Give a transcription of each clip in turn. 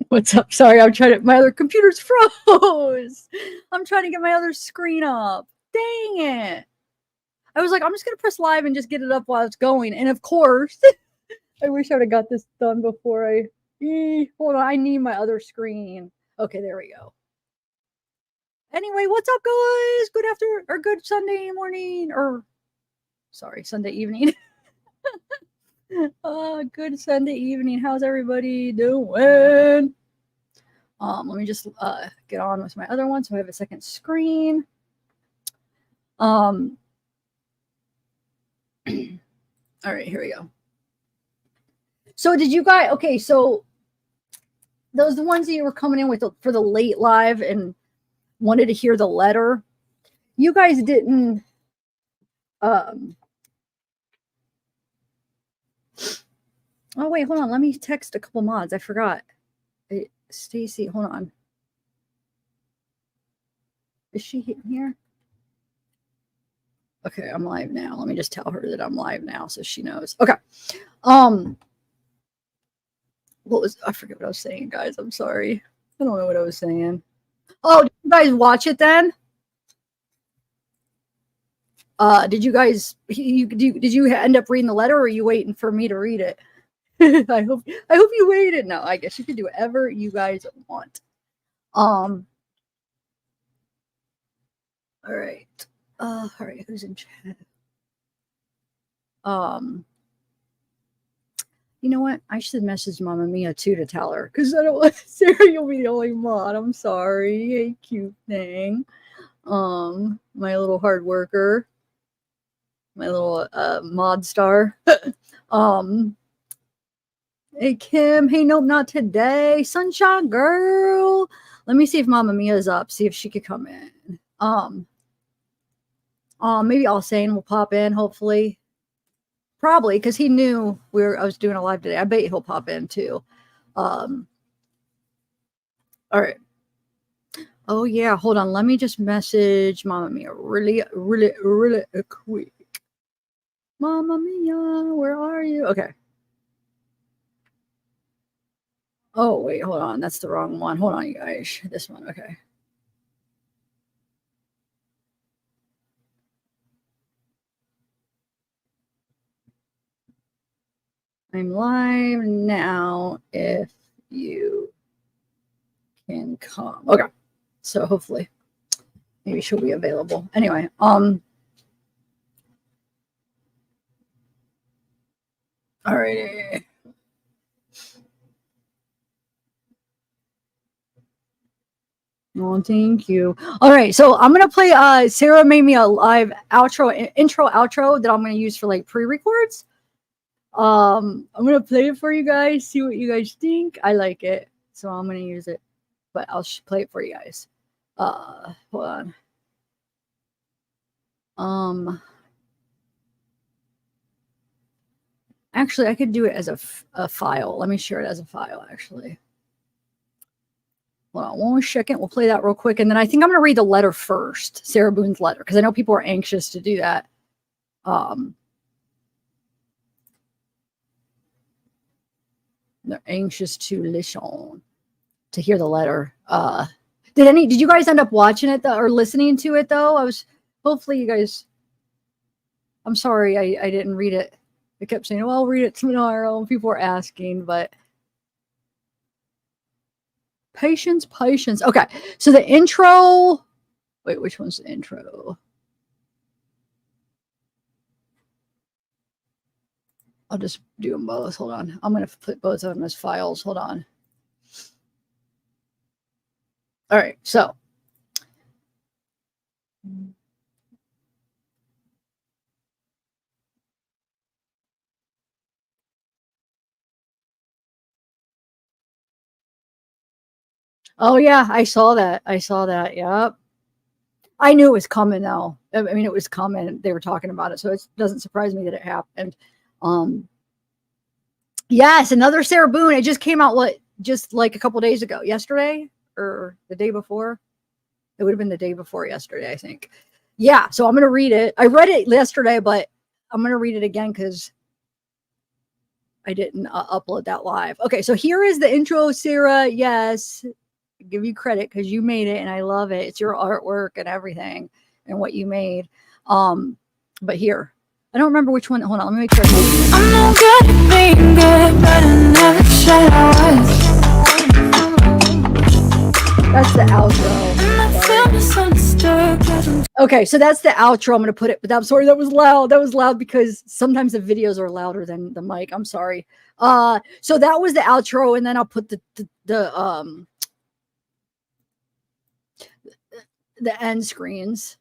What's up? Sorry, I'm trying to. My other computer's froze. I'm trying to get my other screen up. Dang it. I was like, I'm just going to press live and just get it up while it's going. And of course, I wish I would have got this done before I. Hold on, I need my other screen. Okay, there we go. Anyway, what's up, guys? Good after or good Sunday morning or sorry, Sunday evening. Good Sunday evening. How's everybody doing? Let me just get on with my other one so I have a second screen. All right, here we go. So did you guys, okay, so those the ones that you were coming in with for the late live and wanted to hear the letter, you guys didn't oh wait, hold on, let me text a couple mods. I forgot. Stacy, hold on. Is she here? Okay, I'm live now. Let me just tell her that I'm live now so she knows. Okay. I forget what I was saying, guys. I'm sorry. I don't know what I was saying. Oh, did you guys watch it then? Did you guys did you end up reading the letter or are you waiting for me to read it? I hope you waited. No, I guess you can do whatever you guys want. All right. All right, who's in chat? You know what? I should message Mama Mia too to tell her because I don't want Sarah. You'll be the only mod. I'm sorry. Hey, cute thing. My little hard worker. My little mod star. Hey Kim. Hey, nope, not today. Sunshine girl. Let me see if Mama Mia's up. See if she could come in. Maybe Alsane will pop in. Hopefully. Probably because he knew I was doing a live today. I bet he'll pop in too. All right. Oh yeah, hold on. Let me just message Mama Mia really quick. Mama Mia, where are you? Okay. Oh wait, hold on. That's the wrong one. Hold on, you guys. This one. Okay. I'm live now if you can come. Okay. So hopefully maybe she'll be available. Anyway, all righty. Oh, thank you. All right, so I'm gonna play. Sarah made me a live intro, outro that I'm gonna use for like pre-records. I'm gonna play it for you guys. See what you guys think. I like it, so I'm gonna use it. But I'll play it for you guys. Hold on. Actually, I could do it as a file. Let me share it as a file. Actually. Hold on 1 second. We'll play that real quick. And then I think I'm going to read the letter first, Sarah Boone's letter, because I know people are anxious to do that. They're anxious to listen, to hear the letter. Did you guys end up watching it or listening to it though? Hopefully you guys, I'm sorry I didn't read it. I kept saying, well, I'll read it tomorrow. People were asking, but patience. Okay, so the intro. Wait, which one's the intro? I'll just do them both. Hold on. I'm going to put both of them as files. Hold on. All right, so. Oh yeah, I saw that. Yep. I knew it was coming though. I mean, it was coming. They were talking about it, so it doesn't surprise me that it happened. Yes, another Sarah Boone. It just came out just like a couple days ago. Yesterday or the day before. It would have been the day before yesterday, I think. Yeah, so I'm gonna read it. I read it yesterday, but I'm gonna read it again because I didn't upload that live. Okay, so here is the intro, Sarah. Yes, I give you credit because you made it and I love it. It's your artwork and everything and what you made. But here, I don't remember which one. Hold on, let me make sure. I'm no good at being good, but I never said I was. That's the outro. Okay, so that's the outro. I'm gonna put it, but I'm sorry, that was loud. That was loud because sometimes the videos are louder than the mic. I'm sorry. So that was the outro, and then I'll put the end screens.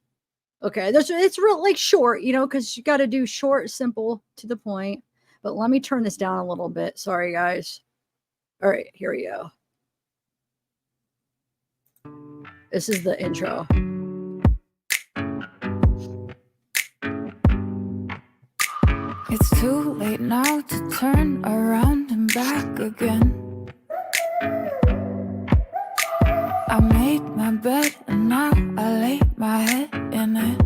Okay, it's real like short, you know, because you got to do short, simple, to the point. But let me turn this down a little bit. Sorry, guys. All right, here we go. This is the intro. It's too late now to turn around and back again. I made my bed and now I lay my head in it.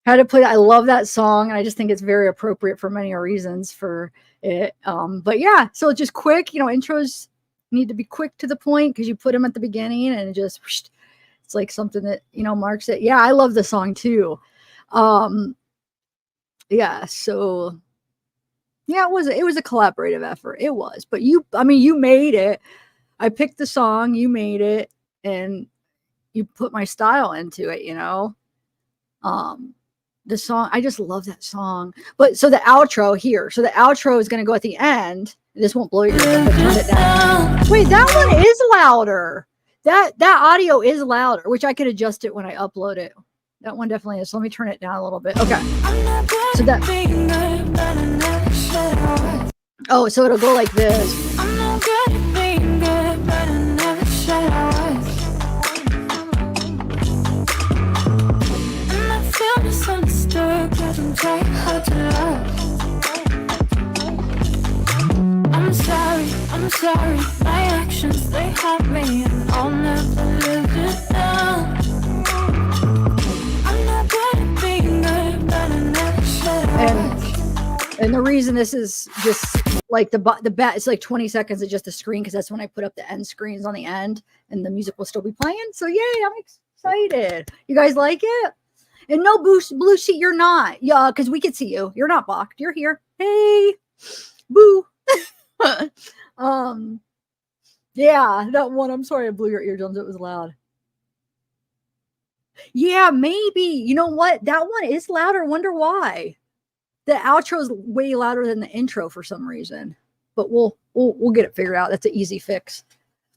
How to put it, I love that song, and I just think it's very appropriate for many reasons for it. But yeah, so just quick, you know, intros need to be quick to the point because you put them at the beginning and just it's like something that, you know, marks it. Yeah, I love the song too. Yeah, so yeah, it was a collaborative effort. It was, but you made it. I picked the song, you made it, and you put my style into it, you know. The song, I just love that song. But so the outro here, so the outro is going to go at the end. This won't blow your ear, but turn it down. Wait, that one is louder. That audio is louder, which I could adjust it when I upload it. That one definitely is. So let me turn it down a little bit. Okay. So that. Oh, so it'll go like this. I'm not good at being good, but I never said I was. And I feel misunderstood because I'm trying hard to love. I'm sorry, my actions, they haunt me and I'll never live it down. I'm not good at being good, but I never said I was. And the reason this is just like the bat, it's like 20 seconds of just the screen because that's when I put up the end screens on the end and the music will still be playing. So yay, I'm excited. You guys like it? And no, Blue Sheet, you're not. Yeah, because we can see you. You're not blocked. You're here. Hey, boo. Yeah, that one. I'm sorry I blew your eardrums. It was loud. Yeah, maybe. You know what? That one is louder. Wonder why. The outro is way louder than the intro for some reason. But we'll get it figured out. That's an easy fix.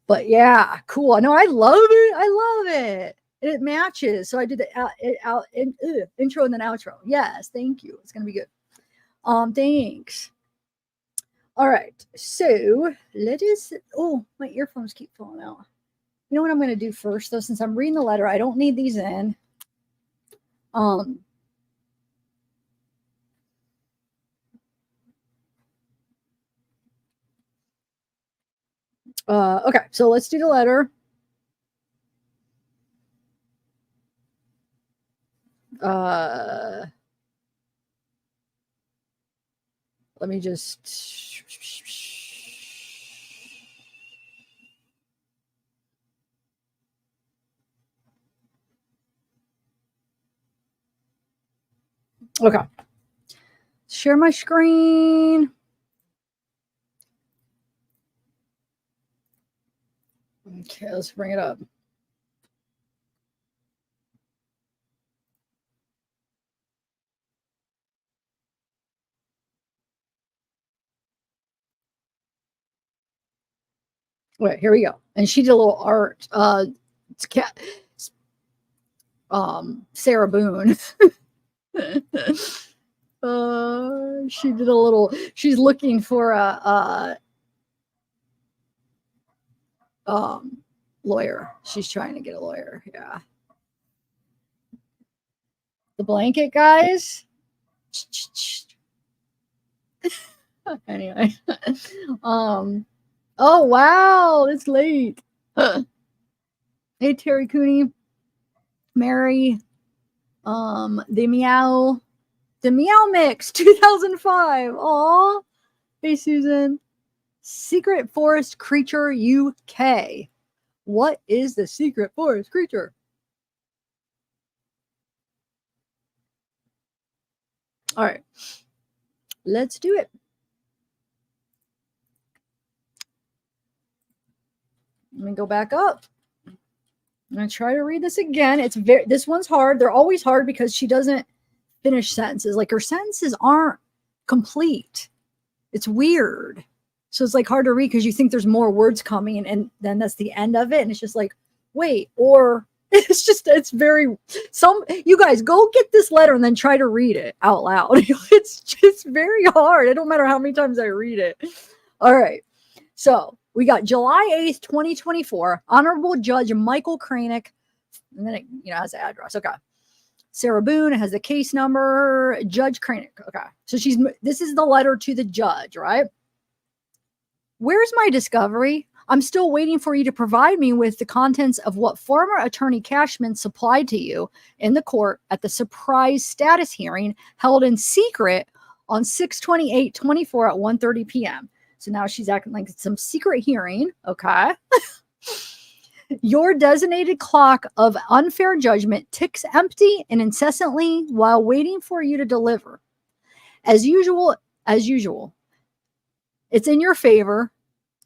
But yeah, cool. No, I love it. I love it. And it matches. So I did the intro and then outro. Yes, thank you. It's gonna be good. Thanks. All right, so let us. Oh, my earphones keep falling out. You know what I'm going to do first, though, since I'm reading the letter, I don't need these in. Okay, so let's do the letter. Let me just. Okay. Share my screen. Okay, let's bring it up. Wait, here we go. And she did a little art. Sarah Boone. She did a little. She's looking for a lawyer. She's trying to get a lawyer. Yeah. The blanket, guys. Anyway. Oh wow, it's late. Hey Terry Cooney, Mary, the meow, The Meow Mix 2005. Aw. Hey, Susan. Secret Forest Creature UK. What is the secret forest creature? All right. Let's do it. Let me go back up. I'm going to try to read this again. This one's hard. They're always hard because she doesn't finish sentences. Like her sentences aren't complete. It's weird. So it's like hard to read because you think there's more words coming and then that's the end of it. And it's just like, wait, or it's very, you guys go get this letter and then try to read it out loud. It's just very hard. It don't matter how many times I read it. All right. So we got July 8th, 2024, Honorable Judge Michael Kranick. And then it, has the address. Okay. Sarah Boone has the case number. Judge Kranick. Okay. So this is the letter to the judge, right? Where's my discovery? I'm still waiting for you to provide me with the contents of what former attorney Cashman supplied to you in the court at the surprise status hearing held in secret on 6/28/24 at 1:30 p.m. So now she's acting like it's some secret hearing. Okay. Your designated clock of unfair judgment ticks empty and incessantly while waiting for you to deliver. As usual, it's in your favor,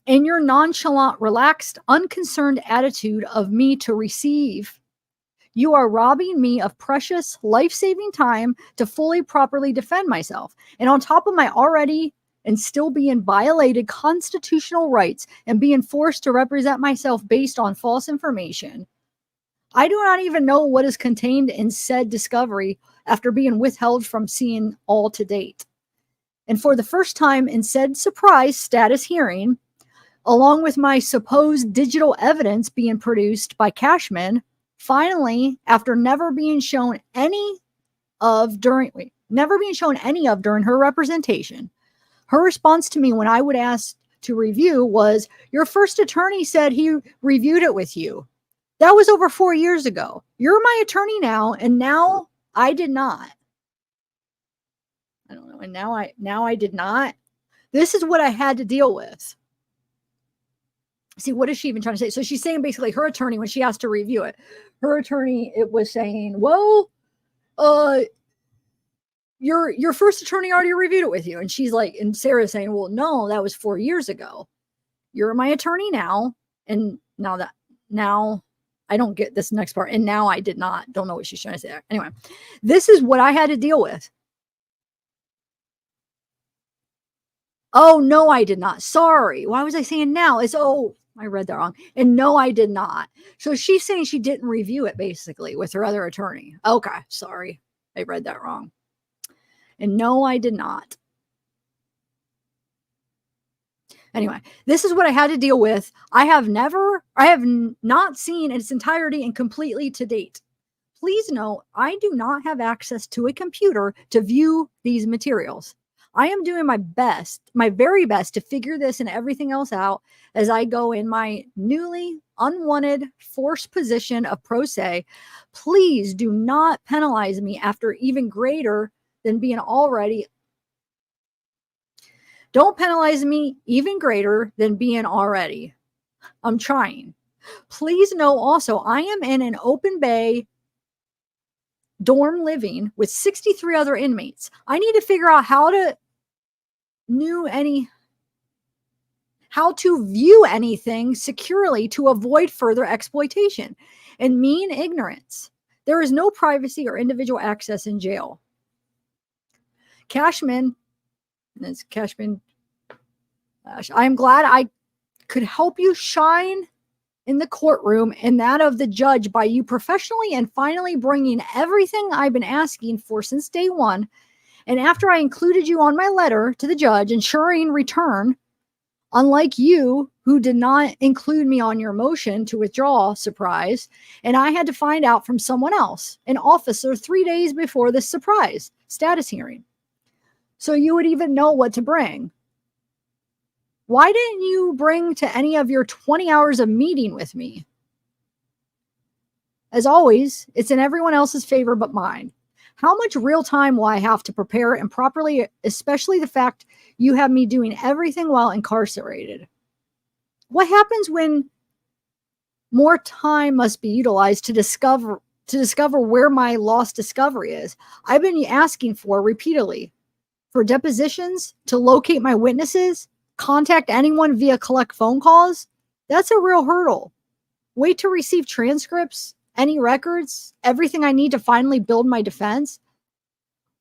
in your nonchalant, relaxed, unconcerned attitude of me to receive. You are robbing me of precious, life-saving time to fully, properly defend myself. And on top of my already and still being violated constitutional rights and being forced to represent myself based on false information, I do not even know what is contained in said discovery after being withheld from seeing all to date. And for the first time in said surprise status hearing, along with my supposed digital evidence being produced by Cashman, finally, after never being shown any of during her representation, her response to me when I would ask to review was, your first attorney said he reviewed it with you. That was over 4 years ago. You're my attorney now, and now I did not. I don't know. And now I did not. This is what I had to deal with. See, what is she even trying to say? So she's saying basically her attorney, when she asked to review it, her attorney, it was saying, well, your first attorney already reviewed it with you. And she's like, and Sarah's saying, well, no, that was 4 years ago. You're my attorney now. And now I don't get this next part. And now I did not. Don't know what she's trying to say there. Anyway, this is what I had to deal with. Oh, no, I did not. Sorry. Why was I saying now? I read that wrong. And no, I did not. So she's saying she didn't review it basically with her other attorney. Okay. Sorry. I read that wrong. And no, I did not. Anyway, this is what I had to deal with. I have not seen its entirety and completely to date. Please note, I do not have access to a computer to view these materials. I am doing my very best to figure this and everything else out as I go in my newly unwanted forced position of pro se. Please do not penalize me after even greater than being already. Don't penalize me even greater than being already. I'm trying. Please know also, I am in an open bay dorm living with 63 other inmates. I need to figure out how to view anything securely to avoid further exploitation and mean ignorance. There is no privacy or individual access in jail. Cashman, I am glad I could help you shine in the courtroom and that of the judge by you professionally and finally bringing everything I've been asking for since day one. And after I included you on my letter to the judge ensuring return, unlike you who did not include me on your motion to withdraw, surprise, and I had to find out from someone else, an officer, 3 days before this surprise status hearing, so you would even know what to bring. Why didn't you bring to any of your 20 hours of meeting with me? As always, it's in everyone else's favor but mine. How much real time will I have to prepare and properly, especially the fact you have me doing everything while incarcerated? What happens when more time must be utilized to discover where my lost discovery is? I've been asking for repeatedly for depositions, to locate my witnesses, contact anyone via collect phone calls. That's a real hurdle. Wait to receive transcripts, any records, everything I need to finally build my defense?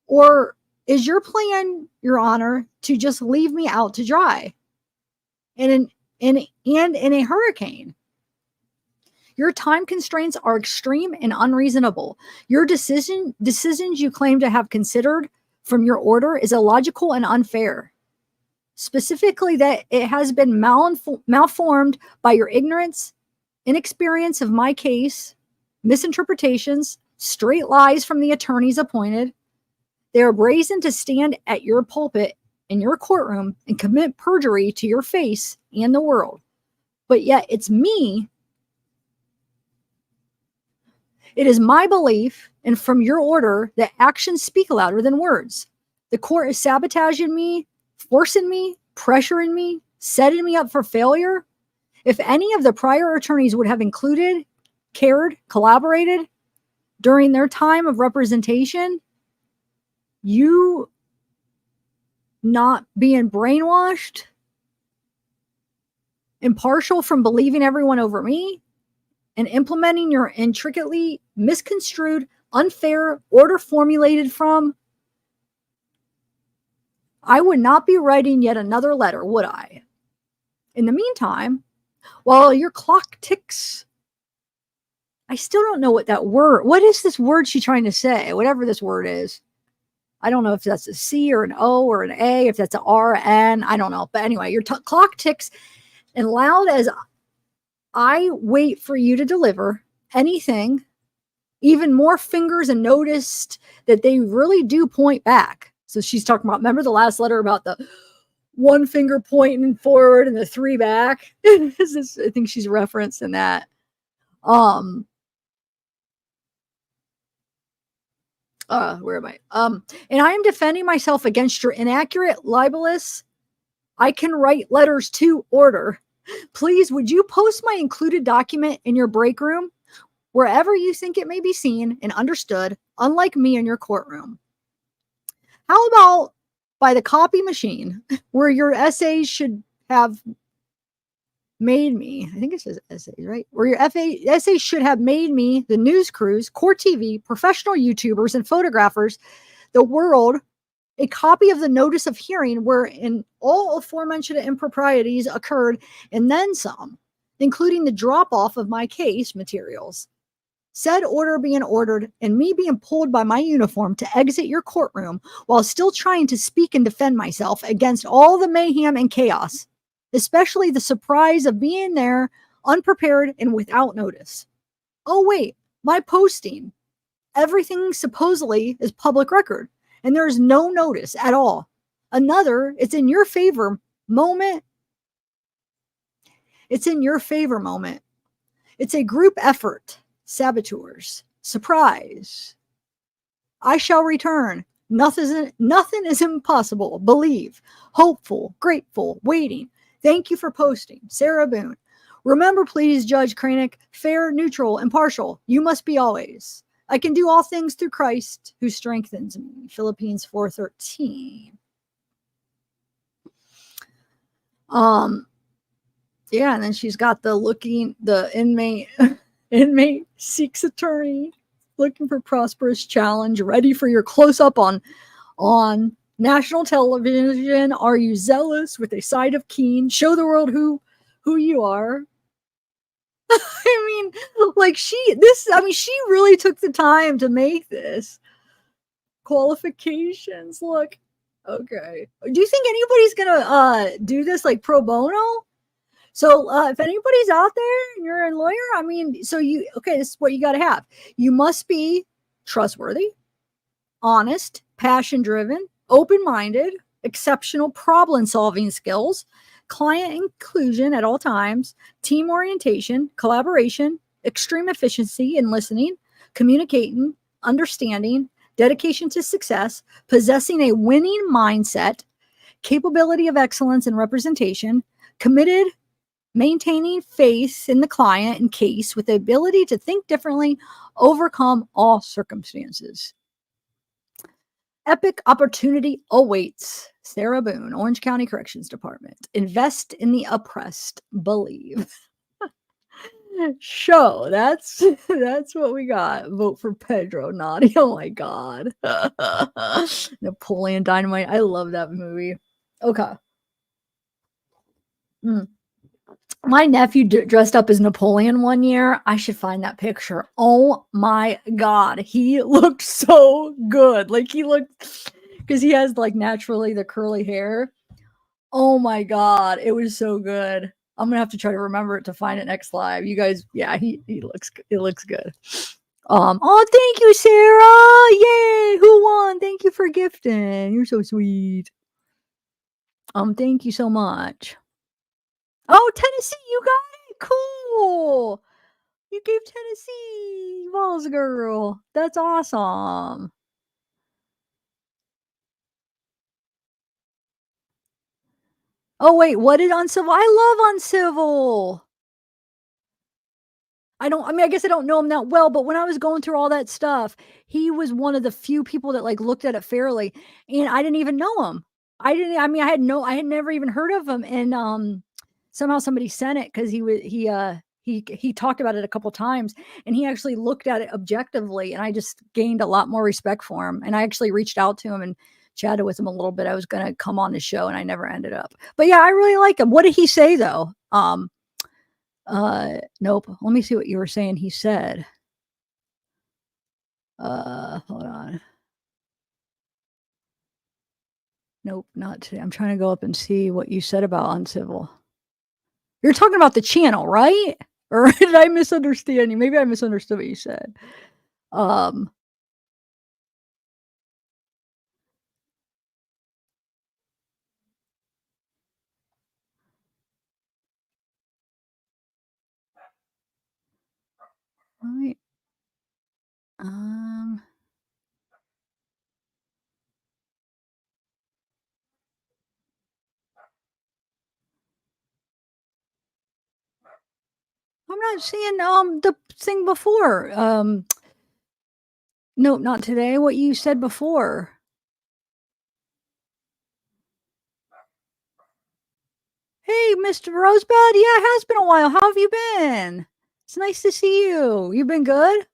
Or is your plan, Your Honor, to just leave me out to dry in a hurricane? Your time constraints are extreme and unreasonable. Your decisions you claim to have considered from your order is illogical and unfair. Specifically, that it has been malformed by your ignorance, inexperience of my case, misinterpretations, straight lies from the attorneys appointed. They are brazen to stand at your pulpit in your courtroom and commit perjury to your face and the world. But yet it's me. It is my belief, and from your order, that actions speak louder than words. The court is sabotaging me, forcing me, pressuring me, setting me up for failure. If any of the prior attorneys would have included, cared, collaborated during their time of representation, you not being brainwashed, impartial from believing everyone over me, and implementing your intricately misconstrued, unfair order formulated from, I would not be writing yet another letter, would I? In the meantime, while your clock ticks, I still don't know what that word, what is this word she's trying to say? Whatever this word is. I don't know if that's a C or an O or an A, if that's an R, N, I don't know. But anyway, your clock ticks, and loud as I wait for you to deliver anything, even more fingers, and noticed that they really do point back. So she's talking about, remember the last letter about the one finger pointing forward and the three back? I think she's referencing that. Where am I? And I am defending myself against your inaccurate, libelous, I can write letters to order. Please, would you post my included document in your break room, wherever you think it may be seen and understood, unlike me in your courtroom? How about by the copy machine, where your essays should have made me, I think it says essays, right? Where your essays should have made me, the news crews, Court TV, professional YouTubers, and photographers, the world, a copy of the notice of hearing wherein all aforementioned improprieties occurred, and then some, including the drop-off of my case materials. Said order being ordered, and me being pulled by my uniform to exit your courtroom while still trying to speak and defend myself against all the mayhem and chaos, especially the surprise of being there unprepared and without notice. Oh wait, my posting. Everything supposedly is public record, and there is no notice at all. Another, it's in your favor moment. It's in your favor moment. It's a group effort. Saboteurs. Surprise. I shall return. Nothing is impossible. Believe. Hopeful. Grateful. Waiting. Thank you for posting. Sarah Boone. Remember, please, Judge Kranick, fair, neutral, impartial. You must be always. I can do all things through Christ who strengthens me. Philippians 4:13. Yeah, and then she's got the inmate seeks attorney, looking for prosperous challenge, ready for your close-up on national television. Are you zealous with a side of keen? Show the world who you are. I mean, like she really took the time to make this. Qualifications, look. Okay. Do you think anybody's gonna do this like pro bono? So if anybody's out there and you're a lawyer, I mean, this is what you got to have. You must be trustworthy, honest, passion-driven, open-minded, exceptional problem-solving skills, client inclusion at all times, team orientation, collaboration, extreme efficiency in listening, communicating, understanding, dedication to success, possessing a winning mindset, capability of excellence and representation, committed, maintaining faith in the client and case with the ability to think differently, overcome all circumstances. Epic opportunity awaits. Sarah Boone, Orange County Corrections Department. Invest in the oppressed. Believe. Show. That's what we got. Vote for Pedro Naughty. Oh my god. Napoleon Dynamite. I love that movie. Okay. My nephew dressed up as Napoleon one year. I should find that picture. Oh my god, he looked so good. Like he looked, because he has like naturally the curly hair. Oh my god, it was so good. I'm gonna have to try to remember it to find it next live. You guys, yeah, he looks, it looks good. Oh, thank you, Sarah. Yay! Who won? Thank you for gifting. You're so sweet. Thank you so much. Oh, Tennessee, you got it. Cool. You gave Tennessee Balls Girl. That's awesome. Oh wait, what did Uncivil? I love Uncivil. I mean, I guess I don't know him that well, but when I was going through all that stuff, he was one of the few people that like looked at it fairly, and I didn't even know him. I mean, I had never even heard of him, and somehow somebody sent it because he talked about it a couple times, and he actually looked at it objectively, and I just gained a lot more respect for him, and I actually reached out to him and chatted with him a little bit. I was going to come on the show, and I never ended up. But yeah, I really like him. What did he say though? Nope. Let me see what you were saying he said. Hold on. Nope, not today. I'm trying to go up and see what you said about Uncivil. You're talking about the channel, right? Or did I misunderstand you? Maybe I misunderstood what you said. Right. I'm not seeing the thing before. No, not today. What you said before. Hey, Mr. Rosebud. Yeah, it has been a while. How have you been? It's nice to see you. You been good?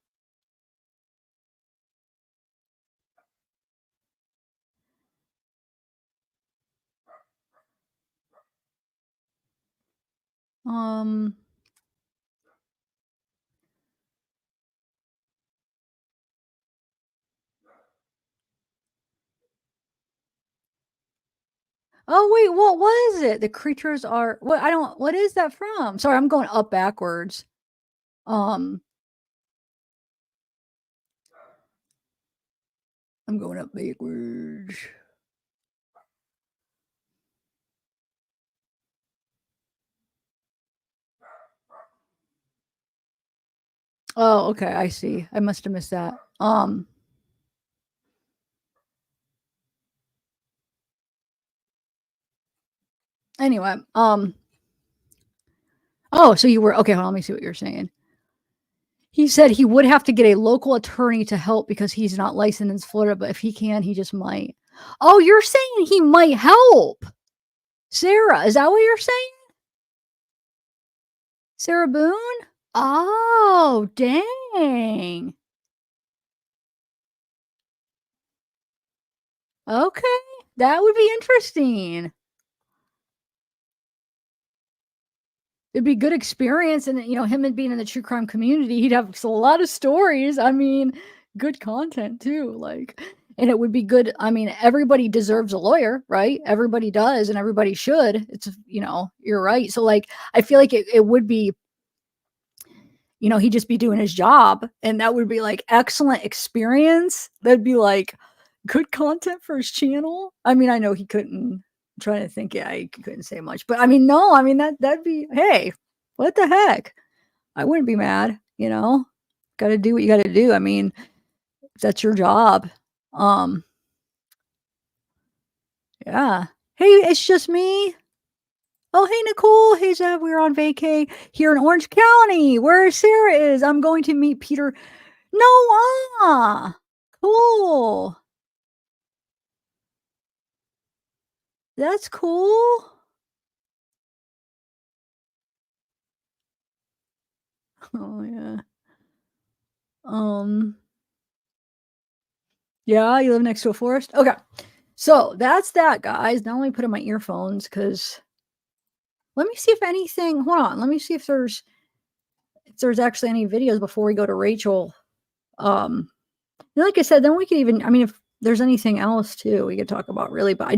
Oh wait, what was it? The creatures are what? I don't. What is that from? Sorry, I'm going up backwards. I'm going up backwards. Oh, okay, I see. I must have missed that. Anyway, oh, so you were okay. Hold on, let me see what you're saying. He said he would have to get a local attorney to help because he's not licensed in Florida, but if he can, he just might. Oh, you're saying he might help. Sarah, is that what you're saying? Sarah Boone? Oh, dang. Okay, that would be interesting. It'd be good experience, and you know, him and being in the true crime community, he'd have a lot of stories. I mean, good content too. Like, and it would be good. I mean, everybody deserves a lawyer, right? Everybody does, and everybody should. It's, you know, you're right. So like, I feel like it would be, you know, he'd just be doing his job, and that would be like excellent experience. That'd be like good content for his channel. I mean, I know he couldn't. I'm trying to think. Yeah, he couldn't say much, but I mean, no, I mean that'd be, hey, what the heck? I wouldn't be mad. You know, got to do what you got to do. I mean, if that's your job. Um, yeah. Hey, it's just me. Oh, hey, Nicole. Hey, Zeb. We're on vacay here in Orange County, where Sarah is. I'm going to meet Peter. No, cool. That's cool. Oh, yeah. Um, yeah, you live next to a forest? Okay. So that's that, guys. Now let me put in my earphones because let me see if anything. Hold on. Let me see if there's actually any videos before we go to Rachel. Like I said, then we could even. I mean, if there's anything else too, we could talk about really. But I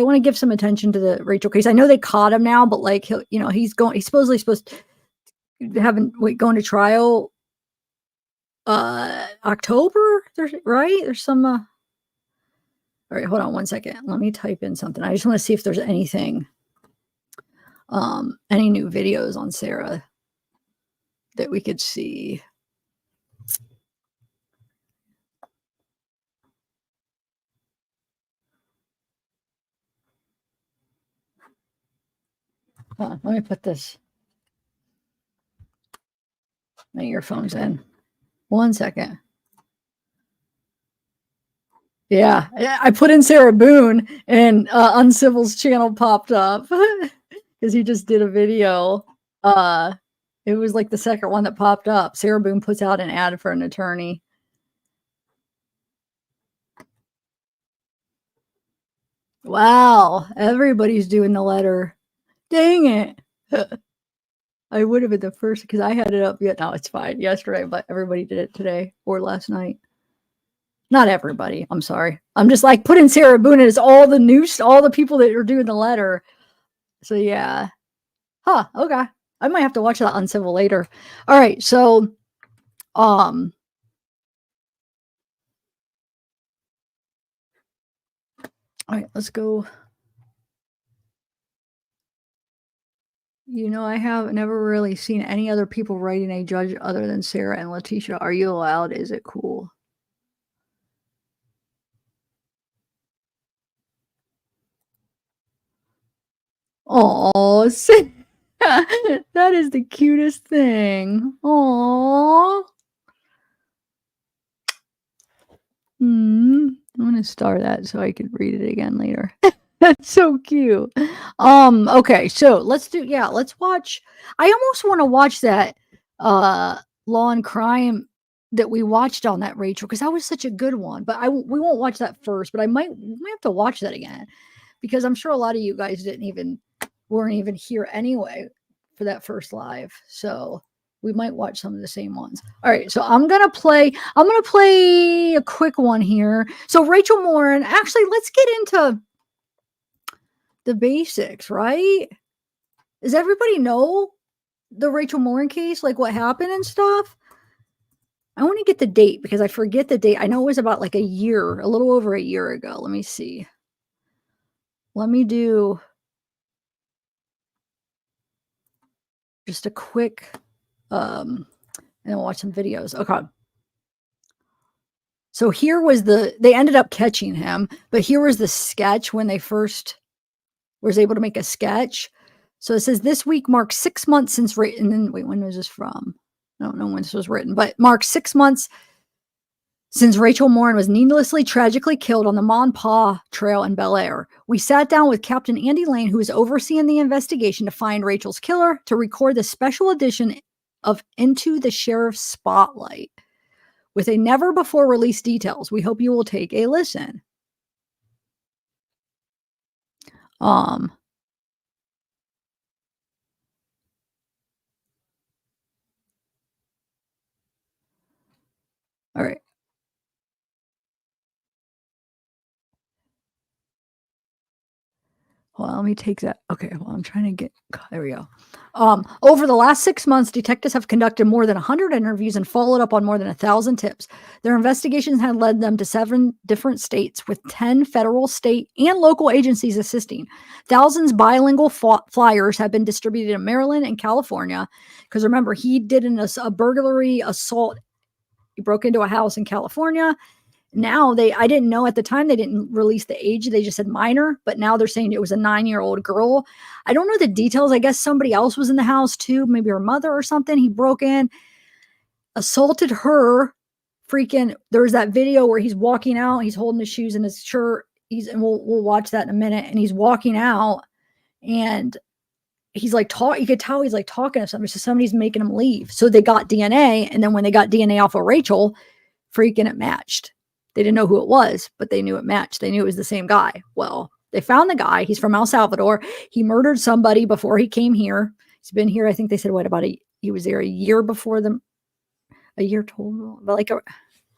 want to give some attention to the Rachel case. I know they caught him now, but like he's going. He's supposedly supposed to going to trial. October. There's some. All right, hold on one second. Let me type in something. I just want to see if there's anything. Any new videos on Sarah that we could see. Let me put my earphones in. 1 second. Yeah, I put in Sarah Boone and Uncivil's channel popped up because he just did a video. It was like the second one that popped up. Sarah Boone puts out an ad for an attorney. Wow, everybody's doing the letter. Dang it. I would have been the first because I had it up yet. No, it's fine. Yesterday, but everybody did it today or last night. Not everybody. I'm sorry. I'm just like putting Sarah Boone as all the news, all the people that are doing the letter. So yeah. Huh. Okay. I might have to watch that on Civil later. All right. So, all right, let's go. I have never really seen any other people writing a judge other than Sarah and Letitia. Are you allowed? Is it cool? Oh, that is the cutest thing. Oh. I'm gonna star that so I could read it again later. That's so cute. Okay, so let's watch. I almost want to watch that Law and Crime that we watched on that Rachel because that was such a good one. But we won't watch that first, but we might have to watch that again because I'm sure a lot of you guys weren't even here anyway for that first live. So we might watch some of the same ones. All right, so I'm gonna play a quick one here. So Rachel Morin, actually, let's get into the basics, right? Does everybody know the Rachel Morin case, like what happened and stuff? I want to get the date because I forget the date. I know it was about like a little over a year ago. Let me see. Let me do just a quick, and then watch some videos. Okay. So here was they ended up catching him, but here was the sketch when they first was able to make a sketch. So it says this week marks 6 months since, and then wait, when was this from? I don't know when this was written, but marks 6 months since Rachel Morin was needlessly tragically killed on the Mon Pa Trail in Bel Air. We sat down with Captain Andy Lane, who is overseeing the investigation to find Rachel's killer, to record the special edition of Into the Sheriff's Spotlight with a never before released details. We hope you will take a listen. All right. Well, let me take that. Okay, well, I'm trying to get, there we go. Over the last 6 months, detectives have conducted more than 100 interviews and followed up on more than 1,000 tips. Their investigations had led them to 7 different states, with 10 federal, state, and local agencies assisting. Thousands bilingual flyers have been distributed in Maryland and California. Because remember, he did a burglary assault. He broke into a house in California. now I didn't know at the time, they didn't release the age. They just said minor, but now they're saying it was a 9-year-old girl. I don't know the details. I guess somebody else was in the house too, maybe her mother or something. He broke in, assaulted her. Freaking, there's that video where he's walking out, he's holding his shoes in his shirt. And we'll watch that in a minute. And he's walking out, and he's like you could tell he's like talking to somebody. So somebody's making him leave. So they got DNA, and then when they got DNA off of Rachel, freaking it matched. They didn't know who it was, but they knew it matched. They knew it was the same guy. Well, they found the guy. He's from El Salvador. He murdered somebody before he came here. He's been here. I think they said he was there a year before them. A year total, but like I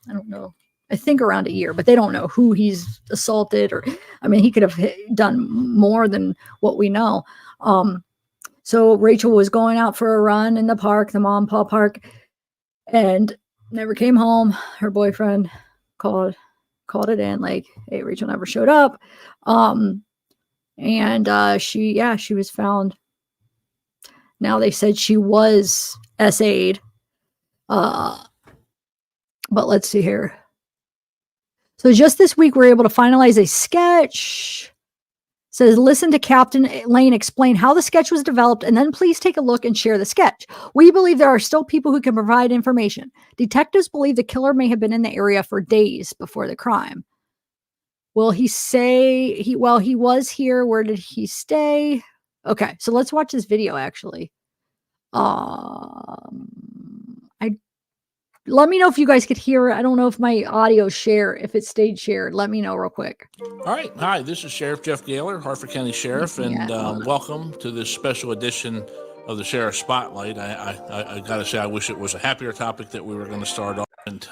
don't know. I think around a year, but they don't know who he's assaulted, or I mean, he could have done more than what we know. So Rachel was going out for a run in the park, the mom and pa park, and never came home. Her boyfriend called it in, like, hey, Rachel never showed up. And she was found. Now they said she was SA'd. But let's see here. So just this week, we're able to finalize a sketch. It says, listen to Captain Lane explain how the sketch was developed, and then please take a look and share the sketch. We believe there are still people who can provide information. Detectives believe the killer may have been in the area for days before the crime. Will he say he was here? Where did he stay? Okay, so let's watch this video actually. Let me know if you guys could hear it. I don't know if my audio if it stayed shared. Let me know real quick. All right. Hi, this is Sheriff Jeff Gaylor, Harford County Sheriff, and welcome to this special edition of the Sheriff Spotlight. I got to say, I wish it was a happier topic that we were going to start on. And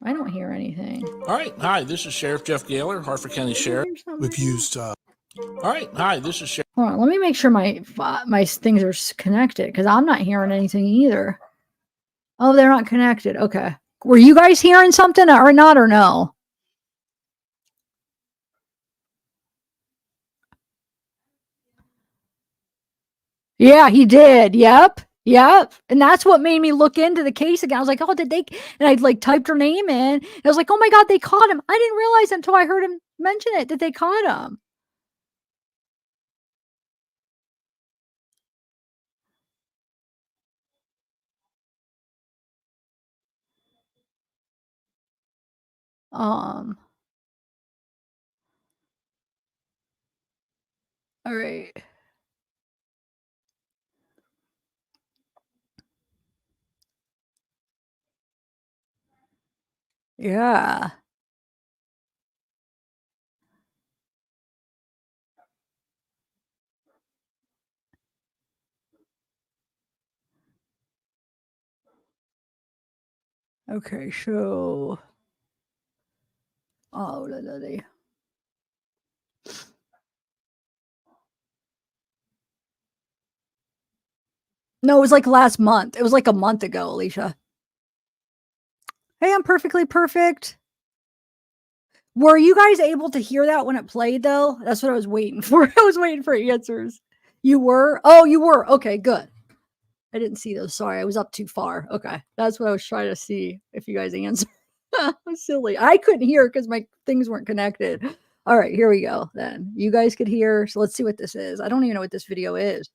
I don't hear anything. All right. Hi, this is Sheriff Jeff Gaylor, Harford County Sheriff. We've used... All right. Hi, this is Sheriff... Hold on. Let me make sure my things are connected, because I'm not hearing anything either. Oh, they're not connected. Okay. Were you guys hearing something or not, or no? Yeah, he did. Yep. And that's what made me look into the case again. I was like, oh, did they? And I like typed her name in. And I was like, oh my God, they caught him. I didn't realize until I heard him mention it that they caught him. All right. Yeah. Okay, so no, it was like last month. It was like a month ago, Alicia. Hey, I'm perfectly perfect. Were you guys able to hear that when it played, though? That's what I was waiting for. I was waiting for answers. You were? Oh, you were. Okay, good. I didn't see those. Sorry, I was up too far. Okay, that's what I was trying to see if you guys answered. I'm silly. I couldn't hear because my things weren't connected. All right, here we go then. You guys could hear. So let's see what this is. I don't even know what this video is.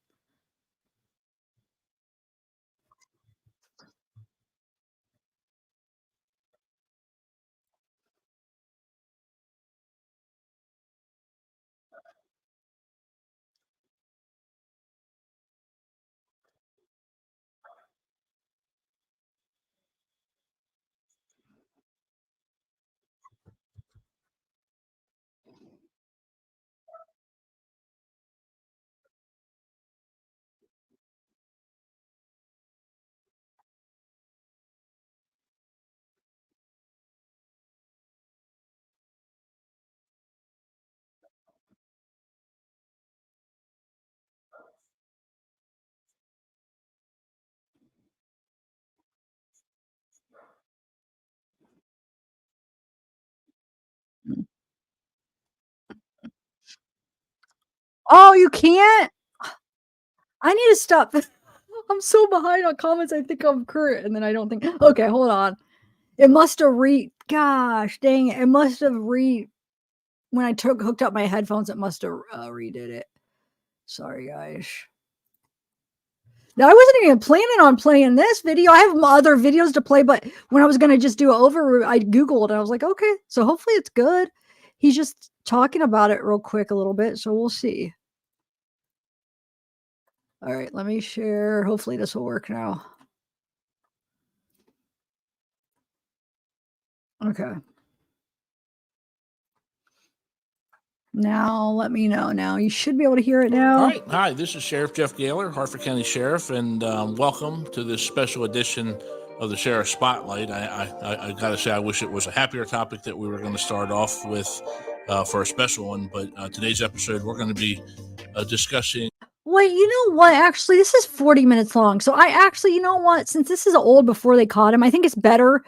Oh, you can't? I need to stop. I'm so behind on comments. I think I'm current, and then I don't think. Okay, hold on. It must have gosh dang it. It must have when I hooked up my headphones, it must have redid it. Sorry, guys. Now, I wasn't even planning on playing this video. I have other videos to play, but when I was going to just do it I Googled and I was like, okay, so hopefully it's good. He's just talking about it real quick a little bit, so we'll see. All right, let me share. Hopefully this will work now. Okay. Now, let me know now. You should be able to hear it now. All right. Hi, this is Sheriff Jeff Gaylor, Harford County Sheriff, and welcome to this special edition of the Sheriff Spotlight. I got to say, I wish it was a happier topic that we were going to start off with for a special one, but today's episode, we're going to be discussing... Wait, you know what? Actually, this is 40 minutes long. So I actually, you know what? Since this is old before they caught him, I think it's better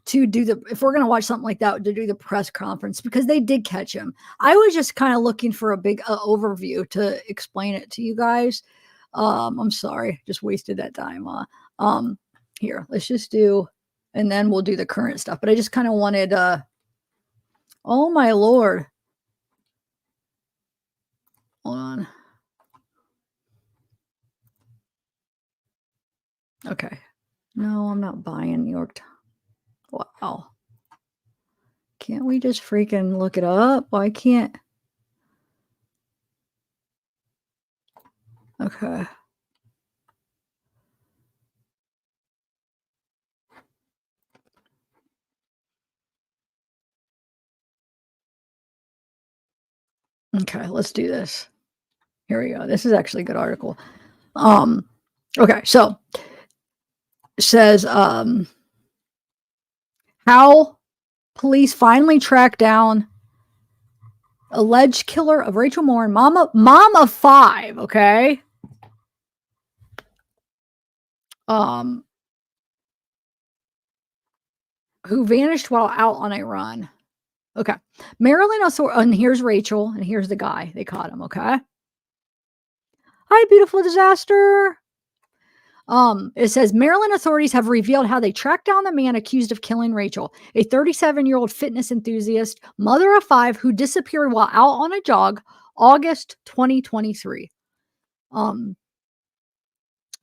to do if we're going to watch something like that, to do the press conference, because they did catch him. I was just kind of looking for a big overview to explain it to you guys. I'm sorry, just wasted that time. Here, let's just do, and then we'll do the current stuff. But I just kind of wanted, oh my Lord. Hold on. Okay. No, I'm not buying New York Times. Wow. Can't we just freaking look it up? Why can't? Okay. Okay, let's do this. Here we go. This is actually a good article. Okay, so it says how police finally tracked down alleged killer of Rachel Morin, mom of 5, okay? Who vanished while out on a run. Okay. Maryland also, and here's Rachel, and here's the guy. They caught him, okay? Hi, beautiful disaster. It says Maryland authorities have revealed how they tracked down the man accused of killing Rachel, a 37-year-old fitness enthusiast, mother of 5, who disappeared while out on a jog, August 2023. So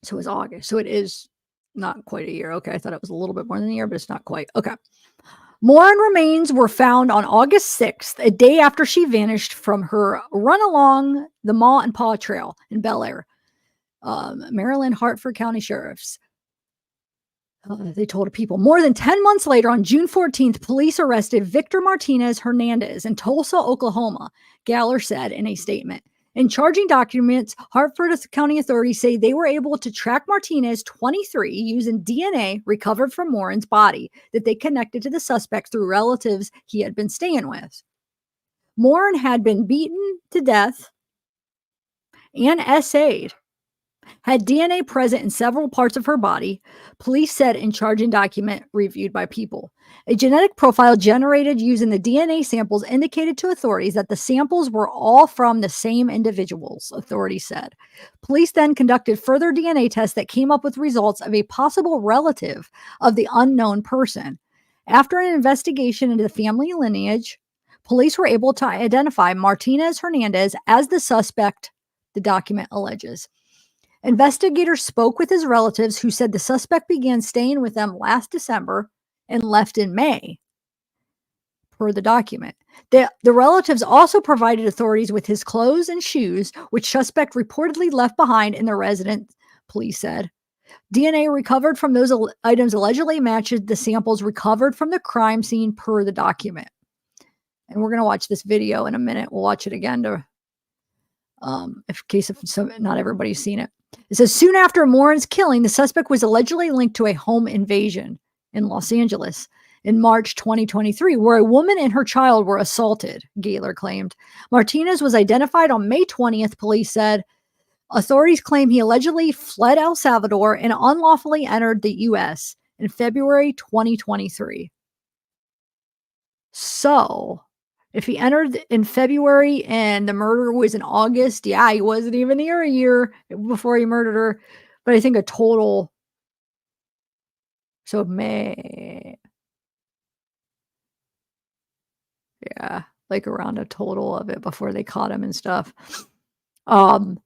it was August. So it is not quite a year. Okay, I thought it was a little bit more than a year, but it's not quite. Okay. Morin remains were found on August 6th, a day after she vanished from her run along the Ma and Pa Trail in Bel Air. Maryland Hartford County Sheriffs. They told people. More than 10 months later, on June 14th, police arrested Victor Martinez Hernandez in Tulsa, Oklahoma, Galler said in a statement. In charging documents, Hartford County authorities say they were able to track Martinez, 23, using DNA recovered from Morin's body that they connected to the suspect through relatives he had been staying with. Morin had been beaten to death and essayed, had DNA present in several parts of her body, police said in charging document reviewed by People. A genetic profile generated using the DNA samples indicated to authorities that the samples were all from the same individuals, authorities said. Police then conducted further DNA tests that came up with results of a possible relative of the unknown person. After an investigation into the family lineage, police were able to identify Martinez Hernandez as the suspect, the document alleges. Investigators spoke with his relatives, who said the suspect began staying with them last December and left in May, per the document. The relatives also provided authorities with his clothes and shoes, which suspect reportedly left behind in the residence, police said. DNA recovered from those items allegedly matched the samples recovered from the crime scene, per the document. And we're going to watch this video in a minute. We'll watch it again to, if not everybody's seen it. It says, soon after Morin's killing, the suspect was allegedly linked to a home invasion in Los Angeles in March 2023, where a woman and her child were assaulted, Gaylor claimed. Martinez was identified on May 20th, police said. Authorities claim he allegedly fled El Salvador and unlawfully entered the U.S. in February 2023. So, if he entered in February and the murder was in August, yeah, he wasn't even here a year before he murdered her. But I think a total, so May, Yeah, like around a total of it before they caught him and stuff. It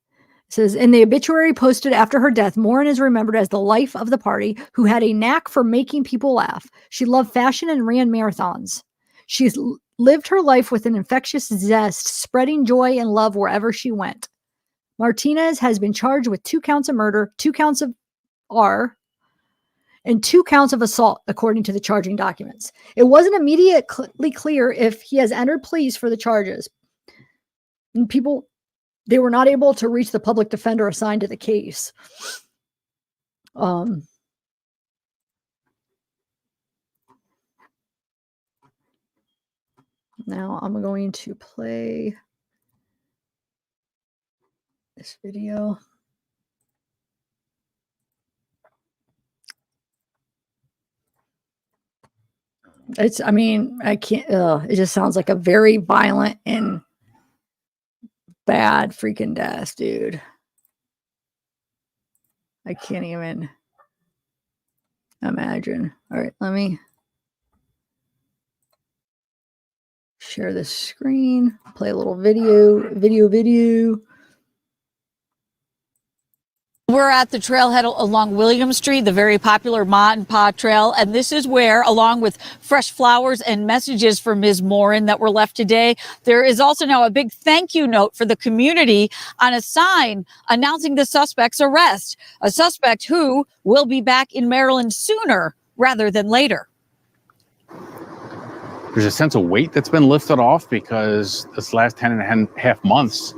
says, in the obituary posted after her death, Morin is remembered as the life of the party who had a knack for making people laugh. She loved fashion and ran marathons. She's lived her life with an infectious zest, spreading joy and love wherever she went. Martinez has been charged with 2 counts of murder, 2 counts of R, and 2 counts of assault, according to the charging documents. It wasn't immediately clear if he has entered pleas for the charges. And they were not able to reach the public defender assigned to the case. Now I'm going to play this video. I can't, it just sounds like a very violent and bad freaking death, dude. I can't even imagine. All right, let me share this screen, play a little video. We're at the trailhead along William Street, the very popular Ma and Pa Trail. And this is where, along with fresh flowers and messages for Ms. Morin that were left today, there is also now a big thank you note for the community on a sign announcing the suspect's arrest. A suspect who will be back in Maryland sooner rather than later. There's a sense of weight that's been lifted off because this last 10 and a half months,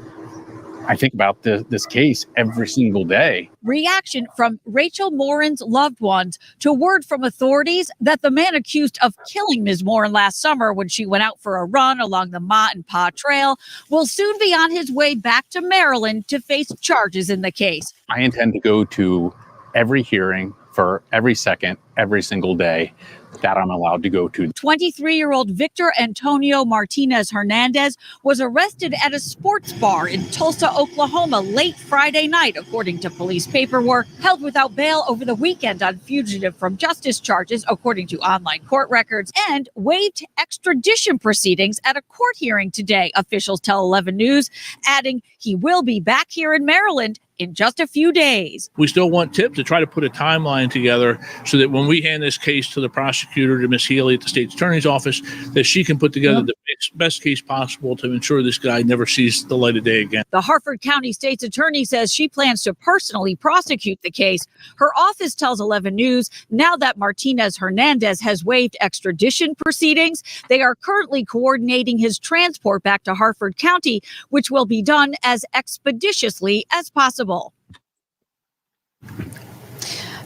I think about this case every single day. Reaction from Rachel Morin's loved ones to word from authorities that the man accused of killing Ms. Morin last summer when she went out for a run along the Ma and Pa Trail will soon be on his way back to Maryland to face charges in the case. I intend to go to every hearing for every second, every single day that I'm allowed to go to. 23-year-old Victor Antonio Martinez Hernandez was arrested at a sports bar in Tulsa, Oklahoma late Friday night, according to police paperwork, held without bail over the weekend on fugitive from justice charges, according to online court records, and waived extradition proceedings at a court hearing today, officials tell 11 News, adding he will be back here in Maryland in just a few days. We still want Tip to try to put a timeline together so that when we hand this case to the prosecutor, to Miss Healy at the state's attorney's office, that she can put together the best case possible to ensure this guy never sees the light of day again. The Harford County State's attorney says she plans to personally prosecute the case. Her office tells 11 News now that Martinez Hernandez has waived extradition proceedings, they are currently coordinating his transport back to Harford County, which will be done as expeditiously as possible.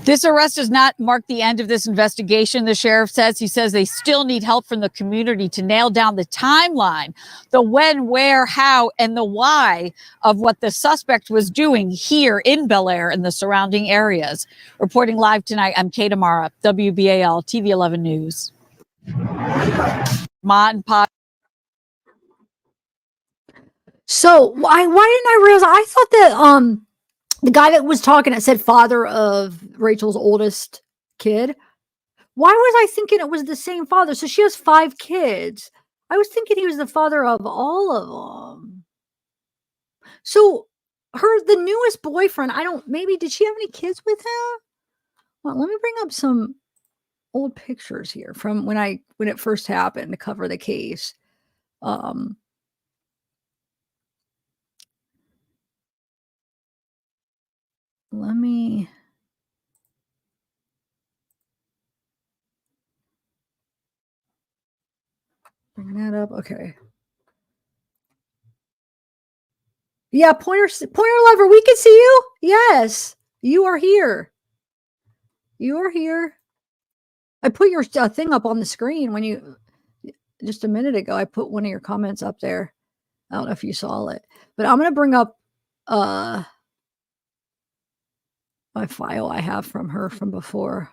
This arrest does not mark the end of this investigation, the sheriff says. He says they still need help from the community to nail down the timeline, the when, where, how, and the why of what the suspect was doing here in Bel Air and the surrounding areas. Reporting live tonight, I'm Kate Amara, WBAL TV 11 News. Ma and Pa. So why didn't I realize? I thought that the guy that was talking, it said father of Rachel's oldest kid. Why was I thinking it was the same father? So she has 5 kids. I was thinking he was the father of all of them. So the newest boyfriend, maybe did she have any kids with him? Well, let me bring up some old pictures here from when it first happened to cover the case. Let me bring that up. Okay. Yeah, pointer lover, we can see you. Yes, you are here. You are here. I put your thing up on the screen just a minute ago. I put one of your comments up there. I don't know if you saw it, but I'm going to bring up my file I have from her from before.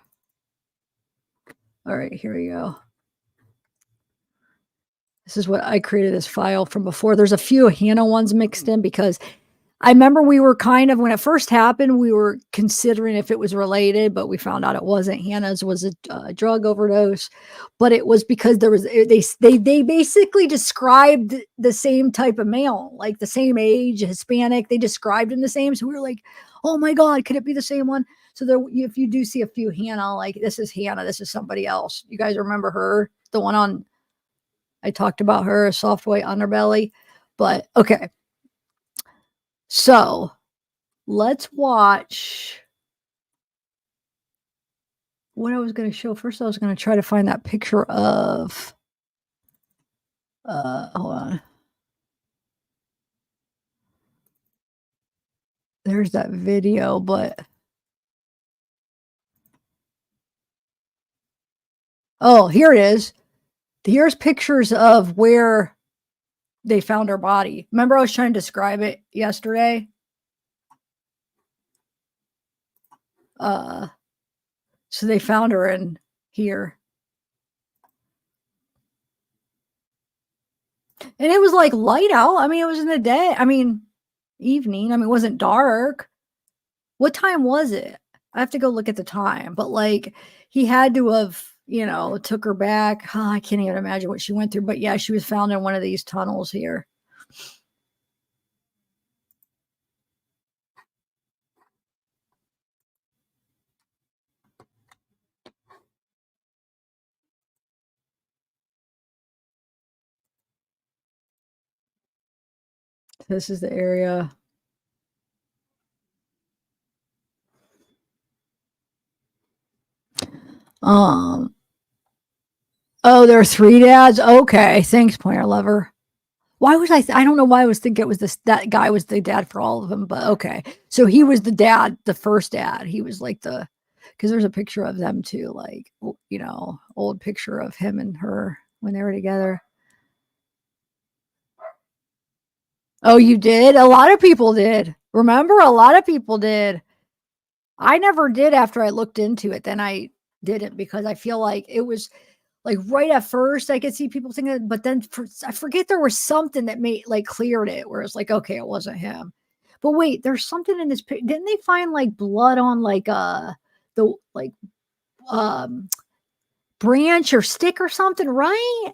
All right, here we go. This is what I created, this file from before. There's a few Hannah ones mixed in because I remember we were kind of, when it first happened, we were considering if it was related, but we found out it wasn't. Hannah's was a drug overdose, but it was because there was, they basically described the same type of male, like the same age, Hispanic. They described him the same. So we were like, oh my God, could it be the same one? So there, if you do see a few Hannah, like this is Hannah, this is somebody else. You guys remember her? The one on, I talked about her, a soft white underbelly, but okay. So let's watch what I was going to show. First, I was going to try to find that picture of, hold on. There's that video, but, oh, here it is. Here's pictures of where they found her body. Remember I was trying to describe it yesterday? So they found her in here. And it was like light out. I mean, it was in the day. I mean, evening. I mean, it wasn't dark. What time was it? I have to go look at the time. But like, he had to have, you know, took her back. Oh, I can't even imagine what she went through. But yeah, she was found in one of these tunnels here. This is the area. Oh, there are 3 dads. Okay, thanks, Pointer Lover. Why was I don't know why I was thinking it was that guy was the dad for all of them, but okay. So he was the dad, the first dad. He was like because there's a picture of them too, like, you know, old picture of him and her when they were together. Oh, you did? A lot of people did. Remember, a lot of people did. I never did after I looked into it. Then I didn't because I feel like it was like right at first I could see people thinking, but then I forget there was something that made like cleared it where it's like, okay, it wasn't him. But wait, there's something in this. Didn't they find like blood on like the like branch or stick or something, right?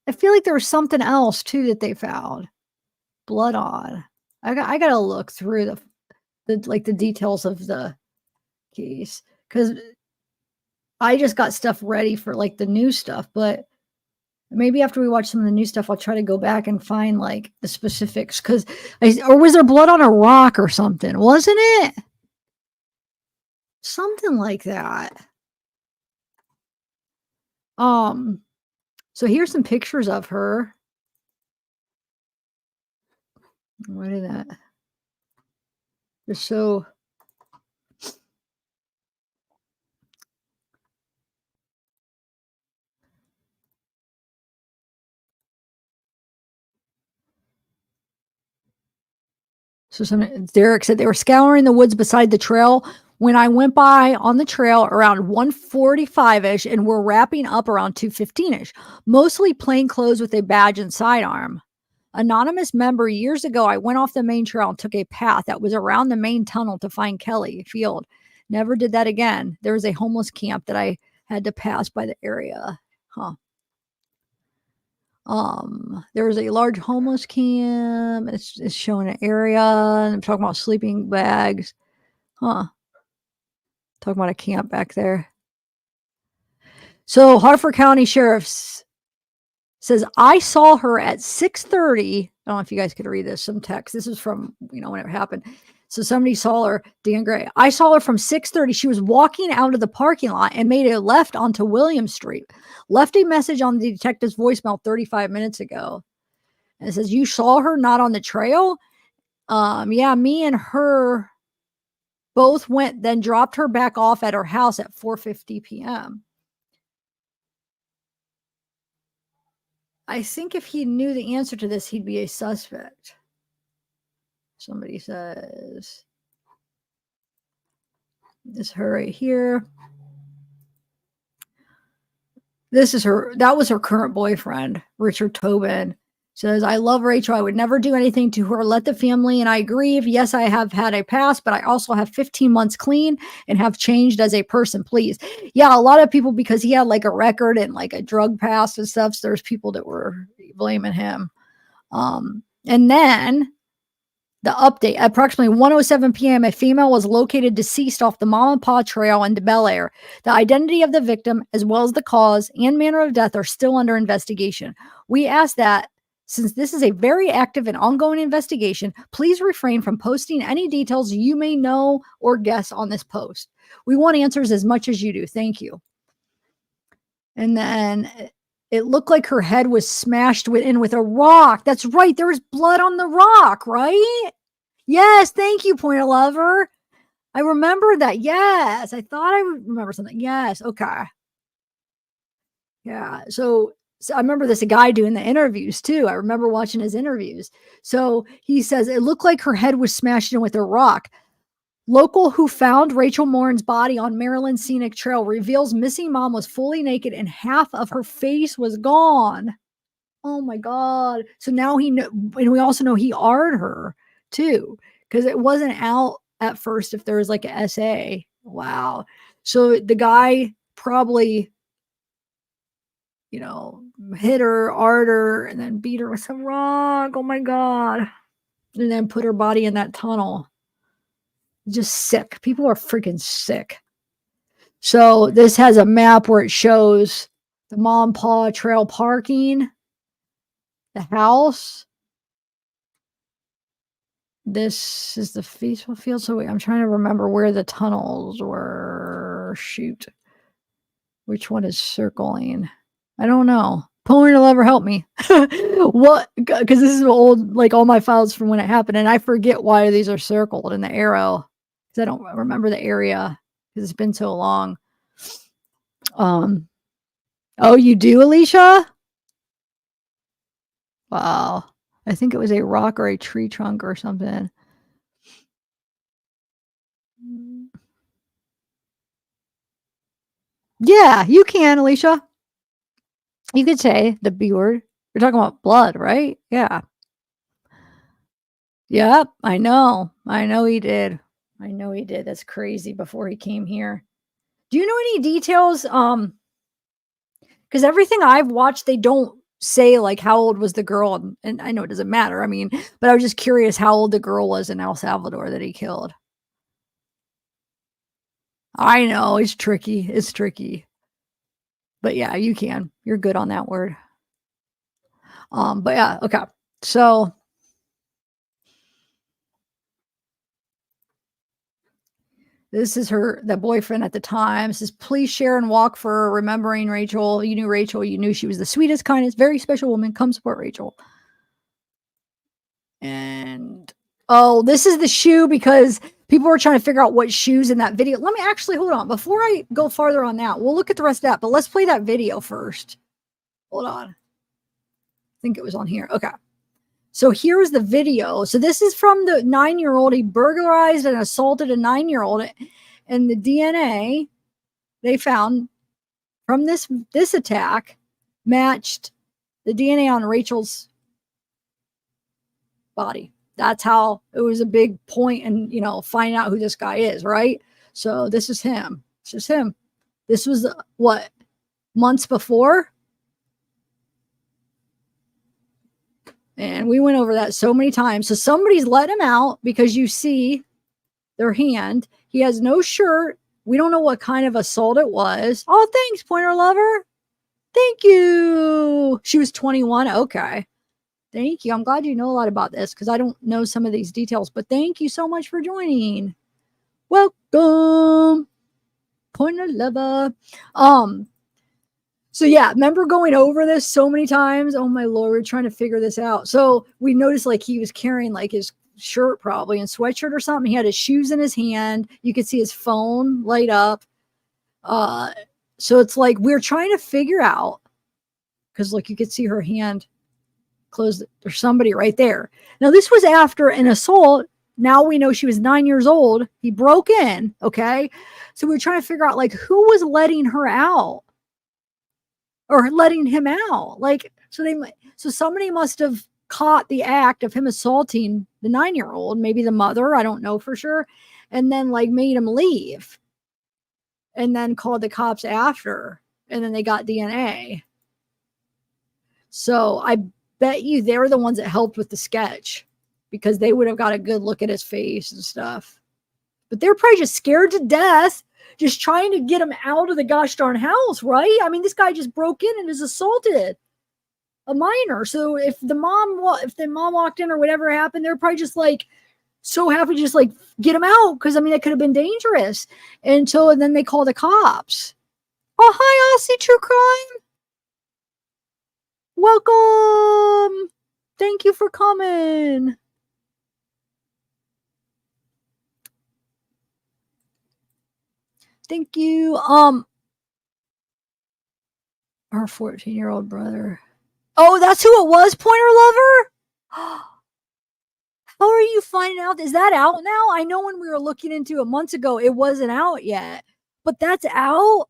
I feel like there was something else too that they found blood on. I gotta look through the like the details of the case because I just got stuff ready for like the new stuff, but maybe after we watch some of the new stuff, I'll try to go back and find like the specifics because or was there blood on a rock or something? Wasn't it? Something like that. So here's some pictures of her. What is that? Just so Derek said they were scouring the woods beside the trail when I went by on the trail around 1:45-ish and we're wrapping up around 2:15-ish, mostly plain clothes with a badge and sidearm. Anonymous member, years ago, I went off the main trail and took a path that was around the main tunnel to find Kelly Field. Never did that again. There was a homeless camp that I had to pass by the area. Huh. There was a large homeless camp. It's showing an area. And I'm talking about sleeping bags. Huh. Talking about a camp back there. So Hartford County Sheriff's says, I saw her at 6:30. I don't know if you guys could read this, some text. This is from, you know, when it happened. So somebody saw her, Dan Gray. I saw her from 6:30. She was walking out of the parking lot and made a left onto William Street. Left a message on the detective's voicemail 35 minutes ago. And it says, you saw her not on the trail? Yeah, me and her both went, then dropped her back off at her house at 4:50 p.m. I think if he knew the answer to this, he'd be a suspect. Somebody says, this is her right here. This is her. That was her current boyfriend, Richard Tobin. Says, I love Rachel. I would never do anything to her. Let the family and I grieve. Yes, I have had a past, but I also have 15 months clean and have changed as a person, please. Yeah, a lot of people, because he had like a record and like a drug past and stuff, so there's people that were blaming him. And then the update, at approximately 1:07 p.m., a female was located deceased off the Mom and Pa Trail in Bel Air. The identity of the victim, as well as the cause and manner of death, are still under investigation. We ask that, since this is a very active and ongoing investigation, please refrain from posting any details you may know or guess on this post. We want answers as much as you do. Thank you. And then it looked like her head was smashed in with a rock. That's right. There was blood on the rock, right? Yes. Thank you, Pointer Lover. I remember that. Yes. I thought I would remember something. Yes. Okay. Yeah. So I remember this guy doing the interviews too. I remember watching his interviews. So he says it looked like her head was smashed in with a rock. Local who found Rachel Morin's body on Maryland Scenic Trail reveals missing mom was fully naked and half of her face was gone. Oh my God. So now he knew, and we also know he R'd her too, because it wasn't out at first if there was like an SA. Wow. So the guy probably, hit her, R'd her, and then beat her with some rock. Oh my God. And then put her body in that tunnel. Just sick. People are freaking sick. So this has a map where it shows the Mom Pa Trail parking, the house. This is the baseball field. So wait, I'm trying to remember where the tunnels were. Shoot. Which one is circling? I don't know. Pony will ever help me. What? Because this is old, like all my files from when it happened. And I forget why these are circled in the arrow. Because I don't remember the area. Because it's been so long. Oh, you do, Alicia? Wow. I think it was a rock or a tree trunk or something. Yeah, you can, Alicia. You could say the B word. You're talking about blood, right? Yeah. Yep, I know. I know he did. I know he did. That's crazy before he came here. Do you know any details? Because everything I've watched, they don't say like how old was the girl, and I know it doesn't matter. I mean, but I was just curious how old the girl was in El Salvador that he killed. I know it's tricky. It's tricky. But yeah, you can. You're good on that word. But yeah, okay. So this is the boyfriend at the time. Says, please share and walk for remembering Rachel. You knew Rachel. You knew she was the sweetest, kindest, very special woman. Come support Rachel. And oh, this is the shoe because people were trying to figure out what shoes in that video. Let me actually hold on. Before I go farther on that, we'll look at the rest of that, but let's play that video first. Hold on. I think it was on here. Okay. So here's the video. So this is from the 9-year-old. He burglarized and assaulted a 9-year-old. And the DNA they found from this attack matched the DNA on Rachel's body. That's how it was a big point in, finding out who this guy is, right? So this is him. This is him. This was what, months before? And we went over that so many times. So somebody's let him out because you see their hand. He has no shirt. We don't know what kind of assault it was. Oh, thanks, Pointer Lover. Thank you. She was 21. Okay. Thank you. I'm glad you know a lot about this because I don't know some of these details. But thank you so much for joining. Welcome, Pointer Lover. So yeah, remember going over this so many times? Oh my Lord, we're trying to figure this out. So we noticed like he was carrying like his shirt probably and sweatshirt or something. He had his shoes in his hand. You could see his phone light up. So it's like we're trying to figure out because look, you could see her hand closed. There's somebody right there. Now this was after an assault. Now we know she was 9 years old. He broke in. Okay. So we're trying to figure out like who was letting her out. or letting him out. Like, so somebody must have caught the act of him assaulting the 9-year-old, maybe the mother, I don't know for sure, and then like made him leave and then called the cops after, and then they got DNA. So I bet you they're the ones that helped with the sketch, because they would have got a good look at his face and stuff. But they're probably just scared to death, just trying to get him out of the gosh darn house, right? I mean, this guy just broke in and has assaulted a minor. So if the mom walked in or whatever happened, they're probably just like so happy to just like get him out, because I mean, it could have been dangerous. And then they call the cops. Oh, hi, Aussie True Crime. Welcome. Thank you for coming. Thank you. Our 14-year-old brother. Oh, that's who it was, Pointer Lover? How are you finding out? Is that out now? I know when we were looking into it months ago, it wasn't out yet. But that's out?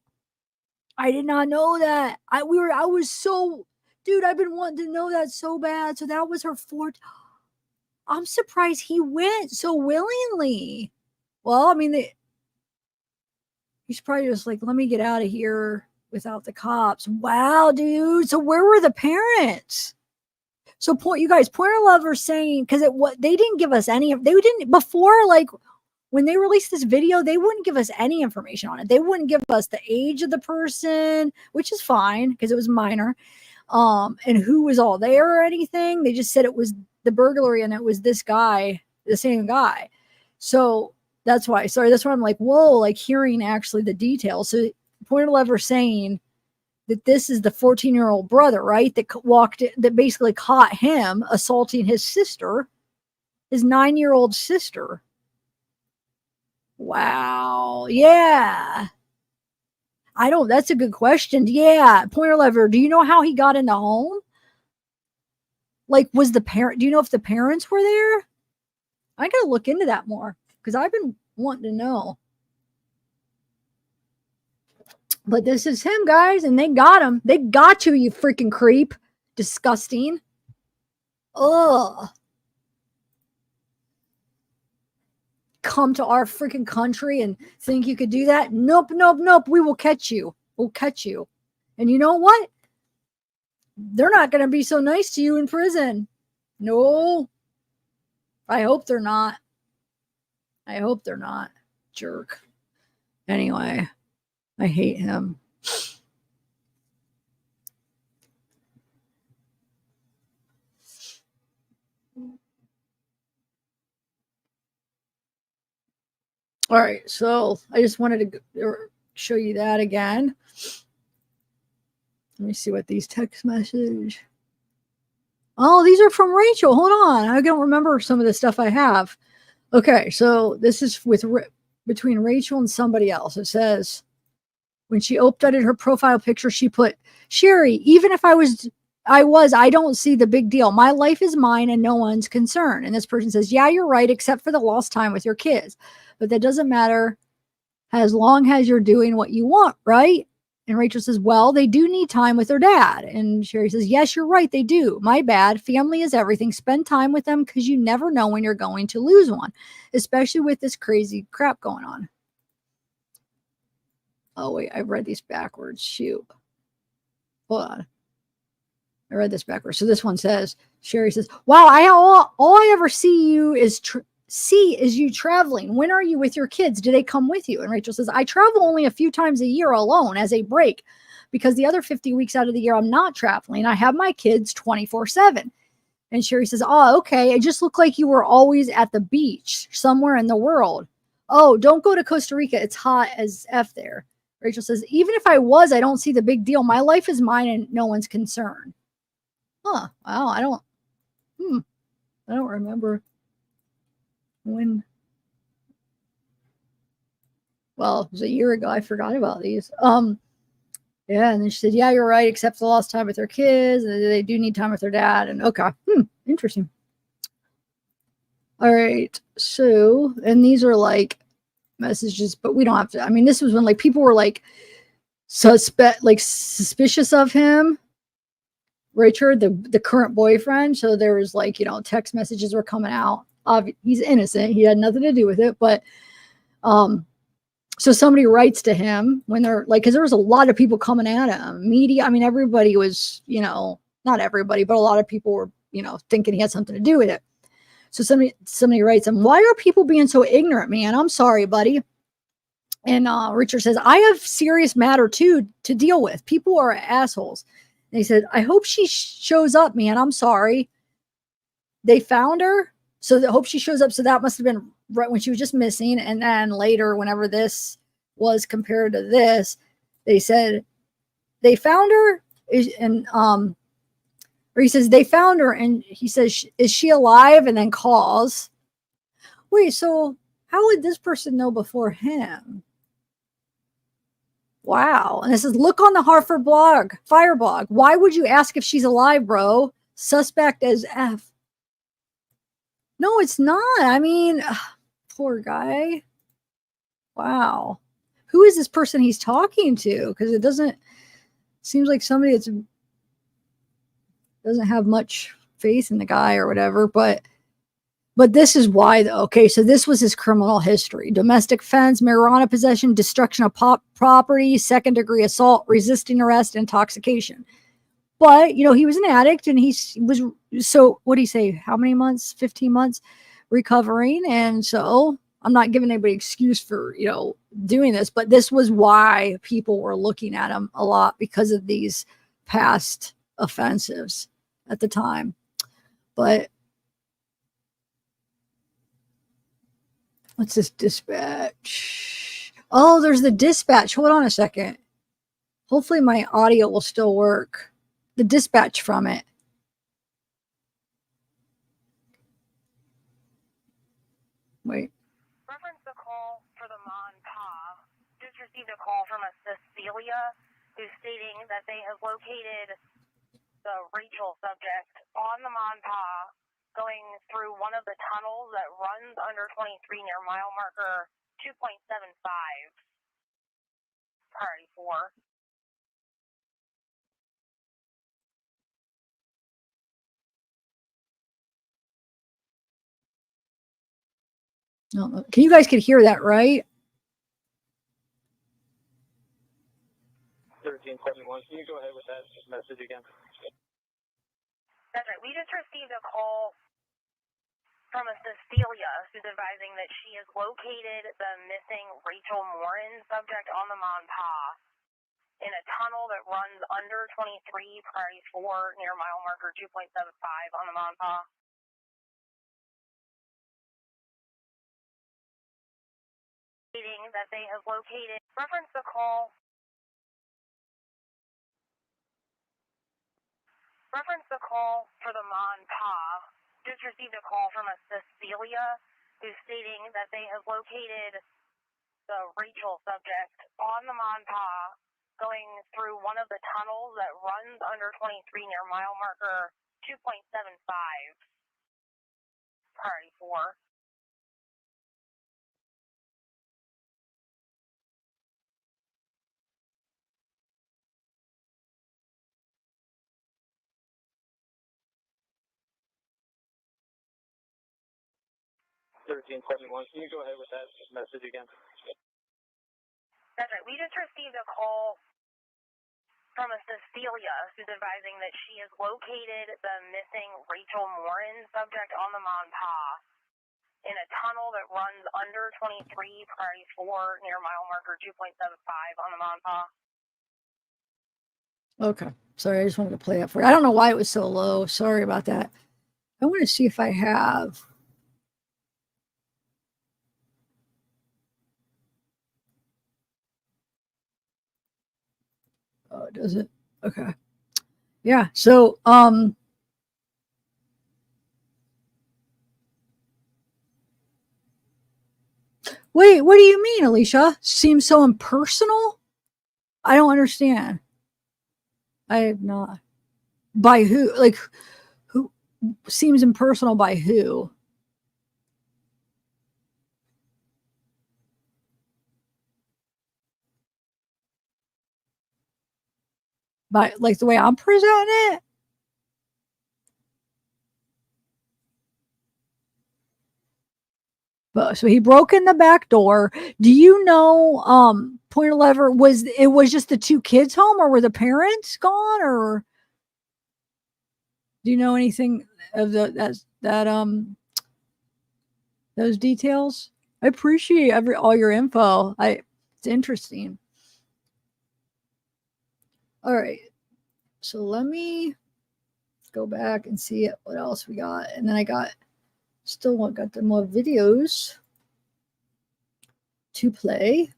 I did not know that. I was so, dude, I've been wanting to know that so bad. So that was her fourth. I'm surprised he went so willingly. Well, I mean, he's probably just like, let me get out of here without the cops. Wow, dude. So where were the parents? So you guys, Pointer Lover saying, because they didn't give us any, they didn't, before, like, when they released this video, they wouldn't give us any information on it. They wouldn't give us the age of the person, which is fine because it was minor, and who was all there or anything. They just said it was the burglary and it was this guy, the same guy. So that's why I'm like, whoa, like hearing actually the details. So Pointer Lover saying that this is the 14-year-old brother, right? That basically caught him assaulting his sister, his 9-year-old sister. Wow. Yeah. That's a good question. Yeah. Pointer Lover, do you know how he got in the home? Like, do you know if the parents were there? I got to look into that more because I've been wanting to know. But this is him, guys, and they got him. They got you freaking creep. Disgusting. Ugh. Come to our freaking country and think you could do that? Nope. We will catch you. We'll catch you. And you know what? They're not going to be so nice to you in prison. No. I hope they're not. Jerk. Anyway, I hate him. All right, so I just wanted to show you that again. Let me see what these text message. Oh, these are from Rachel. Hold on. I don't remember some of the stuff I have. Okay, so this is between Rachel and somebody else. It says, when she updated her profile picture, she put, Sherry, even if I don't see the big deal. My life is mine and no one's concerned. And this person says, yeah, you're right, except for the lost time with your kids. But that doesn't matter as long as you're doing what you want, right? And Rachel says, well, they do need time with their dad. And Sherry says, yes, you're right, they do. My bad. Family is everything. Spend time with them because you never know when you're going to lose one, especially with this crazy crap going on. Oh, wait, I read these backwards. Shoot. Hold on. I read this backwards. So this one says, Sherry says, wow, all I ever see is you traveling. When are you with your kids? Do they come with you? And Rachel says, I travel only a few times a year alone as a break because the other 50 weeks out of the year, I'm not traveling. I have my kids 24/7. And Sherry says, oh, okay. It just looked like you were always at the beach somewhere in the world. Oh, don't go to Costa Rica. It's hot as F there. Rachel says, even if I was, I don't see the big deal. My life is mine and no one's concerned. Huh. Wow. I don't remember when. Well, it was a year ago. I forgot about these. Yeah. And then she said, yeah, you're right. Except for the lost time with their kids. They do need time with their dad. And okay. Interesting. All right. So, and these are like messages, but we don't have to. I mean, this was when like people were like suspicious of him. Richard, the current boyfriend. So there was like, text messages were coming out. He's innocent. He had nothing to do with it. But so somebody writes to him when they're like, because there was a lot of people coming at him. Media. I mean, everybody was, not everybody, but a lot of people were, thinking he had something to do with it. So somebody writes him, why are people being so ignorant, man? I'm sorry, buddy. And Richard says, I have serious matter too to deal with. People are assholes. And he said, I hope she shows up, man. I'm sorry. They found her. So I hope she shows up. So that must have been right when she was just missing. And then later, whenever this was compared to this, they said they found her. And or he says they found her. And he says, is she alive? And then calls. Wait, so how would this person know before him? Wow. And it says, look on the Hartford Fire blog. Why would you ask if she's alive, bro? Suspect as F. No, it's not. I mean, poor guy. Wow. Who is this person he's talking to? Because it seems like somebody that doesn't have much faith in the guy or whatever, but this is why, though. Okay, so this was his criminal history: domestic offense, marijuana possession, destruction of property, second-degree assault, resisting arrest, intoxication. But, he was an addict, and he was, so what do you say, how many months? 15 months recovering. And so I'm not giving anybody excuse for, doing this, but this was why people were looking at him a lot, because of these past offenses at the time. But what's this dispatch? Oh, there's the dispatch. Hold on a second. Hopefully my audio will still work. The dispatch from it. Wait. Reference the call for the Ma and Pa. Just received a call from a Cecilia who's stating that they have located the Rachel subject on the Ma and Pa going through one of the tunnels that runs under 23 near mile marker 2.75. Priority 4. No, can you guys hear that, right? 1371. Can you go ahead with that message again? That's right. We just received a call from a Cecilia who's advising that she has located the missing Rachel Morin subject on the Ma and Pa in a tunnel that runs under 23 priority 4 near mile marker 2.75 on the Ma and Pa. Stating that they have located. Reference the call. Reference the call for the Ma and Pa. Just received a call from a Cecilia who's stating that they have located the Rachel subject on the Ma and Pa going through one of the tunnels that runs under 23 near mile marker 2.75. Priority 4. 1371. Can you go ahead with that message again? That's right. We just received a call from a Cecilia who's advising that she has located the missing Rachel Morin subject on the Ma and Pa in a tunnel that runs under 23 priority 4 near mile marker 2.75 on the Ma and Pa. Okay. Sorry, I just wanted to play that for you. I don't know why it was so low. Sorry about that. I want to see if I have. Oh, does it? Okay. Yeah. So, wait, what do you mean, Alicia? Seems so impersonal? I don't understand. I have not. By who? Like, who seems impersonal by who? But like the way I'm presenting it. But so he broke in the back door. Do you know Point 11 was just the two kids home, or were the parents gone, or do you know anything of those details? I appreciate all your info. It's interesting. All right. So let me go back and see what else we got. And then I got the more videos to play.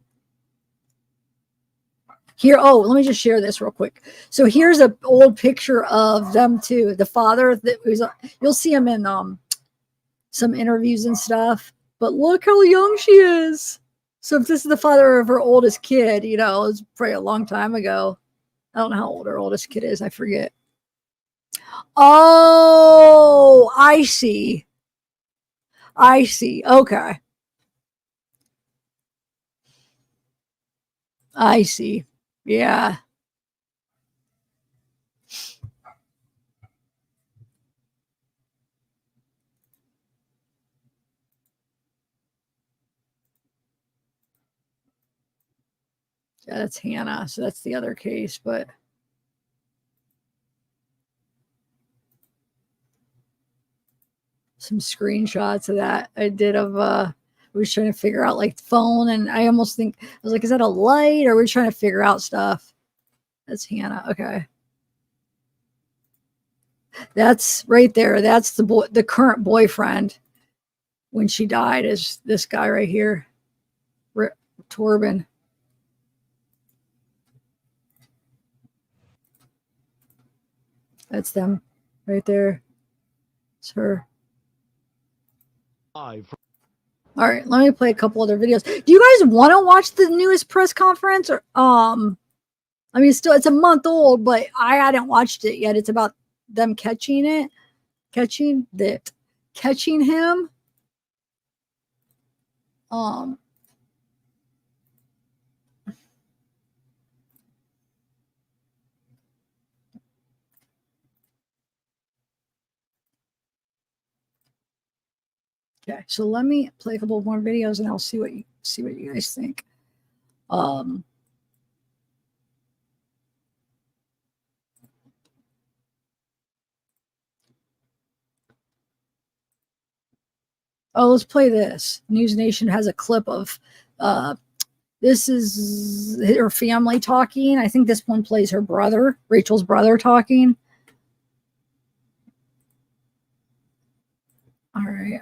Here, let me just share this real quick. So here's an old picture of them too. The father you'll see him in some interviews and stuff. But look how young she is. So if this is the father of her oldest kid, it was probably a long time ago. I don't know how old her oldest kid is. I forget. Oh, I see. Okay. I see. Yeah. Yeah, that's Hannah. So that's the other case, but some screenshots of that I did of I was trying to figure out like the phone, and I almost think I was like, is that a light, or we're trying to figure out stuff? That's Hannah. Okay. That's right there. That's the current boyfriend when she died, is this guy right here, Torben. That's them right there. It's her. All right, let me play a couple other videos. Do you guys want to watch the newest press conference? Or I mean, it's a month old, but I hadn't watched it yet. It's about them catching him. Okay, so let me play a couple more videos, and I'll see what you guys think. Let's play this. News Nation has a clip of this is her family talking. I think this one plays her brother, Rachel's brother, talking. All right.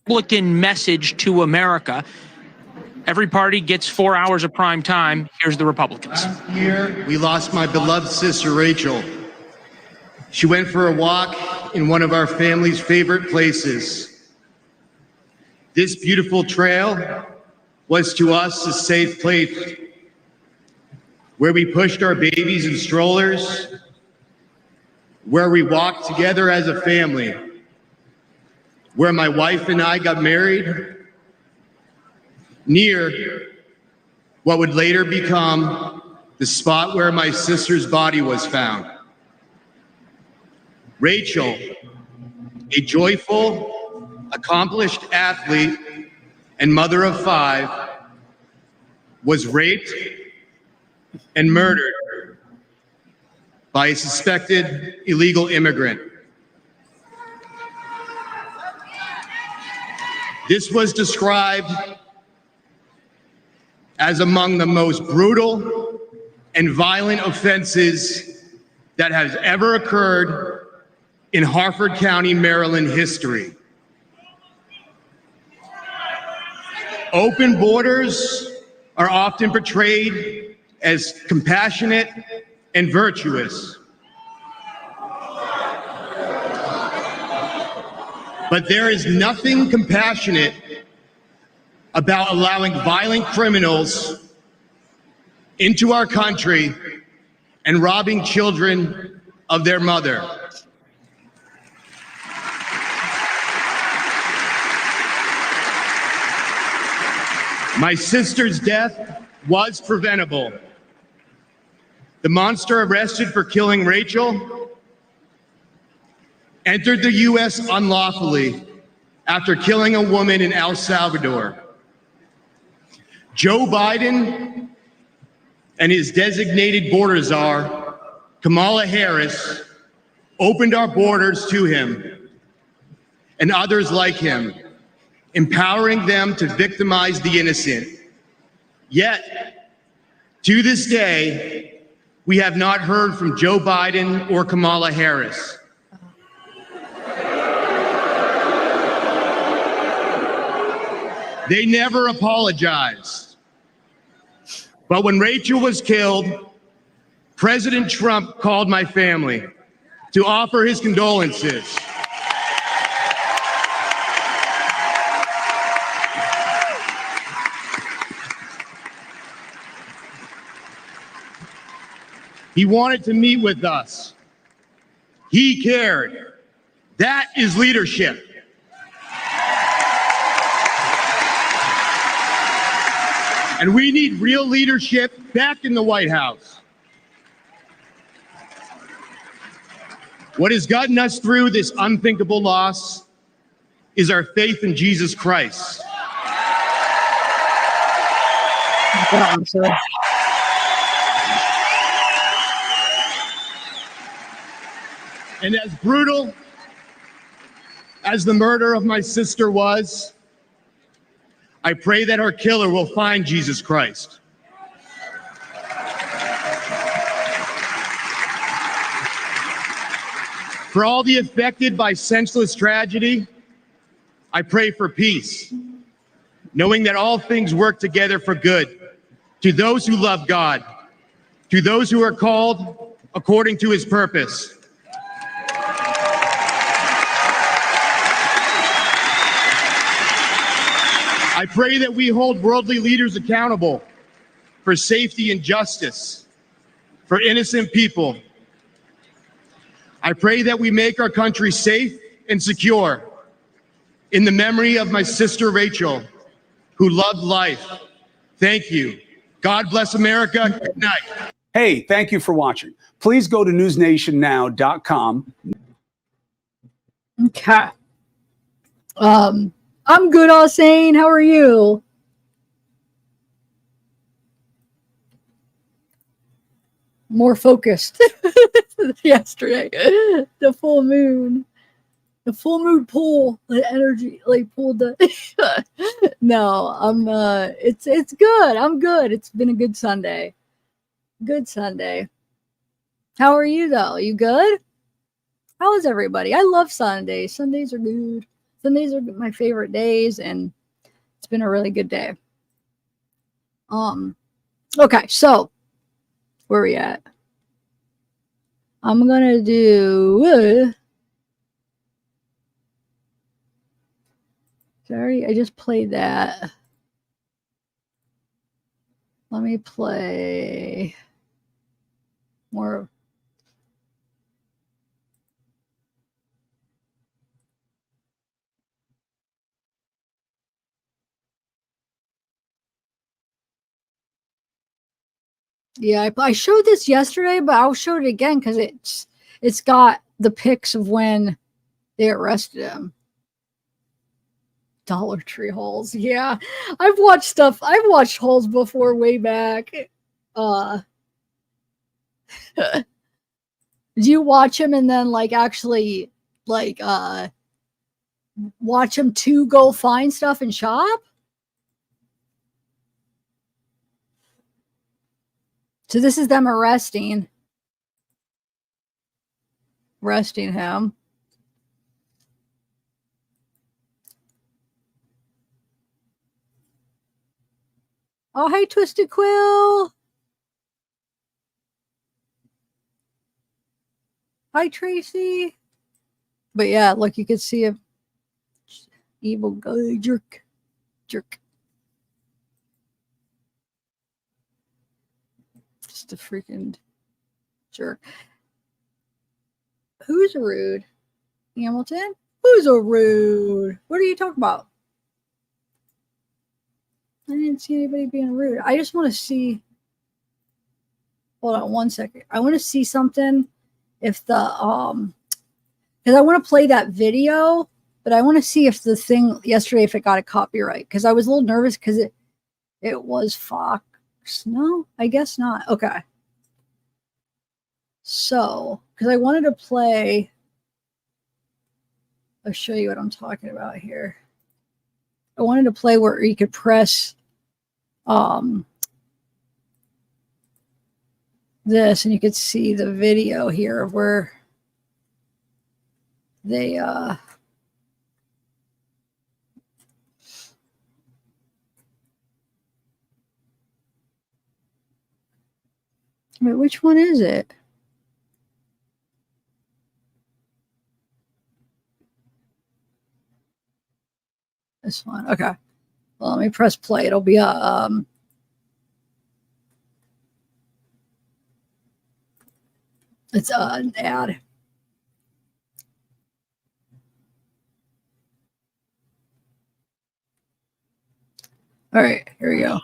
Republican message to America. Every party gets 4 hours of prime time. Here's the Republicans. Last year, we lost my beloved sister, Rachel. She went for a walk in one of our family's favorite places. This beautiful trail was to us a safe place where we pushed our babies in strollers, where we walked together as a family, where my wife and I got married, near what would later become the spot where my sister's body was found. Rachel, a joyful, accomplished athlete and mother of 5, was raped and murdered by a suspected illegal immigrant. This was described as among the most brutal and violent offenses that has ever occurred in Harford County, Maryland history. Open borders are often portrayed as compassionate and virtuous. But there is nothing compassionate about allowing violent criminals into our country and robbing children of their mother. My sister's death was preventable. The monster arrested for killing Rachel entered the U.S. unlawfully after killing a woman in El Salvador. Joe Biden and his designated border czar, Kamala Harris, opened our borders to him and others like him, empowering them to victimize the innocent. Yet, to this day, we have not heard from Joe Biden or Kamala Harris. They never apologized. But when Rachel was killed, President Trump called my family to offer his condolences. He wanted to meet with us. He cared. That is leadership. And we need real leadership back in the White House. What has gotten us through this unthinkable loss is our faith in Jesus Christ. And as brutal as the murder of my sister was, I pray that her killer will find Jesus Christ. For all the affected by senseless tragedy, I pray for peace, knowing that all things work together for good to those who love God, to those who are called according to his purpose. I pray that we hold worldly leaders accountable for safety and justice for innocent people. I pray that we make our country safe and secure in the memory of my sister Rachel, who loved life. Thank you. God bless America. Good night. Hey, thank you for watching. Please go to newsnationnow.com. Okay. I'm good, Hossein. How are you? More focused yesterday. The full moon pull the energy, like pulled the no, I'm it's good. I'm good. It's been a good Sunday. Good Sunday. How are you though? You good? How is everybody? I love Sundays. Sundays are good. Sundays are my favorite days, and it's been a really good day. Okay, so where are we at? I'm gonna do sorry, I just played that. Let me play more. Yeah, I showed this yesterday, but I'll show it again because it's got the pics of when they arrested him. Dollar Tree hauls. Yeah, I've watched stuff. I've watched hauls before, way back. Do you watch him and then like actually like watch him to go find stuff and shop? So this is them arresting him. Oh, hey, Twisted Quill. Hi, Tracy. But yeah, look, you can see a evil guy, jerk. Just a freaking jerk. Who's rude? Hamilton? Who's a rude? What are you talking about? I didn't see anybody being rude. I just want to see. Hold on one second. I want to see something. If the because I want to play that video, but I want to see if the thing yesterday, if it got a copyright, because I was a little nervous because it was Fox. No, I guess not. Okay. So, because I wanted to play, I'll show you what I'm talking about here. I wanted to play where you could press this and you could see the video here of where they wait, which one is it? This one. Okay. Well, let me press play. It'll be it's an ad. All right, here we go.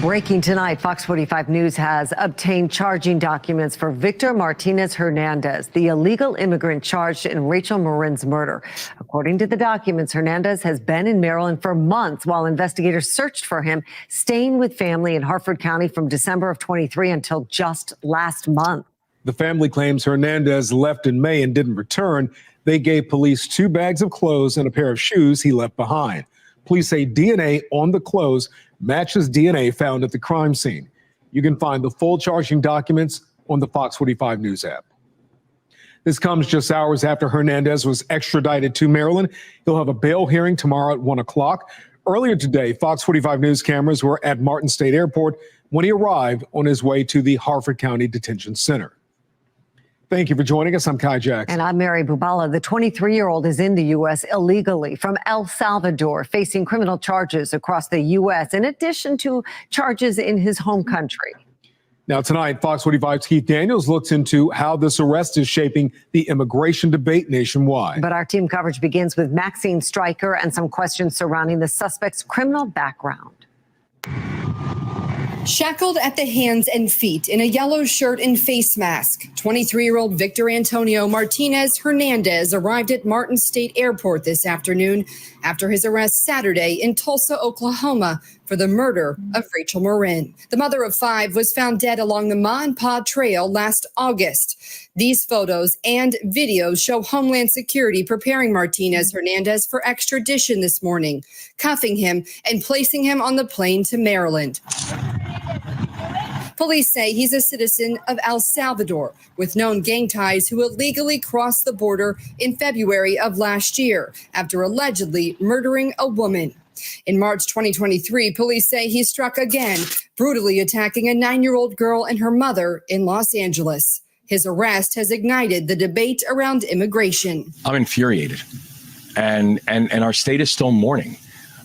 Breaking tonight, Fox 45 News has obtained charging documents for Victor Martinez Hernandez, the illegal immigrant charged in Rachel Morin's murder. According to the documents, Hernandez has been in Maryland for months while investigators searched for him, staying with family in Harford County from December of 23 until just last month. The family claims Hernandez left in May and didn't return. They gave police 2 bags of clothes and a pair of shoes he left behind. Police say DNA on the clothes matches DNA found at the crime scene. You can find the full charging documents on the Fox 45 News app. This comes just hours after Hernandez was extradited to Maryland. He'll have a bail hearing tomorrow at 1 o'clock. Earlier today, Fox 45 News cameras were at Martin State Airport when he arrived on his way to the Harford County Detention Center. Thank you for joining us. I'm Kai Jackson. And I'm Mary Bubala. The 23-year-old is in the U.S. illegally from El Salvador, facing criminal charges across the U.S., in addition to charges in his home country. Now tonight, Fox 45's Keith Daniels looks into how this arrest is shaping the immigration debate nationwide. But our team coverage begins with Maxine Stryker and some questions surrounding the suspect's criminal background. Shackled at the hands and feet in a yellow shirt and face mask, 23-year-old Victor Antonio Martinez Hernandez arrived at Martin State Airport this afternoon after his arrest Saturday in Tulsa, Oklahoma, for the murder of Rachel Morin. The mother of 5 was found dead along the Ma and Pa Trail last August. These photos and videos show Homeland Security preparing Martinez Hernandez for extradition this morning, cuffing him and placing him on the plane to Maryland. Police say he's a citizen of El Salvador with known gang ties who illegally crossed the border in February of last year after allegedly murdering a woman. In March 2023, police say he struck again, brutally attacking a 9-year-old girl and her mother in Los Angeles. His arrest has ignited the debate around immigration. I'm infuriated, and our state is still mourning.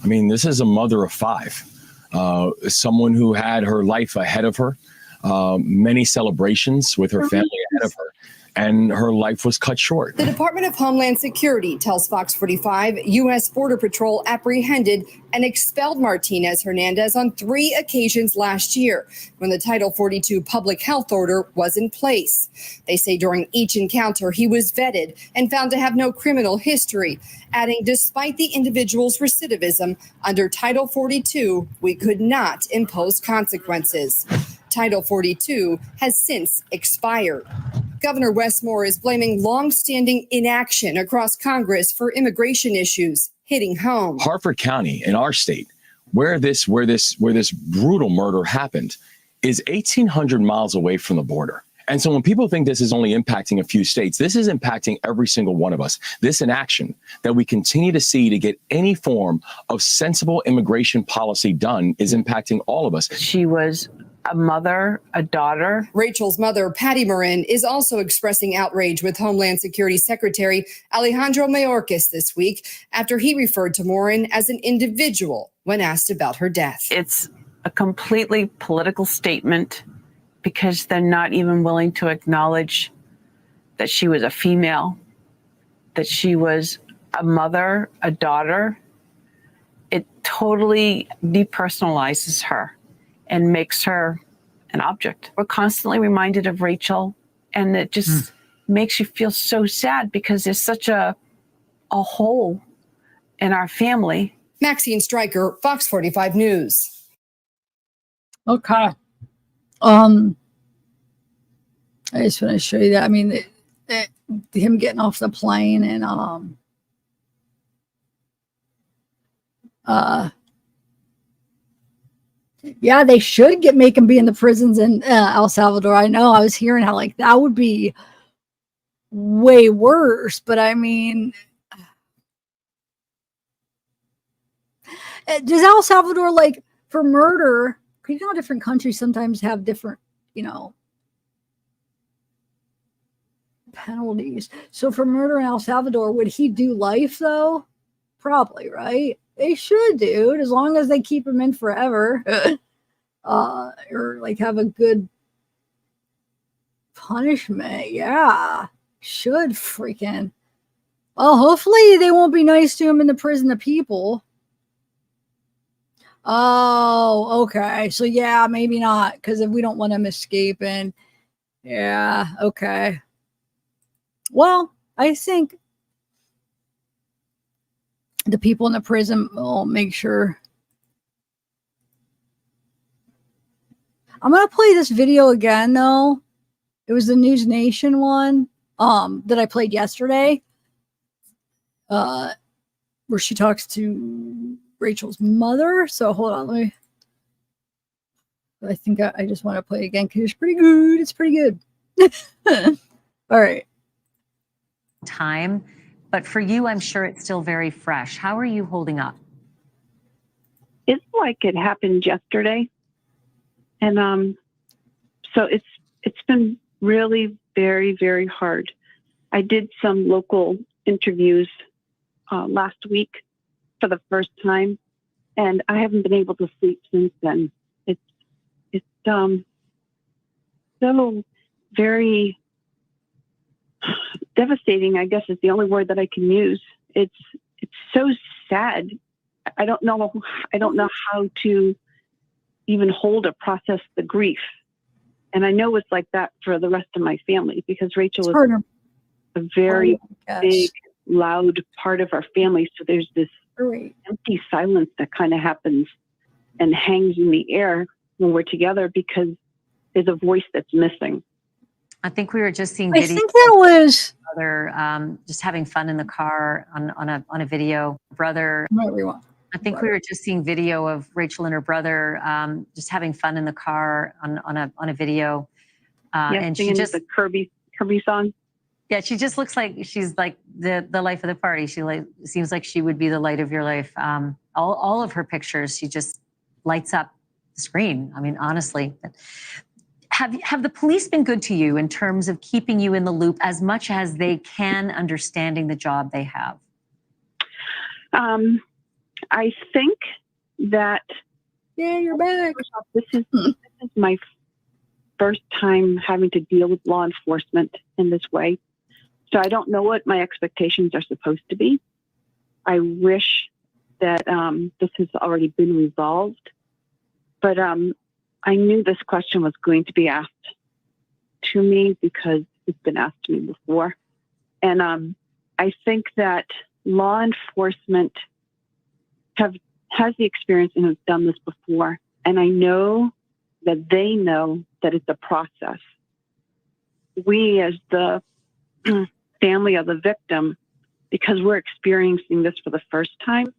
I mean, this is a mother of 5. Someone who had her life ahead of her, many celebrations with her family ahead of her, and her life was cut short. The Department of Homeland Security tells Fox 45 U.S. Border Patrol apprehended and expelled Martinez Hernandez on 3 occasions last year when the Title 42 public health order was in place. They say during each encounter he was vetted and found to have no criminal history, adding despite the individual's recidivism under Title 42, we could not impose consequences. Title 42 has since expired. Governor Wes Moore is blaming longstanding inaction across Congress for immigration issues hitting home. Harford County in our state, where this brutal murder happened, is 1,800 miles away from the border. And so when people think this is only impacting a few states, this is impacting every single one of us. This inaction that we continue to see to get any form of sensible immigration policy done is impacting all of us. She was a mother, a daughter. Rachel's mother, Patty Morin, is also expressing outrage with Homeland Security Secretary Alejandro Mayorkas this week after he referred to Morin as an individual when asked about her death. It's a completely political statement because they're not even willing to acknowledge that she was a female, that she was a mother, a daughter. It totally depersonalizes her and makes her an object. We're constantly reminded of Rachel, and it just makes you feel so sad because there's such a hole in our family. Maxine Stryker, Fox 45 News. Okay. I just want to show you that. I mean, him getting off the plane and yeah, they should make him be in the prisons in El Salvador. I know. I was hearing how like that would be way worse, but I mean, does El Salvador, like, for murder? You know, different countries sometimes have different, you know, penalties. So for murder in El Salvador, would he do life though? Probably, right? They should, dude, as long as they keep him in forever. Or like have a good punishment. Yeah, should freaking. Well, hopefully they won't be nice to him in the prison of people. Oh, okay. So yeah, maybe not, because if we don't want him escaping. Yeah, okay. Well, I think the people in the prison will make sure. I'm going to play this video again, though. It was the News Nation one that I played yesterday, where she talks to Rachel's mother. So hold on. I think I just want to play it again because it's pretty good. It's pretty good. All right. Time, but for you, I'm sure it's still very fresh. How are you holding up? It's like it happened yesterday. And so it's been really very, very hard. I did some local interviews last week for the first time, and I haven't been able to sleep since then. It's so very devastating, I guess is the only word that I can use. It's so sad. I don't know how to even hold or process the grief. And I know it's like that for the rest of my family because Rachel is a very big, loud part of our family. So there's this empty silence that kind of happens and hangs in the air when we're together because there's a voice that's missing. I think we were just seeing I think that was brother just having fun in the car on a video. Brother, I think we were just seeing video of Rachel and her brother just having fun in the car on a video. And she just the Kirby song. Yeah, she just looks like she's like the life of the party. She seems like she would be the light of your life. All of her pictures, she just lights up the screen. I mean, honestly. Have the police been good to you in terms of keeping you in the loop as much as they can, understanding the job they have? I think that you're back. This is my first time having to deal with law enforcement in this way. So I don't know what my expectations are supposed to be. I wish that this has already been resolved, but I knew this question was going to be asked to me because it's been asked to me before. And I think that law enforcement has the experience and has done this before. And I know that they know that it's a process. We as the family of the victim, because we're experiencing this for the first time,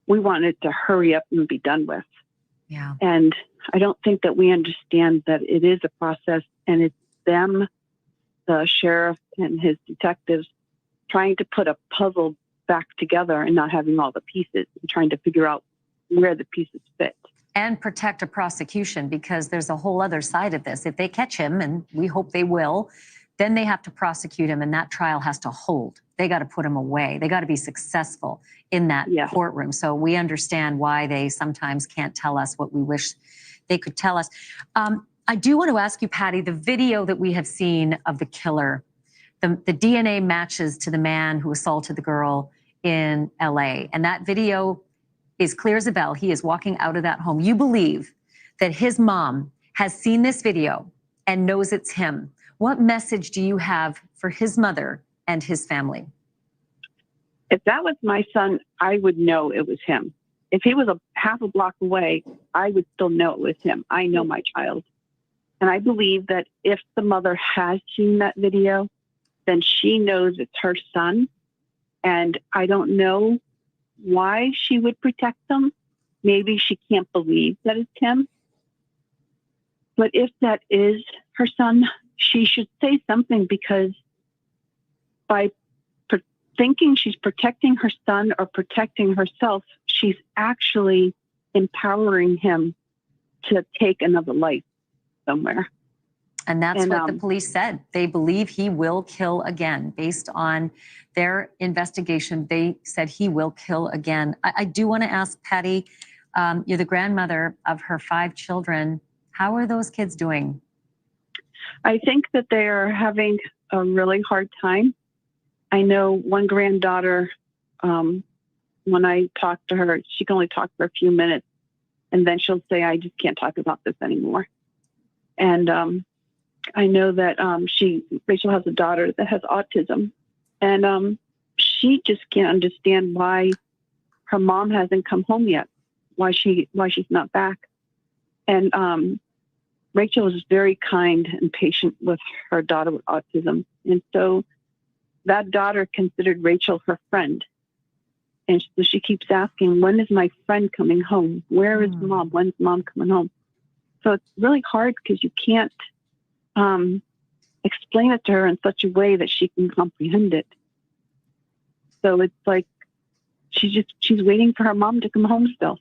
we want it to hurry up and be done with. Yeah. And I don't think that we understand that it is a process and it's them, the sheriff and his detectives, trying to put a puzzle back together and not having all the pieces and trying to figure out where the pieces fit. And protect a prosecution, because there's a whole other side of this. If they catch him, and we hope they will, then they have to prosecute him and that trial has to hold. They got to put him away. They got to be successful in that courtroom. So we understand why they sometimes can't tell us what we wish they could tell us. I do want to ask you, Patty, the video that we have seen of the killer, the DNA matches to the man who assaulted the girl in LA. And that video is clear as a bell. He is walking out of that home. You believe that his mom has seen this video and knows it's him, what message do you have for his mother and his family? If that was my son, I would know it was him. If he was a half a block away, I would still know it was him. I know my child. And I believe that if the mother has seen that video, then she knows it's her son. And I don't know why she would protect him. Maybe she can't believe that it's him. But if that is her son, she should say something, because by thinking she's protecting her son or protecting herself, she's actually empowering him to take another life somewhere. And that's what the police said. They believe he will kill again. Based on their investigation, they said he will kill again. I do want to ask Patty, you're the grandmother of her 5 children. How are those kids doing? I think that they are having a really hard time. I know one granddaughter, when I talk to her, she can only talk for a few minutes, and then she'll say, I just can't talk about this anymore. And I know that Rachel has a daughter that has autism, and she just can't understand why her mom hasn't come home yet, why she's not back. And Rachel is very kind and patient with her daughter with autism. And so that daughter considered Rachel her friend. And so she keeps asking, when is my friend coming home? Where is mom? When's mom coming home? So it's really hard because you can't explain it to her in such a way that she can comprehend it. So it's like she's waiting for her mom to come home still.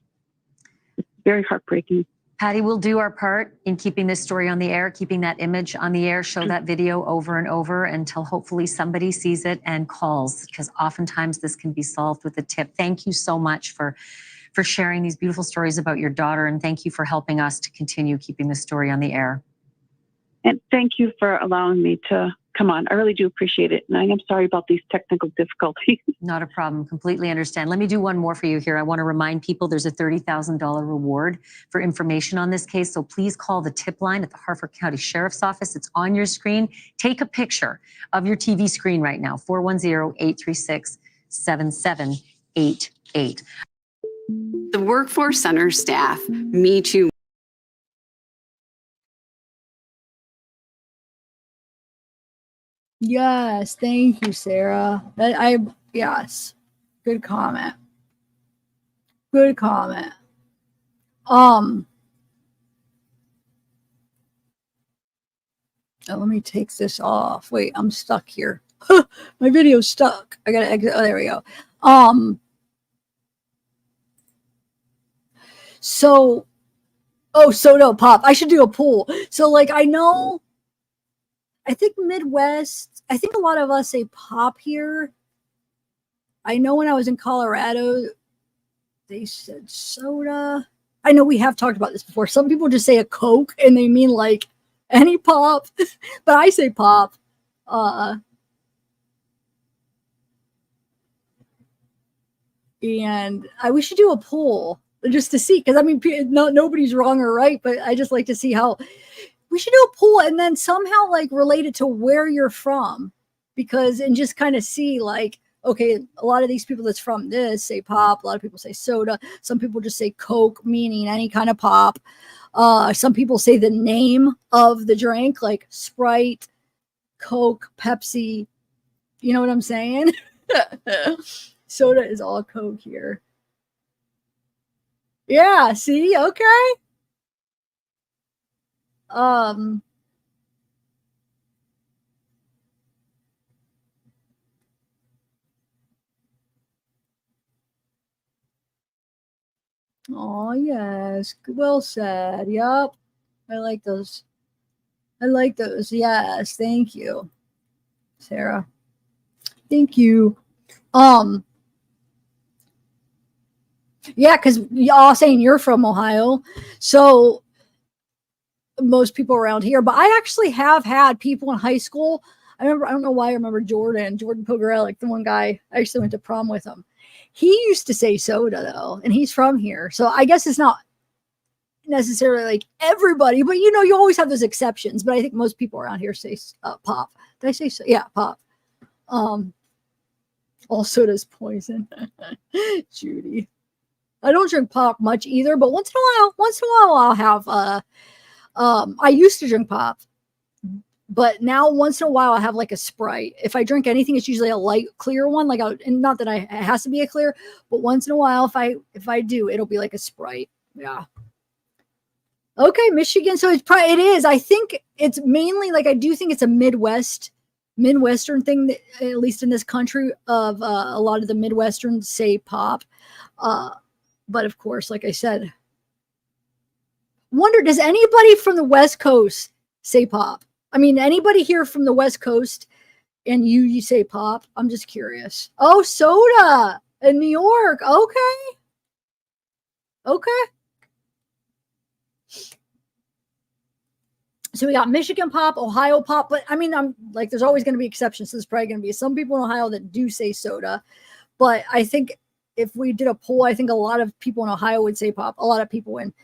It's very heartbreaking. Patty, we'll do our part in keeping this story on the air, keeping that image on the air, show that video over and over until hopefully somebody sees it and calls, because oftentimes this can be solved with a tip. Thank you so much for sharing these beautiful stories about your daughter, and thank you for helping us to continue keeping this story on the air. And thank you for allowing me to come on. I really do appreciate it. And I am sorry about these technical difficulties. Not a problem. Completely understand. Let me do one more for you here. I want to remind people there's a $30,000 reward for information on this case. So please call the tip line at the Harford County Sheriff's Office. It's on your screen. Take a picture of your TV screen right now, 410-836-7788. The Workforce Center staff, Me Too. Yes, thank you, Sarah. Yes, good comment. Good comment. Let me take this off. Wait, I'm stuck here. My video's stuck. I gotta exit. Oh, there we go. So no, Pop. I should do a poll. So like, I think Midwest, I think a lot of us say pop here. I know when I was in Colorado, they said soda. I know we have talked about this before. Some people just say a Coke and they mean like any pop, but I say pop. And we should do a poll just to see, because I mean, nobody's wrong or right, but I just like to see how. We should do a poll and then somehow like relate it to where you're from, and just kind of see like, okay, a lot of these people that's from this say pop. A lot of people say soda. Some people just say Coke, meaning any kind of pop. Some people say the name of the drink, like Sprite, Coke, Pepsi. You know what I'm saying? Soda is all Coke here. Yeah, see? Okay. Oh, yes. Well said. Yep. I like those. Yes. Thank you, Sarah. Thank you. Yeah, because y'all saying you're from Ohio. So most people around here, but I actually have had people in high school. I don't know why I remember Jordan Pogarellic, the one guy I actually went to prom with him. He used to say soda though, and he's from here. So I guess it's not necessarily like everybody, but you know, you always have those exceptions. But I think most people around here say pop. Did I say so? Yeah, pop. All soda's poison. Judy. I don't drink pop much either, but once in a while I'll have I used to drink pop, but now once in a while I have like a Sprite. If I drink anything, it's usually a light clear one. Like and not that it has to be a clear, but once in a while if I do, it'll be like a Sprite. Yeah. Okay, Michigan. So it is. I think it's mainly like, I do think it's a Midwestern thing, that, at least in this country, of a lot of the Midwesterns say pop. But of course, like I said, wonder, does anybody from the West Coast say pop? I mean, anybody here from the West Coast and you say pop? I'm just curious. Oh, soda in New York. Okay. So we got Michigan pop, Ohio pop, but I mean, I'm like, there's always going to be exceptions. So there's probably going to be some people in Ohio that do say soda, but I think if we did a poll, I think a lot of people in Ohio would say pop. A lot of people in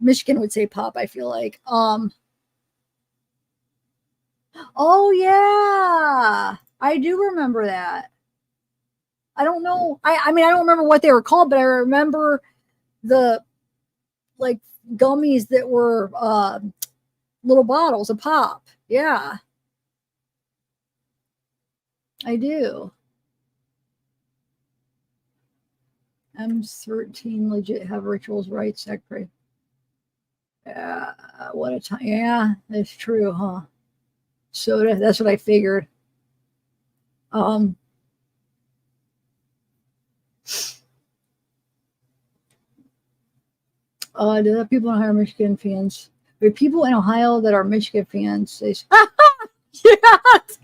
Michigan would say pop, I feel like. Oh yeah, I do remember that. I don't know. I mean, I don't remember what they were called, but I remember the like gummies that were little bottles of pop. Yeah, I do. M13 legit have rituals, right? Secretary. Yeah, what a time. Yeah, that's true, huh? Soda, that's what I figured. Do the people in Ohio are Michigan fans? There are people in Ohio that are Michigan fans. They say, yes.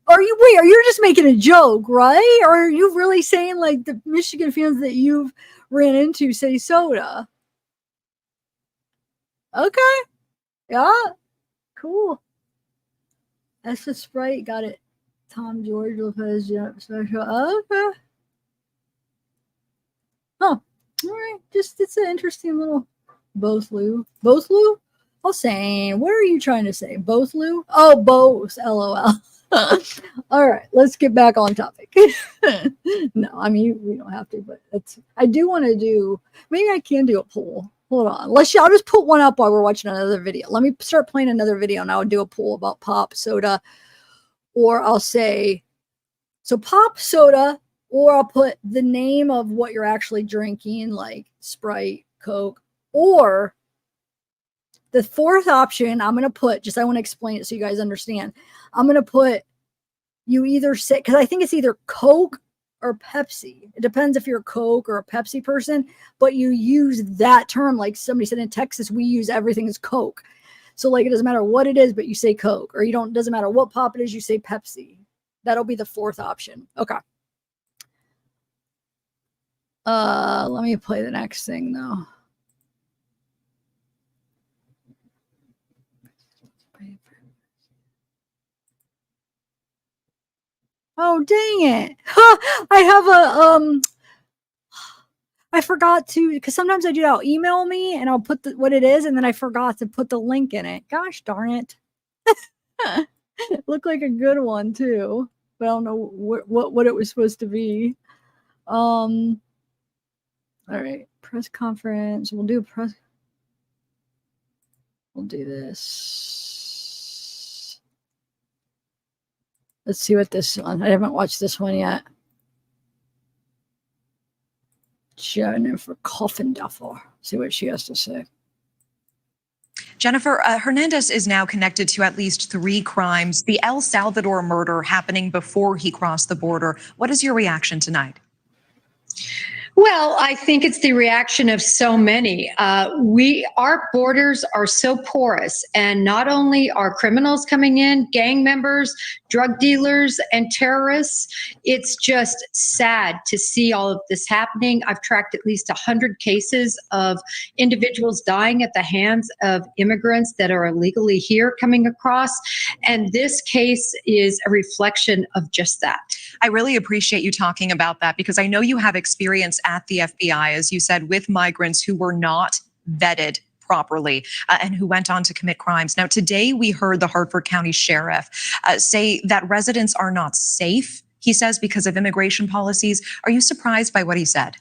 Are you just making a joke, right? Or are you really saying like the Michigan fans that you've ran into say soda? Okay. Yeah. Cool. That's the Sprite. Got it. Tom George Lopez special. Okay. Oh, all right. Just, it's an interesting little Both-Lou. Both-Lou? I'll say, what are you trying to say? Both-Lou? Oh, both. LOL. All right, let's get back on topic. No, I mean, we don't have to, but I do want to do, maybe I can do a poll. Hold on. I'll just put one up while we're watching another video. Let me start playing another video and I'll do a poll about pop, soda, or I'll say, so pop, soda, or I'll put the name of what you're actually drinking, like Sprite, Coke, or the fourth option I'm going to put, I want to explain it so you guys understand. I'm going to put, you either say, because I think it's either Coke or Pepsi. It depends if you're a Coke or a Pepsi person, but you use that term. Like somebody said in Texas, we use everything as Coke. So like, it doesn't matter what it is, but you say Coke, or doesn't matter what pop it is, you say Pepsi. That'll be the fourth option. Okay. Let me play the next thing though. Oh, dang it. I have I forgot to, because sometimes I do that. I'll email me and I'll put what it is, and then I forgot to put the link in it. Gosh darn it. It looked like a good one too, but I don't know what it was supposed to be. All right, press conference. We'll do this. Let's see what this one. I haven't watched this one yet. Jennifer Coffinduffer. See what she has to say. Jennifer, Hernandez is now connected to at least 3 crimes. The El Salvador murder happening before he crossed the border. What is your reaction tonight? Well, I think it's the reaction of so many. Our borders are so porous, and not only are criminals coming in, gang members, drug dealers, and terrorists. It's just sad to see all of this happening. I've tracked at least 100 cases of individuals dying at the hands of immigrants that are illegally here coming across, and this case is a reflection of just that. I really appreciate you talking about that, because I know you have experience at the FBI, as you said, with migrants who were not vetted properly and who went on to commit crimes. Now, today we heard the Hartford County Sheriff say that residents are not safe, he says, because of immigration policies. Are you surprised by what he said?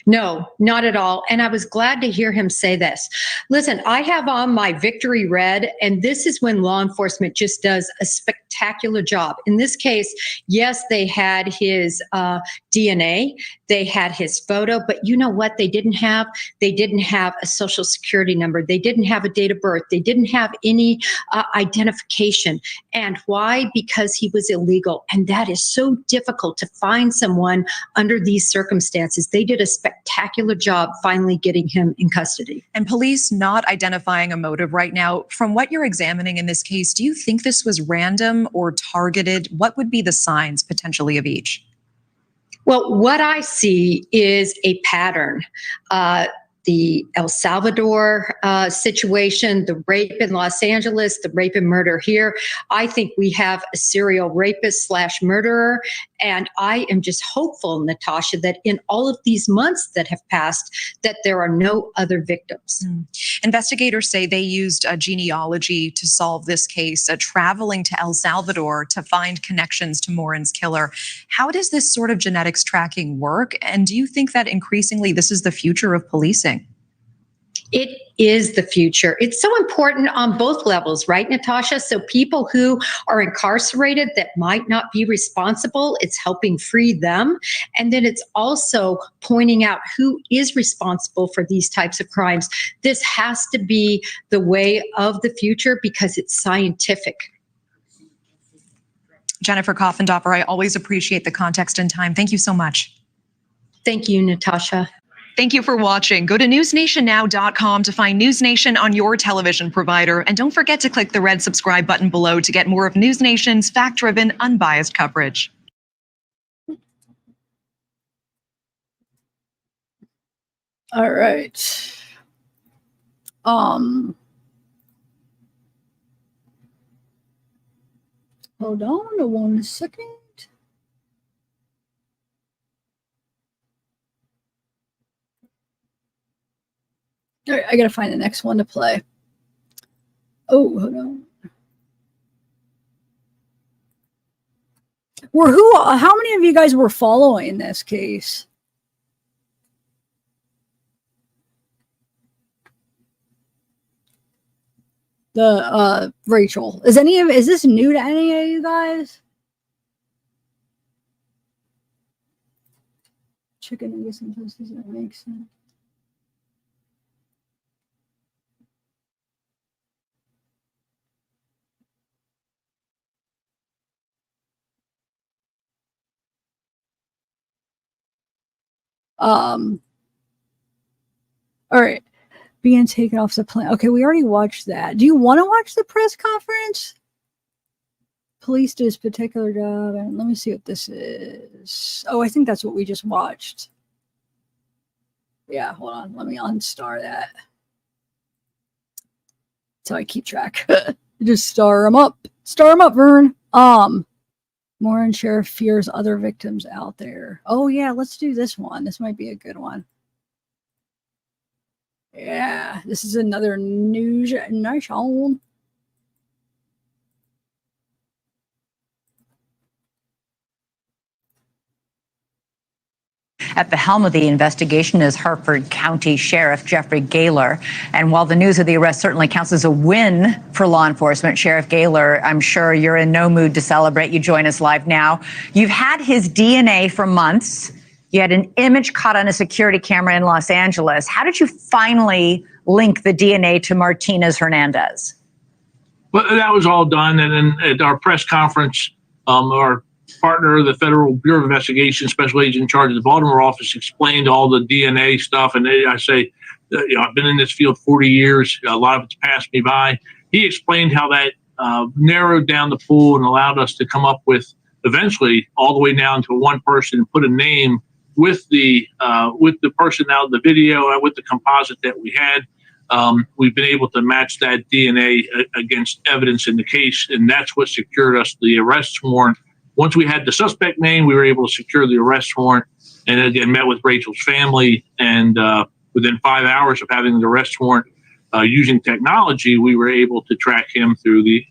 No, not at all. And I was glad to hear him say this. Listen, I have on my victory red, and this is when law enforcement just does a spectacular job. In this case, yes, they had his DNA, they had his photo, but you know what they didn't have? They didn't have a social security number. They didn't have a date of birth. They didn't have any identification. And why? Because he was illegal. And that is so difficult to find someone under these circumstances. They did a spectacular job finally getting him in custody. And police not identifying a motive right now. From what you're examining in this case, do you think this was random or targeted? What would be the signs potentially of each? Well, what I see is a pattern. The El Salvador situation, the rape in Los Angeles, the rape and murder here. I think we have a serial rapist / murderer. And I am just hopeful, Natasha, that in all of these months that have passed, that there are no other victims. Investigators say they used a genealogy to solve this case, traveling to El Salvador to find connections to Morin's killer. How does this sort of genetics tracking work? And do you think that increasingly this is the future of policing? It is the future. It's so important on both levels, right, Natasha? So people who are incarcerated that might not be responsible, it's helping free them. And then it's also pointing out who is responsible for these types of crimes. This has to be the way of the future because it's scientific. Jennifer Coffendopper, I always appreciate the context and time. Thank you so much. Thank you, Natasha. Thank you for watching. Go to newsnationnow.com to find News Nation on your television provider. And don't forget to click the red subscribe button below to get more of News Nation's fact-driven, unbiased coverage. All right. Hold on 1 second. All right, I gotta find the next one to play. Oh, hold on. How many of you guys were following this case? The Rachel. Is this new to any of you guys? Chicken nuggets and toast doesn't make sense. All right. Being taken off the plane. Okay, we already watched that. Do you want to watch the press conference? Police did this particular job. And let me see what this is. Oh, I think that's what we just watched. Yeah, hold on. Let me unstar that. That's how I keep track. Just star them up. Star them up, Vern. Morin Sheriff fears other victims out there. Oh, yeah, let's do this one. This might be a good one. Yeah, this is another news nation. At the helm of the investigation is Hartford County Sheriff Jeffrey Gaylor. And while the news of the arrest certainly counts as a win for law enforcement, Sheriff Gaylor, I'm sure you're in no mood to celebrate. You join us live now. You've had his DNA for months. You had an image caught on a security camera in Los Angeles. How did you finally link the DNA to Martinez Hernandez? Well, that was all done. And then at our press conference, our partner, the Federal Bureau of Investigation Special Agent in charge of the Baltimore office, explained all the DNA stuff. And I say, I've been in this field 40 years. A lot of it's passed me by. He explained how that narrowed down the pool and allowed us to come up with eventually all the way down to one person and put a name with the person out of the video and with the composite that we had. We've been able to match that DNA against evidence in the case, and that's what secured us the arrest warrant. Once we had the suspect name, we were able to secure the arrest warrant. and again met with Rachel's family. And within 5 hours of having the arrest warrant, using technology, we were able to track him through the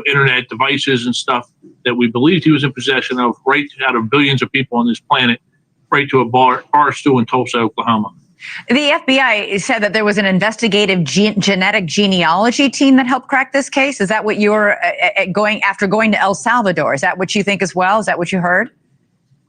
internet devices and stuff that we believed he was in possession of, right out of billions of people on this planet, right to a bar stool in Tulsa, Oklahoma. The FBI said that there was an investigative genetic genealogy team that helped crack this case. Is that what you were going to El Salvador? Is that what you think as well? Is that what you heard?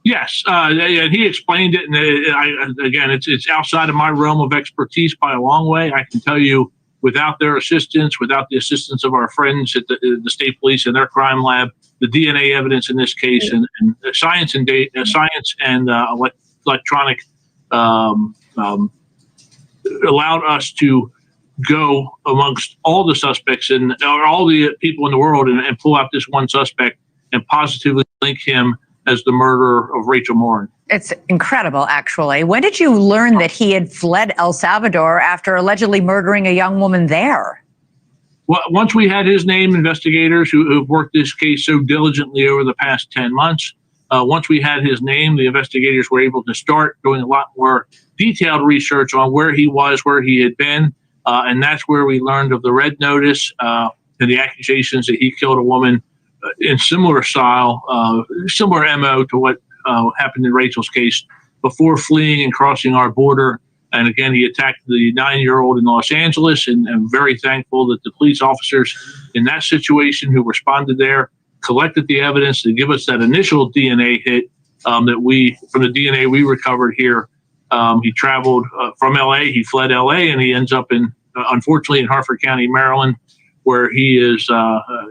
Yes, and he explained it. And again, it's outside of my realm of expertise by a long way. I can tell you, without their assistance, without the assistance of our friends at the state police and their crime lab, the DNA evidence in this case, and science and electronic allowed us to go amongst all the suspects and all the people in the world and pull out this one suspect and positively link him as the murderer of Rachel Morin. It's incredible, actually. When did you learn that he had fled El Salvador after allegedly murdering a young woman there? Well, once we had his name, investigators who've worked this case so diligently over the past 10 months, once we had his name, the investigators were able to start doing a lot more detailed research on where he was, where he had been. And that's where we learned of the red notice and the accusations that he killed a woman in similar style, similar MO to what happened in Rachel's case before fleeing and crossing our border. And again, he attacked the 9-year-old in Los Angeles, and I'm very thankful that the police officers in that situation who responded there collected the evidence to give us that initial DNA hit from the DNA we recovered here. He traveled from LA, he fled LA, and he ends up unfortunately in Harford County, Maryland, where he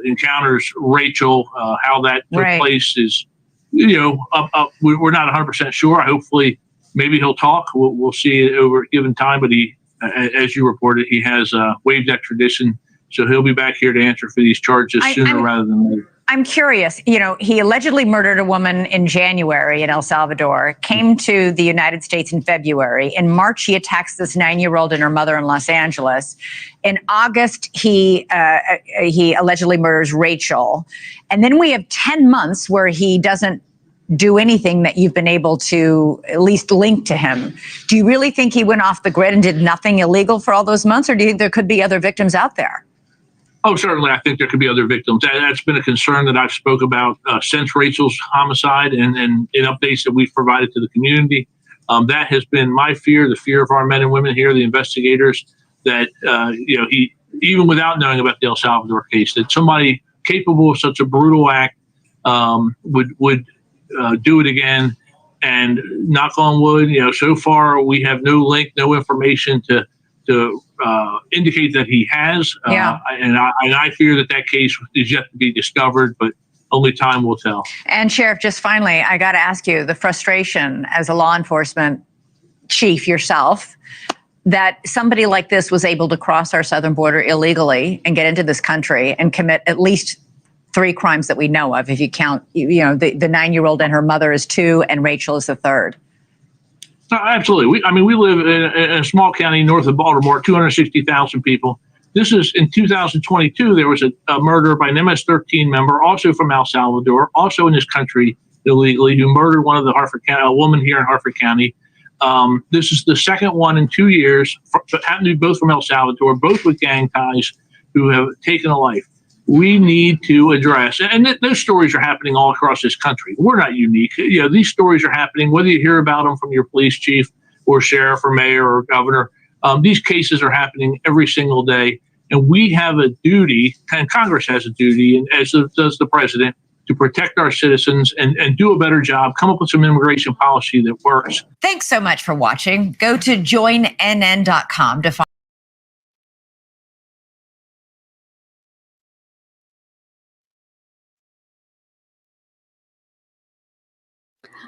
encounters Rachel. How that took place is, we're not 100% sure. Hopefully, maybe he'll talk. We'll see over a given time. But he, as you reported, he has waived extradition, so he'll be back here to answer for these charges sooner rather than later. I'm curious, he allegedly murdered a woman in January in El Salvador, came to the United States in February. In March, he attacks this 9-year-old and her mother in Los Angeles. In August, he allegedly murders Rachel. And then we have 10 months where he doesn't do anything that you've been able to at least link to him. Do you really think he went off the grid and did nothing illegal for all those months, or do you think there could be other victims out there? Oh, certainly. I think there could be other victims. That's been a concern that I've spoke about since Rachel's homicide and in updates that we've provided to the community. That has been my fear, the fear of our men and women here, the investigators, that, he, even without knowing about the El Salvador case, that somebody capable of such a brutal act would do it again. And knock on wood, so far we have no link, no information to indicate that he has. And I fear that case is yet to be discovered, but only time will tell. And Sheriff, just finally, I got to ask you, the frustration as a law enforcement chief yourself, that somebody like this was able to cross our southern border illegally and get into this country and commit at least 3 crimes that we know of, if you count, the 9-year-old and her mother is 2 and Rachel is the 3rd. Absolutely. We live in a small county north of Baltimore, 260,000 people. This is in 2022. There was a murder by an MS-13 member, also from El Salvador, also in this country illegally, who murdered one of the a woman here in Harford County. This is the second one in 2 years, happened to be both from El Salvador, both with gang ties, who have taken a life. We need to address, and those stories are happening all across this country. We're not unique. These stories are happening, whether you hear about them from your police chief or sheriff or mayor or governor. These cases are happening every single day, and we have a duty, and Congress has a duty, and as does the president, to protect our citizens and do a better job, come up with some immigration policy that works. Thanks so much for watching. Go to joinnn.com to find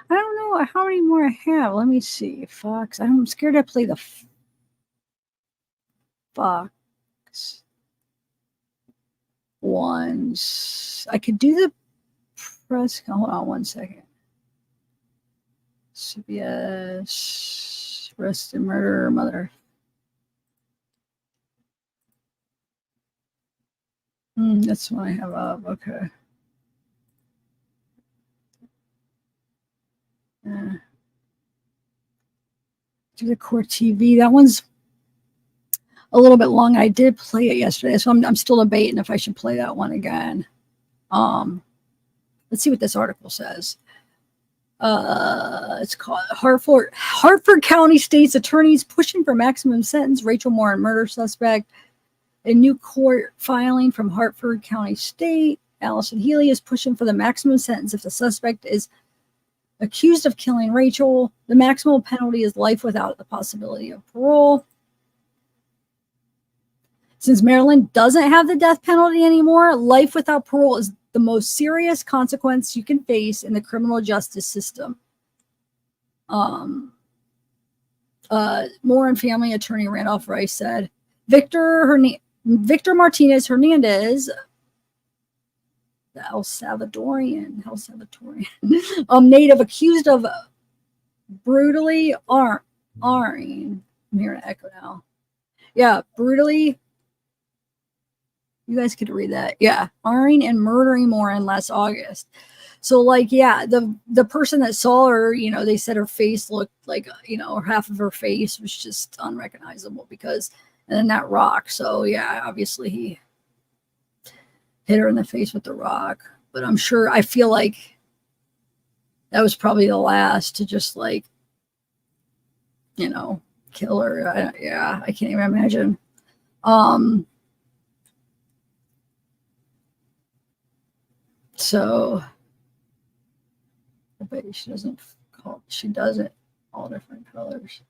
I don't know how many more I have. Let me see. Fox. I'm scared to play the Fox ones. I could do the press. Hold on one second. CBS. Arrested murderer mother. That's what I have up. Okay. to the court TV. That one's a little bit long. I did play it yesterday, so I'm still debating if I should play that one again. Let's see what this article says. It's called Hartford County State's attorneys pushing for maximum sentence. Rachel Morin murder suspect. A new court filing from Hartford County State. Allison Healy is pushing for the maximum sentence if the suspect is accused of killing Rachel. The maximum penalty is life without the possibility of parole. Since Maryland doesn't have the death penalty anymore, life without parole is the most serious consequence you can face in the criminal justice system. Morin family attorney Randolph Rice said, Victor Martinez Hernandez, the El Salvadorian, native accused of brutally I'm hearing an echo now. Yeah, brutally. You guys could read that. Yeah, arring and murdering Morin last August. So, like, yeah, the person that saw her, you know, they said her face looked like, you know, or half of her face was just unrecognizable because, and then that rock. So, yeah, obviously he hit her in the face with the rock. But I'm sure, I feel like that was probably the last to just, like, you know, kill her. I can't even imagine. So, I bet she doesn't all different colors.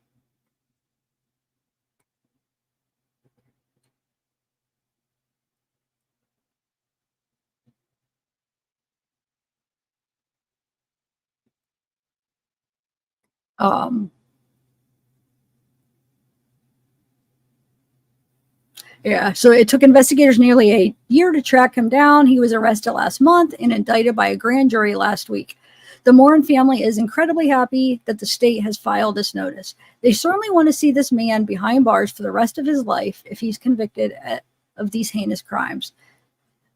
Yeah, so it took investigators nearly a year to track him down. He was arrested last month and indicted by a grand jury last week. The Morin family is incredibly happy that the state has filed this notice. They certainly want to see this man behind bars for the rest of his life if he's convicted of these heinous crimes.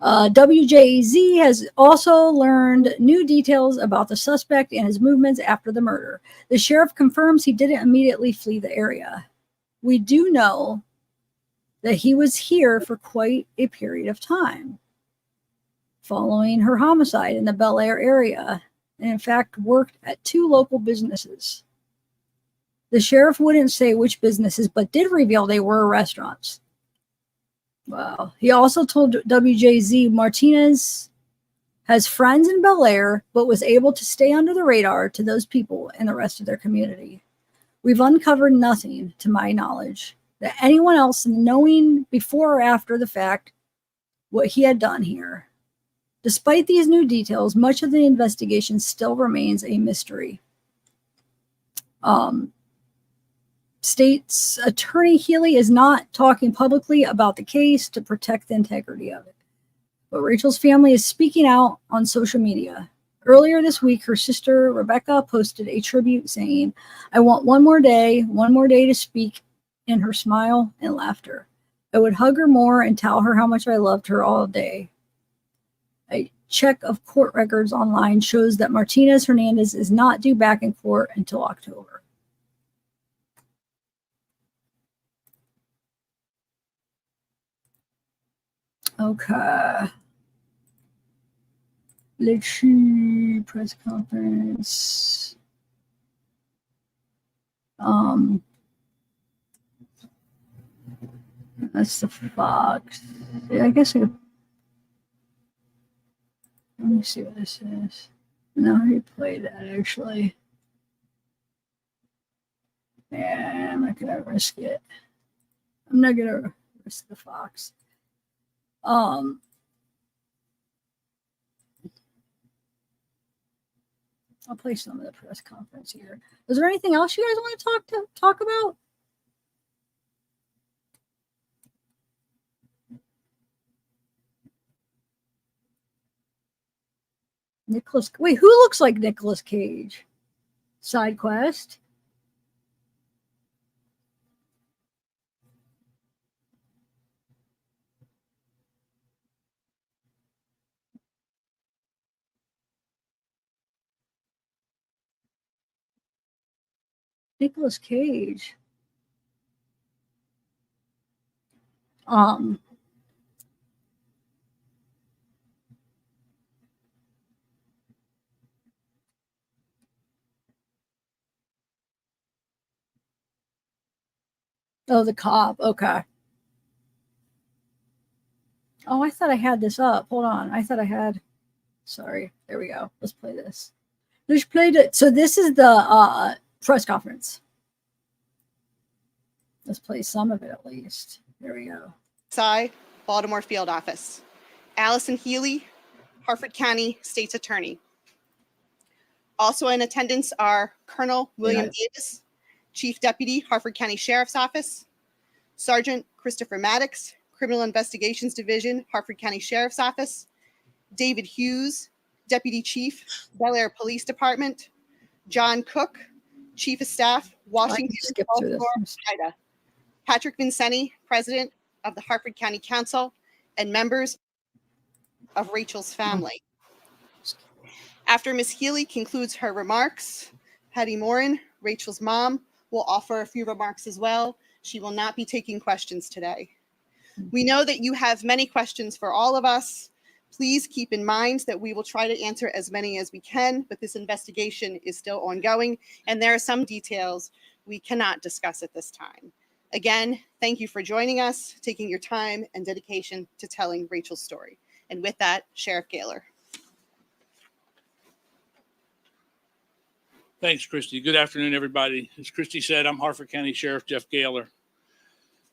WJZ has also learned new details about the suspect and his movements after the murder. The sheriff confirms he didn't immediately flee the area. We do know that he was here for quite a period of time following her homicide in the Bel Air area, and in fact worked at 2 local businesses. The sheriff wouldn't say which businesses, but did reveal they were restaurants. Wow. He also told WJZ Martinez has friends in Bel Air, but was able to stay under the radar to those people and the rest of their community. We've uncovered nothing, to my knowledge, that anyone else knowing before or after the fact what he had done here. Despite these new details, much of the investigation still remains a mystery. State's attorney Healy is not talking publicly about the case to protect the integrity of it. But Rachel's family is speaking out on social media. Earlier this week, her sister Rebecca posted a tribute saying, "I want one more day to speak in her smile and laughter. I would hug her more and tell her how much I loved her all day." A check of court records online shows that Martinez Hernandez is not due back in court until October. Okay. Let's see, press conference. That's the Fox. Yeah, I guess let me see what this is. No, I already played that actually. Yeah, I'm not gonna risk it. I'm not gonna risk the Fox. I'll play some of the press conference here. Is there anything else you guys want to talk about? Wait, who looks like Nicolas Cage? Side quest. Nicolas Cage. Oh, the cop. Okay. Oh, I thought I had this up. Hold on. I thought I had. Sorry. There we go. Let's play this. Let's play it. So this is the press conference. Let's play some of it at least. There we go. Baltimore Field Office. Allison Healy, Harford County State's Attorney. Also in attendance are Colonel William Davis, Chief Deputy, Harford County Sheriff's Office, Sergeant Christopher Maddox, Criminal Investigations Division, Harford County Sheriff's Office, David Hughes, Deputy Chief, Bel Air Police Department, John Cook, Chief of Staff, Washington, Baltimore, Ida, Patrick Vincenti, President of the Harford County Council, and members of Rachel's family. After Ms. Healy concludes her remarks, Patty Morin, Rachel's mom, will offer a few remarks as well. She will not be taking questions today. We know that you have many questions for all of us. Please keep in mind that we will try to answer as many as we can, but this investigation is still ongoing, and there are some details we cannot discuss at this time. Again, thank you for joining us, taking your time and dedication to telling Rachel's story. And with that, Sheriff Gaylor. Thanks, Christy. Good afternoon, everybody. As Christy said, I'm Harford County Sheriff Jeff Gaylor.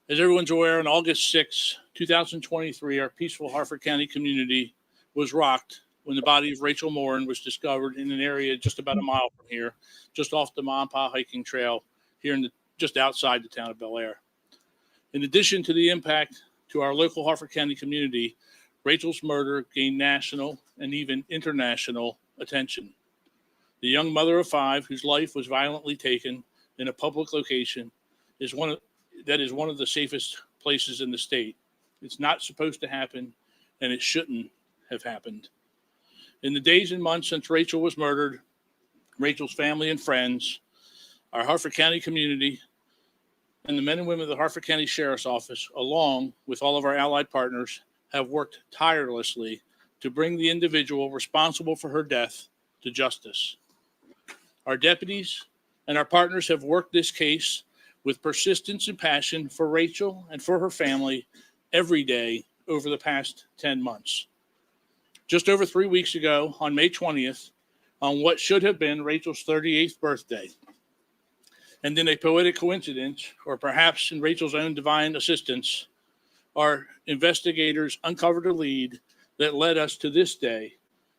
As everyone's aware, on August 6, 2023, our peaceful Harford County community was rocked when the body of Rachel Morin was discovered in an area just about a mile from here, just off the Ma and Pa hiking trail here just outside the town of Bel Air. In addition to the impact to our local Harford County community, Rachel's murder gained national and even international attention. The young mother of 5, whose life was violently taken in a public location, is one of the safest places in the state. It's not supposed to happen, and it shouldn't have happened. In the days and months since Rachel was murdered, Rachel's family and friends, our Harford County community, and the men and women of the Harford County Sheriff's Office, along with all of our allied partners, have worked tirelessly to bring the individual responsible for her death to justice. Our deputies and our partners have worked this case with persistence and passion for Rachel and for her family every day over the past 10 months. Just over 3 weeks ago, on May 20th, on what should have been Rachel's 38th birthday, and in a poetic coincidence, or perhaps in Rachel's own divine assistance, our investigators uncovered a lead that led us to this day.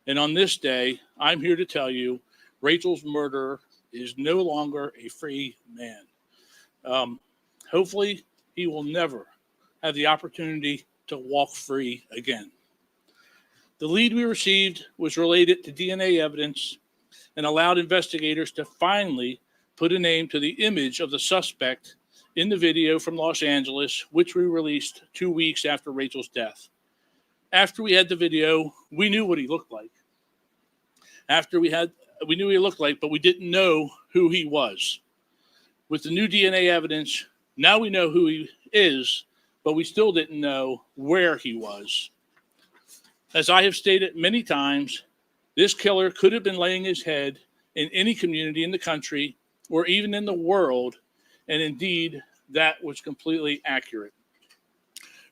And on this day, I'm here to tell you, Rachel's murderer is no longer a free man. Hopefully, he will never have the opportunity to walk free again. The lead we received was related to DNA evidence and allowed investigators to finally put a name to the image of the suspect in the video from Los Angeles, which we released 2 weeks after Rachel's death. After we had the video, we knew what he looked like. We knew what he looked like, but we didn't know who he was. With the new DNA evidence, now we know who he is, but we still didn't know where he was. As I have stated many times, this killer could have been laying his head in any community in the country or even in the world, and indeed, that was completely accurate.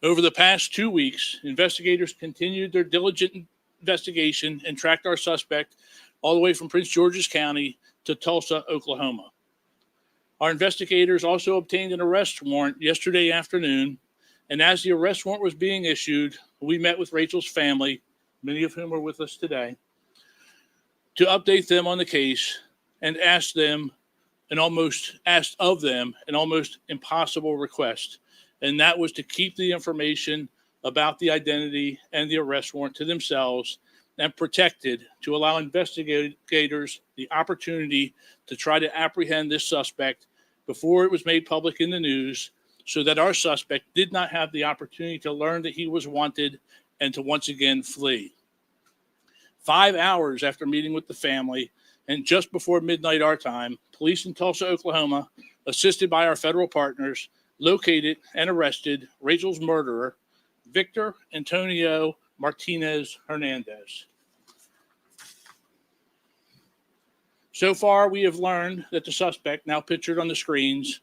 Over the past 2 weeks, investigators continued their diligent investigation and tracked our suspect all the way from Prince George's County to Tulsa, Oklahoma. Our investigators also obtained an arrest warrant yesterday afternoon, and as the arrest warrant was being issued, we met with Rachel's family, many of whom are with us today, to update them on the case and asked of them an almost impossible request, and that was to keep the information about the identity and the arrest warrant to themselves and protected to allow investigators the opportunity to try to apprehend this suspect before it was made public in the news, so that our suspect did not have the opportunity to learn that he was wanted and to once again flee. 5 hours after meeting with the family, and just before midnight our time, police in Tulsa, Oklahoma, assisted by our federal partners, located and arrested Rachel's murderer, Victor Antonio Martinez Hernandez. So far, we have learned that the suspect, now pictured on the screens,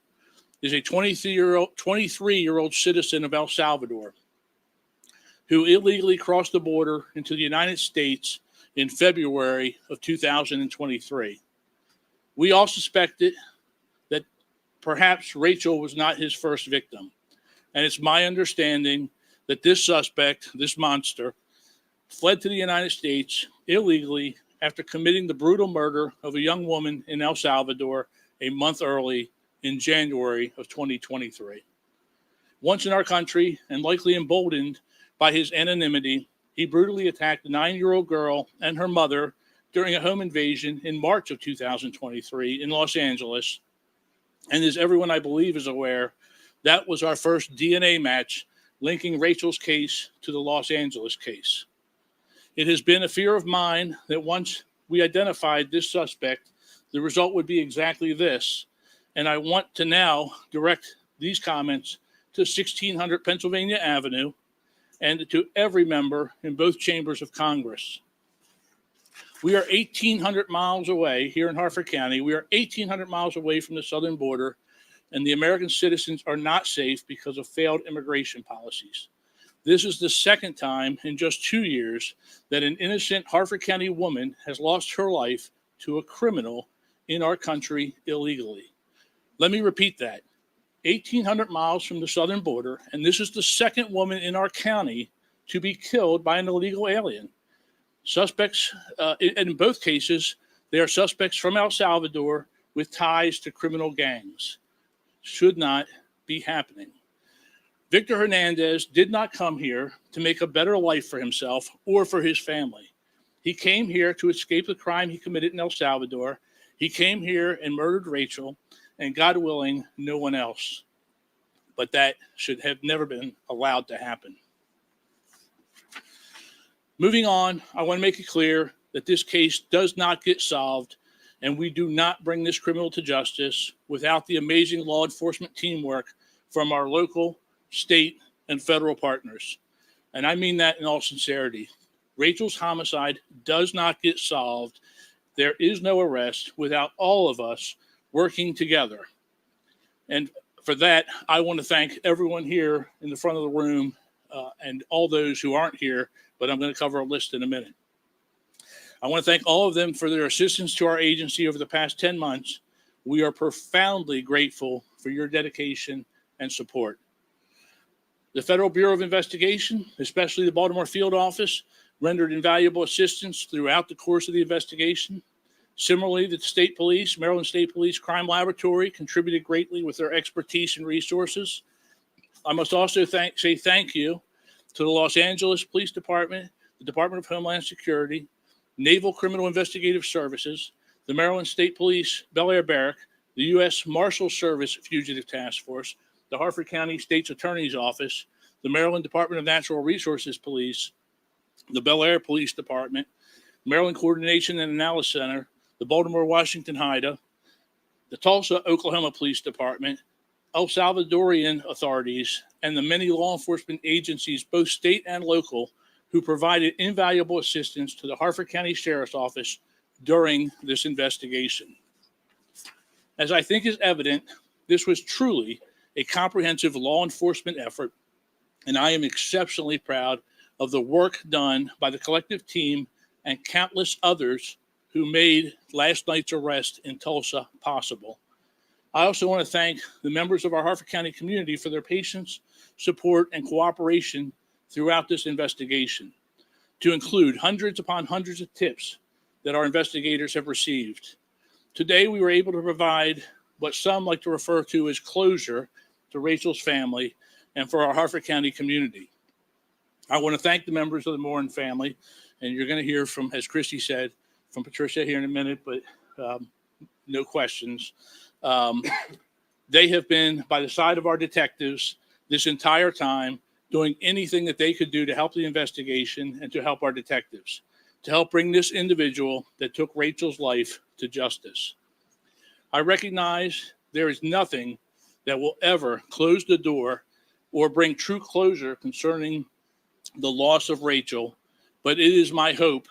is a 23-year-old citizen of El Salvador who illegally crossed the border into the United States in February of 2023. We all suspected that perhaps Rachel was not his first victim. And it's my understanding that this suspect, this monster, fled to the United States illegally after committing the brutal murder of a young woman in El Salvador a month early in January of 2023. Once in our country, and likely emboldened by his anonymity, he brutally attacked a 9-year-old girl and her mother during a home invasion in March of 2023 in Los Angeles. And as everyone I believe is aware, that was our first DNA match linking Rachel's case to the Los Angeles case. It has been a fear of mine that once we identified this suspect, the result would be exactly this. And I want to now direct these comments to 1600 Pennsylvania Avenue and to every member in both chambers of Congress. We are 1,800 miles away here in Harford County. We are 1,800 miles away from the southern border, and the American citizens are not safe because of failed immigration policies. This is the second time in just 2 years that an innocent Harford County woman has lost her life to a criminal in our country illegally. Let me repeat that. 1,800 miles from the southern border, and this is the second woman in our county to be killed by an illegal alien. Suspects, in both cases, they are suspects from El Salvador with ties to criminal gangs. Should not be happening. Victor Hernandez did not come here to make a better life for himself or for his family. He came here to escape the crime he committed in El Salvador. He came here and murdered Rachel, and God willing, no one else. But that should have never been allowed to happen. Moving on, I want to make it clear that this case does not get solved, and we do not bring this criminal to justice without the amazing law enforcement teamwork from our local, state, and federal partners. And I mean that in all sincerity. Rachel's homicide does not get solved. There is no arrest without all of us working together. And for that, I want to thank everyone here in the front of the room and all those who aren't here, but I'm going to cover a list in a minute. I want to thank all of them for their assistance to our agency over the past 10 months. We are profoundly grateful for your dedication and support. The Federal Bureau of Investigation, especially the Baltimore Field Office, rendered invaluable assistance throughout the course of the investigation. Similarly, the State Police, Maryland State Police Crime Laboratory contributed greatly with their expertise and resources. I must also say thank you to the Los Angeles Police Department, the Department of Homeland Security, Naval Criminal Investigative Services, the Maryland State Police Bel Air Barrack, the U.S. Marshal Service Fugitive Task Force, the Harford County State's Attorney's Office, the Maryland Department of Natural Resources Police, the Bel Air Police Department, Maryland Coordination and Analysis Center, the Baltimore Washington HIDA, the Tulsa, Oklahoma Police Department, El Salvadorian authorities, and the many law enforcement agencies, both state and local, who provided invaluable assistance to the Harford County Sheriff's Office during this investigation. As I think is evident, this was truly a comprehensive law enforcement effort, and I am exceptionally proud of the work done by the collective team and countless others who made last night's arrest in Tulsa possible. I also want to thank the members of our Harford County community for their patience, support, and cooperation throughout this investigation, to include hundreds upon hundreds of tips that our investigators have received. Today, we were able to provide what some like to refer to as closure to Rachel's family and for our Harford County community. I want to thank the members of the Morin family, and you're going to hear from, as Christy said, from Patricia here in a minute, but no questions. They have been by the side of our detectives this entire time, doing anything that they could do to help the investigation and to help our detectives, to help bring this individual that took Rachel's life to justice. I recognize there is nothing that will ever close the door or bring true closure concerning the loss of Rachel, but it is my hope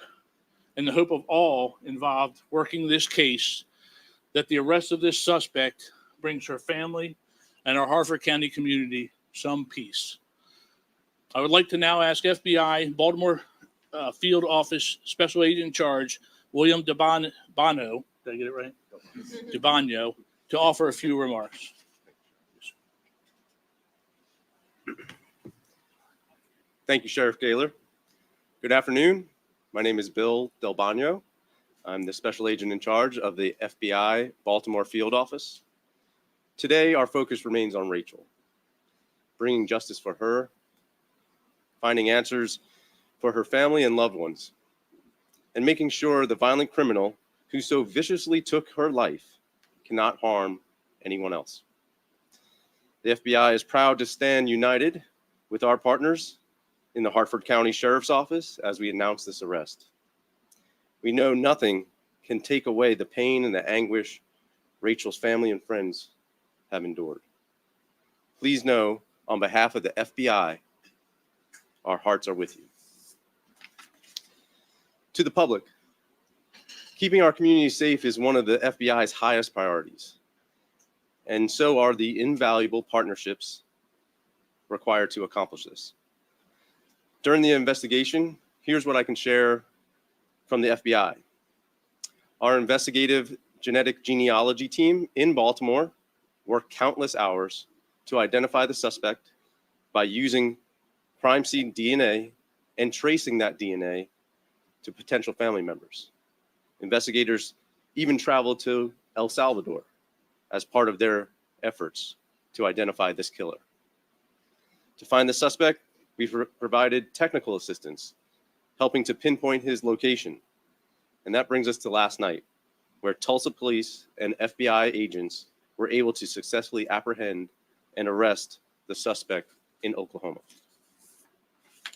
and the hope of all involved working this case that the arrest of this suspect brings her family and our Harford County community some peace. I would like to now ask FBI Baltimore Field Office Special Agent in Charge, William Debano, did I get it right? Debano, to offer a few remarks. Thank you, Sheriff Gaylor. Good afternoon. My name is Bill Del Bagno. I'm the Special Agent in Charge of the FBI Baltimore Field Office. Today, our focus remains on Rachel, bringing justice for her, finding answers for her family and loved ones, and making sure the violent criminal who so viciously took her life cannot harm anyone else. The FBI is proud to stand united with our partners in the Harford County Sheriff's Office as we announce this arrest. We know nothing can take away the pain and the anguish Rachel's family and friends have endured. Please know, on behalf of the FBI, our hearts are with you. To the public, keeping our community safe is one of the FBI's highest priorities, and so are the invaluable partnerships required to accomplish this. During the investigation, here's what I can share from the FBI. Our investigative genetic genealogy team in Baltimore worked countless hours to identify the suspect by using crime scene DNA and tracing that DNA to potential family members. Investigators even traveled to El Salvador as part of their efforts to identify this killer. To find the suspect, we've provided technical assistance, helping to pinpoint his location. And that brings us to last night, where Tulsa police and FBI agents were able to successfully apprehend and arrest the suspect in Oklahoma.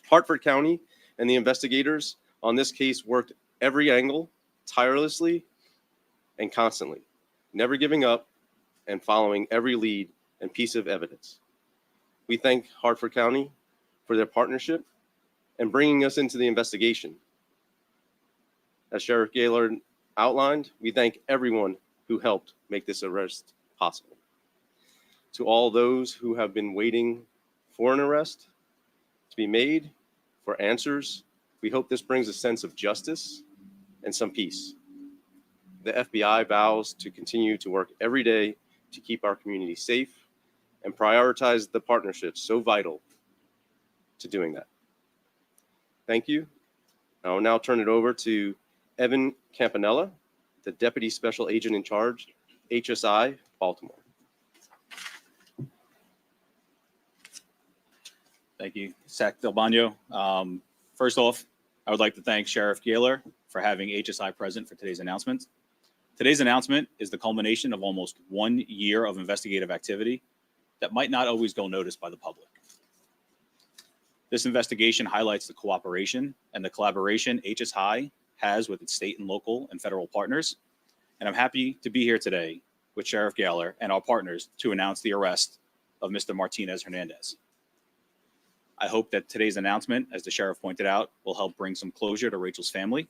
Harford County and the investigators on this case worked every angle, tirelessly and constantly, never giving up and following every lead and piece of evidence. We thank Harford County for their partnership and bringing us into the investigation. As Sheriff Gaylor outlined, we thank everyone who helped make this arrest possible. To all those who have been waiting for an arrest to be made, for answers, we hope this brings a sense of justice and some peace. The FBI vows to continue to work every day to keep our community safe and prioritize the partnerships so vital to doing that. Thank you. I will now turn it over to Evan Campanella, the Deputy Special Agent in Charge, HSI, Baltimore. Thank you, Sac Del Bagno. First off, I would like to thank Sheriff Gaylor for having HSI present for today's announcement. Today's announcement is the culmination of almost 1 year of investigative activity that might not always go noticed by the public. This investigation highlights the cooperation and the collaboration HSI has with its state and local and federal partners. And I'm happy to be here today with Sheriff Gaylor and our partners to announce the arrest of Mr. Martinez Hernandez. I hope that today's announcement, as the sheriff pointed out, will help bring some closure to Rachel's family.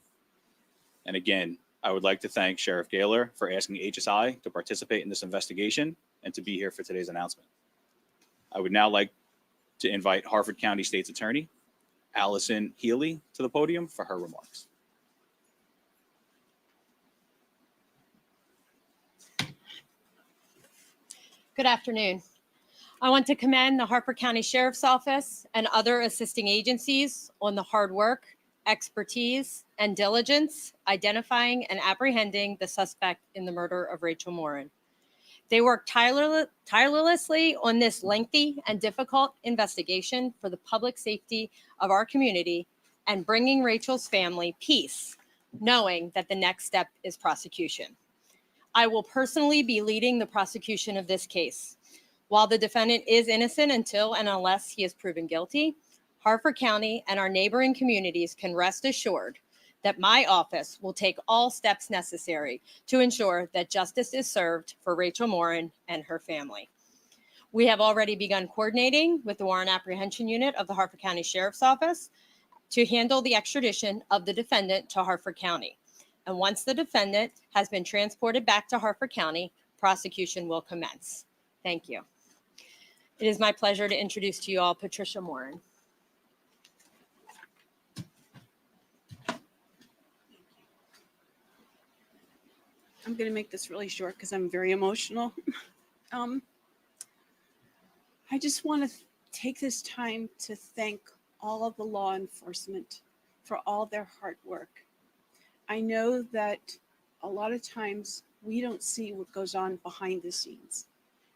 And again, I would like to thank Sheriff Gaylor for asking HSI to participate in this investigation and to be here for today's announcement. I would now like to invite Harford County State's Attorney, Allison Healy, to the podium for her remarks. Good afternoon. I want to commend the Harford County Sheriff's Office and other assisting agencies on the hard work, expertise, and diligence identifying and apprehending the suspect in the murder of Rachel Morin. They worked tirelessly on this lengthy and difficult investigation for the public safety of our community and bringing Rachel's family peace, knowing that the next step is prosecution. I will personally be leading the prosecution of this case. While the defendant is innocent until and unless he is proven guilty, Harford County and our neighboring communities can rest assured that my office will take all steps necessary to ensure that justice is served for Rachel Morin and her family. We have already begun coordinating with the Warrant Apprehension Unit of the Harford County Sheriff's Office to handle the extradition of the defendant to Harford County. And once the defendant has been transported back to Harford County, prosecution will commence. Thank you. It is my pleasure to introduce to you all Patricia Morin. I'm going to make this really short because I'm very emotional. I just want to take this time to thank all of the law enforcement for all their hard work. I know that a lot of times we don't see what goes on behind the scenes.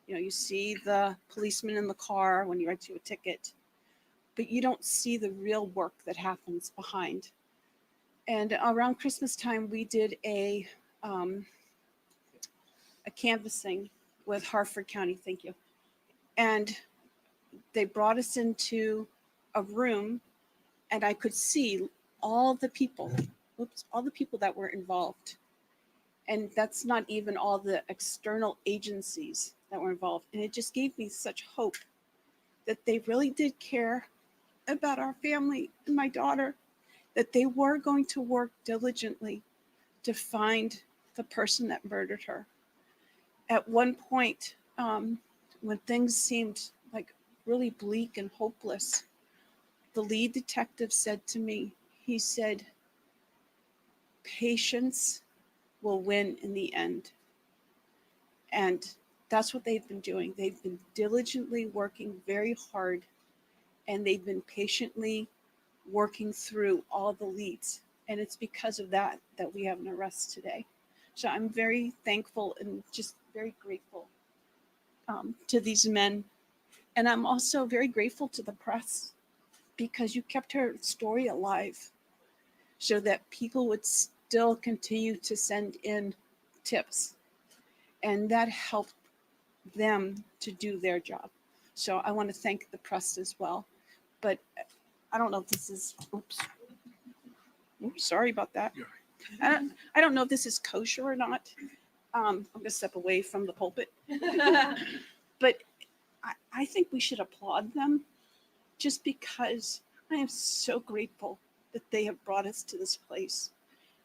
You know, you see the policeman in the car when you write you a ticket, but you don't see the real work that happens behind. And around Christmas time, we did a canvassing with Harford County, thank you. And they brought us into a room and I could see all the people, all the people that were involved. And that's not even all the external agencies that were involved. And it just gave me such hope that they really did care about our family and my daughter, that they were going to work diligently to find the person that murdered her. At one point, when things seemed like really bleak and hopeless, the lead detective said to me, he said, patience will win in the end. And that's what they've been doing. They've been diligently working very hard, and they've been patiently working through all the leads. And it's because of that that we have an arrest today. So I'm very thankful and just very grateful to these men. And I'm also very grateful to the press because you kept her story alive so that people would still continue to send in tips. And that helped them to do their job. So I want to thank the press as well. But I don't know if this is, oops. Sorry about that. I don't know if this is kosher or not. I'm going to step away from the pulpit. But I think we should applaud them just because I am so grateful that they have brought us to this place.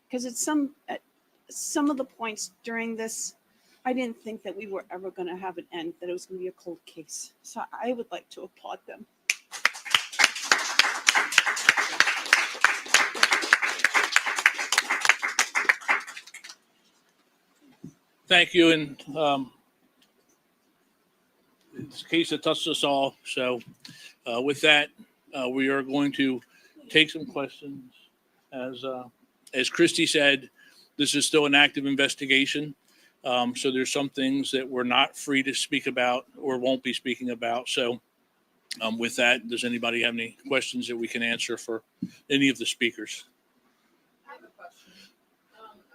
Because at some of the points during this, I didn't think that we were ever going to have an end, that it was going to be a cold case. So I would like to applaud them. Thank you. And it's a case that touches us all. So with that, we are going to take some questions. As Christy said, this is still an active investigation. So there's some things that we're not free to speak about or won't be speaking about. So with that, does anybody have any questions that we can answer for any of the speakers? I have a question.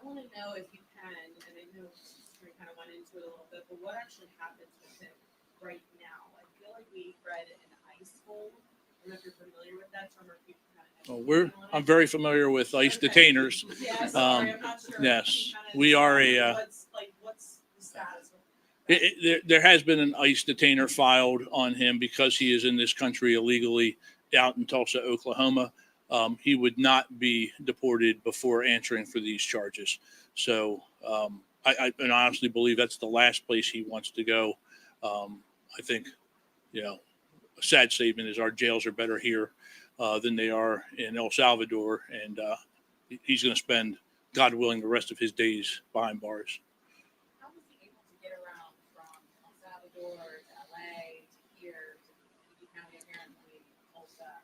I want to know if you can, and I know we kind of went into it a little bit, but what actually happens with him right now? I feel like we read an ICE hold. I don't know if you're familiar with that term or if you kind of I'm very familiar with ICE detainers. Yeah, sorry, I'm not sure. Yes, we are what's the status? There has been an ICE detainer filed on him because he is in this country illegally out in Tulsa, Oklahoma. He would not be deported before answering for these charges. So I honestly believe that's the last place he wants to go. I think, a sad statement is our jails are better here than they are in El Salvador. And he's going to spend, God willing, the rest of his days behind bars. How was he able to get around from El Salvador to LA to here to County, apparently Tulsa?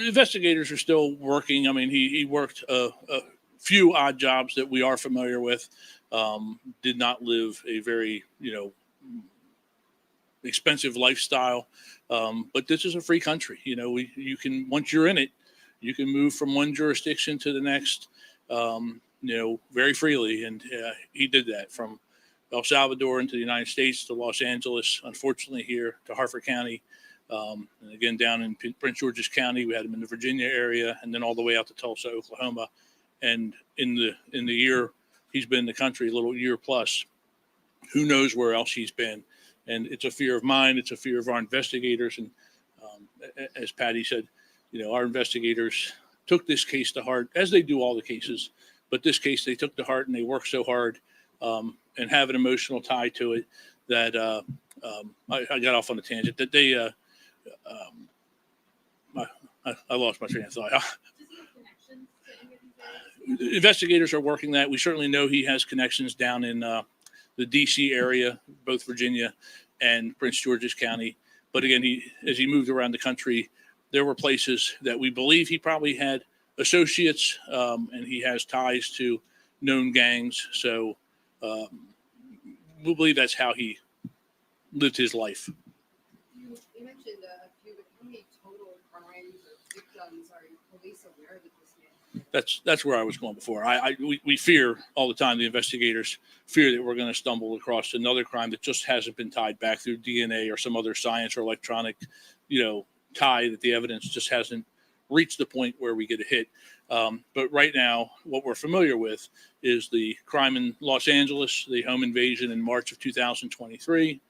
Investigators are still working. I mean, he worked a few odd jobs that we are familiar with. Did not live a very, expensive lifestyle. But this is a free country. You can, once you're in it, you can move from one jurisdiction to the next, very freely. And he did that from El Salvador into the United States to Los Angeles, unfortunately here to Harford County. And again, down in Prince George's County, we had him in the Virginia area, and then all the way out to Tulsa, Oklahoma. And in the year he's been in the country, a little year plus, who knows where else he's been. And it's a fear of mine. It's a fear of our investigators. And as Patty said, our investigators took this case to heart, as they do all the cases. But this case, they took to heart, and they worked so hard and have an emotional tie to it that I got off on a tangent. That they, I lost my train of thought. Investigators are working that. We certainly know he has connections down in the D.C. area, both Virginia and Prince George's County. But again, as he moved around the country, there were places that we believe he probably had associates, and he has ties to known gangs. So we believe that's how he lived his life. You mentioned a few, but how many total crimes or victims are police aware that this man? That's where I was going before. We fear all the time. The investigators fear that we're going to stumble across another crime that just hasn't been tied back through DNA or some other science or electronic, tie, that the evidence just hasn't reached the point where we get a hit. But right now, what we're familiar with is the crime in Los Angeles, the home invasion in March of 2023,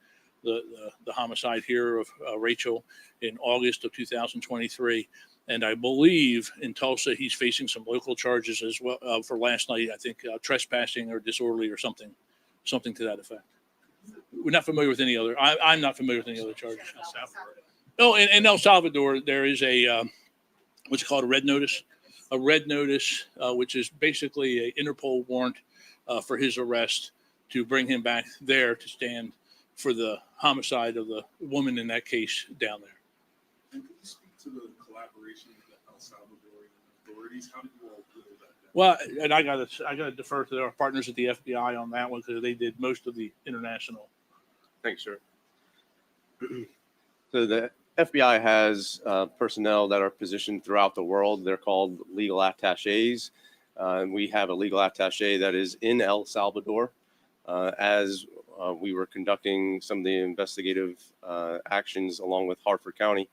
the homicide here of Rachel in August of 2023. And I believe in Tulsa, he's facing some local charges as well for last night. I think trespassing or disorderly or something to that effect. We're not familiar with any other. I'm not familiar with any other charges. Oh, in El Salvador, there is a what's called a red notice. A red notice, which is basically an Interpol warrant for his arrest to bring him back there to stand for the homicide of the woman in that case down there. Can you speak to the collaboration with the El Salvadorian authorities? How did you all deal with that? Well, and I gotta defer to our partners at the FBI on that one because they did most of the international. Thanks, sir. So the FBI has personnel that are positioned throughout the world. They're called legal attaches. And we have a legal attache that is in El Salvador. As we were conducting some of the investigative actions along with Hartford County,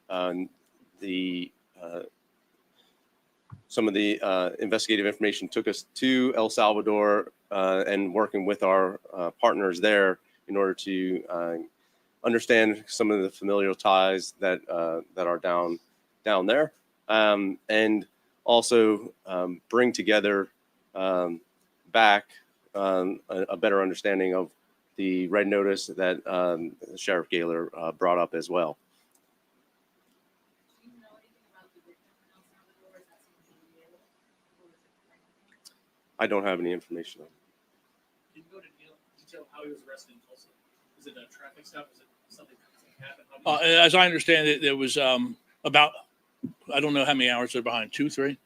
some of the investigative information took us to El Salvador and working with our partners there in order to understand some of the familial ties that are down there, and also bring together back a better understanding of the red notice that Sheriff Gaylor brought up as well. I don't have any information on it. Can you go to detail how he was arrested in Tulsa? Is it a traffic stop? Is it something happened? As I understand it, there was about, I don't know how many hours they're behind, 2, 3,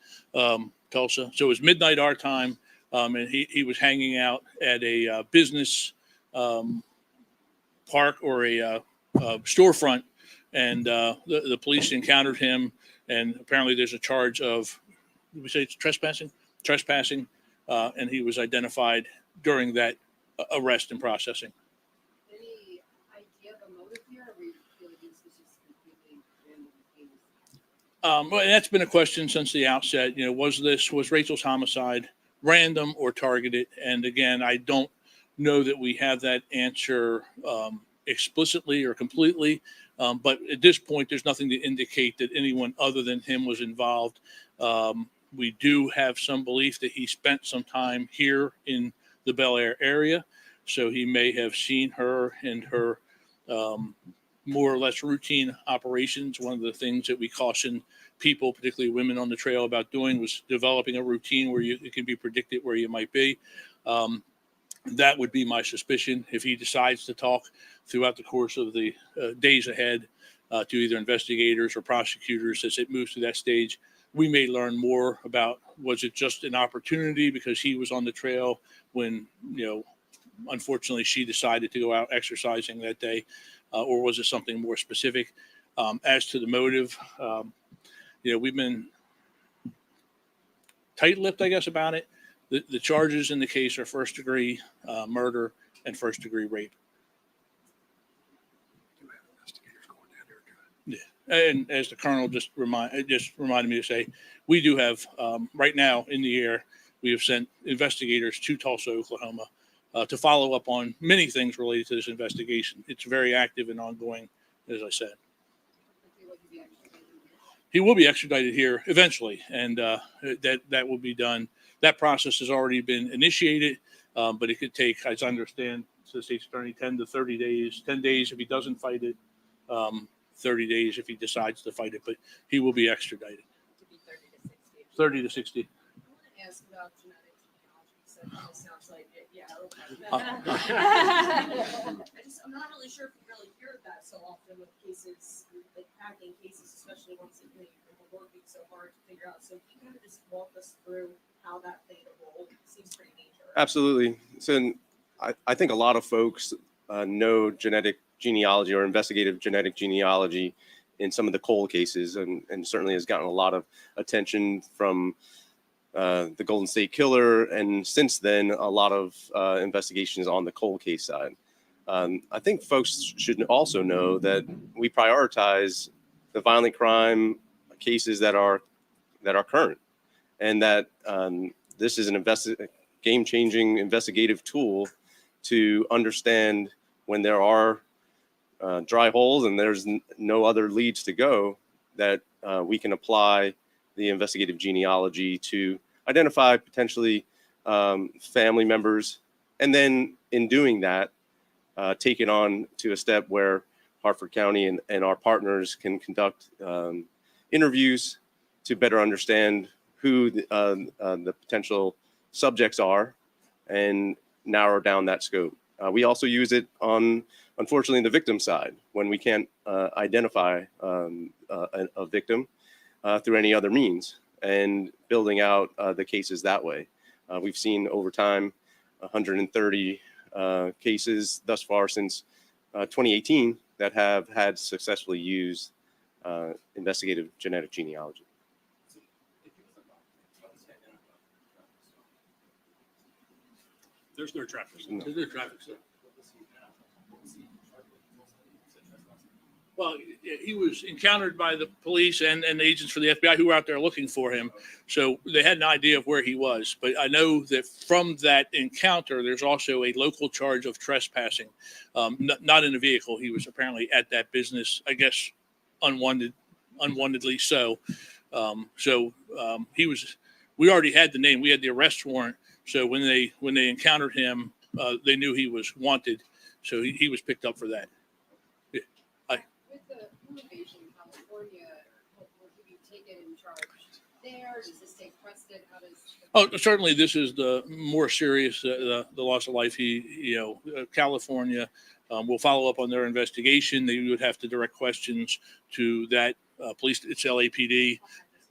Tulsa. So it was midnight our time, and he was hanging out at a business park or a storefront, and the police encountered him, and apparently there's a charge of, did we say it's trespassing? Trespassing, and he was identified during that arrest and processing. Any idea of a motive here, or we feel like this is just completely random? Well, that's been a question since the outset. Was Rachel's homicide random or targeted? And again, I don't know that we have that answer explicitly or completely. But at this point, there's nothing to indicate that anyone other than him was involved. We do have some belief that he spent some time here in the Bel Air area, so he may have seen her and her more or less routine operations. One of the things that we caution people, particularly women on the trail, about doing was developing a routine where it can be predicted where you might be. That would be my suspicion. If he decides to talk throughout the course of the days ahead to either investigators or prosecutors as it moves to that stage, we may learn more about, was it just an opportunity because he was on the trail when, unfortunately she decided to go out exercising that day, or was it something more specific? As to the motive, we've been tight-lipped, I guess, about it. The charges in the case are first-degree murder and first-degree rape. And as the colonel just reminded me to say, we do have right now in the air, we have sent investigators to Tulsa, Oklahoma, to follow up on many things related to this investigation. It's very active and ongoing, as I said. He will be extradited here eventually, and that will be done. That process has already been initiated, but it could take, as I understand, the state's attorney 10 to 30 days. 10 days if he doesn't fight it, 30 days if he decides to fight it. But he will be extradited. 30 to 60. I ask about genetic genealogy, so it kind of sounds like it. Yeah. I'm not really sure if you really hear that so often with cases, like hacking cases, especially once you're working so hard to figure out. So if you kind of just walk us through how that played a role, it seems pretty major. Absolutely. So I think a lot of folks know genetic genealogy or investigative genetic genealogy in some of the cold cases, and certainly has gotten a lot of attention from the Golden State Killer, and since then a lot of investigations on the cold case side. I think folks should also know that we prioritize the violent crime cases that are current, and that this is an game-changing investigative tool to understand when there are dry holes and there's no other leads to go, that we can apply the investigative genealogy to identify potentially family members, and then in doing that, take it on to a step where Harford County and our partners can conduct interviews to better understand who the potential subjects are and narrow down that scope. We also use it on, unfortunately, the victim side when we can't identify a victim through any other means, and building out the cases that way. We've seen over time 130 cases thus far since 2018 that have had successfully used investigative genetic genealogy. There's no traffic. There's no traffic. Well, he was encountered by the police and the agents for the FBI who were out there looking for him. So they had an idea of where he was. But I know that from that encounter, there's also a local charge of trespassing, not in a vehicle. He was apparently at that business, I guess, unwantedly so. He was. We already had the name. We had the arrest warrant. So when they encountered him, they knew he was wanted. So he was picked up for that. With the home invasion in California, will he be taken and charged there? Does this take precedent? How does? Oh, certainly this is the more serious, the loss of life. California will follow up on their investigation. They would have to direct questions to that police. It's LAPD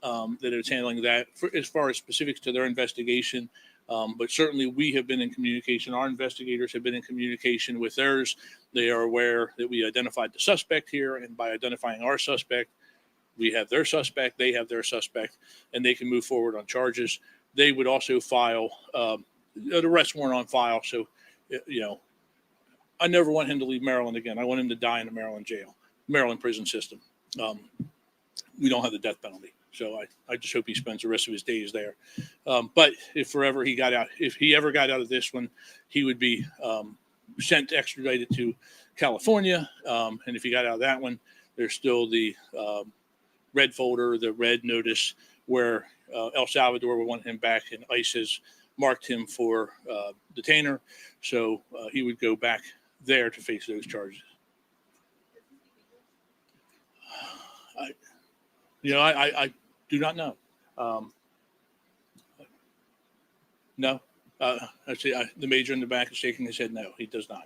that is handling that as far as specifics to their investigation. But certainly we have been in communication. Our investigators have been in communication with theirs. They are aware that we identified the suspect here, and by identifying our suspect, we have their suspect, they have their suspect, and they can move forward on charges. They would also file an arrest warrant on file. So, I never want him to leave Maryland again. I want him to die in a Maryland jail, Maryland prison system. We don't have the death penalty. So I just hope he spends the rest of his days there. But if he ever got out of this one, he would be sent extradited to California. And if he got out of that one, there's still the red folder, the red notice where El Salvador would want him back, and ICE has marked him for detainer. So he would go back there to face those charges. I do not know. No. Actually, the major in the back is shaking his head. No, he does not.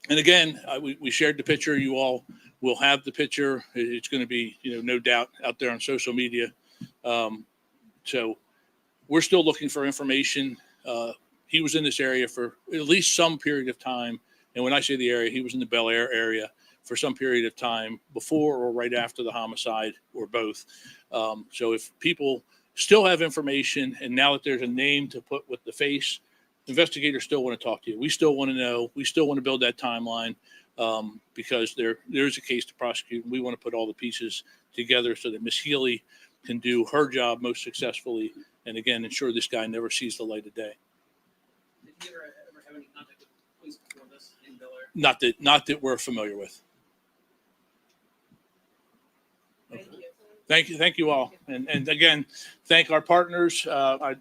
And again, we shared the picture. You all will have the picture. It's going to be, no doubt out there on social media. So we're still looking for information. He was in this area for at least some period of time. And when I say the area, he was in the Bel Air area for some period of time before or right after the homicide, or both. So if people still have information, and now that there's a name to put with the face, investigators still want to talk to you. We still want to know. We still want to build that timeline. because there's a case to prosecute. And we want to put all the pieces together so that Miss Healy can do her job most successfully, and again, ensure this guy never sees the light of day. Did you ever have any contact with police before this in Bel Air? Not that we're familiar with. Thank you all, and again, thank our partners. To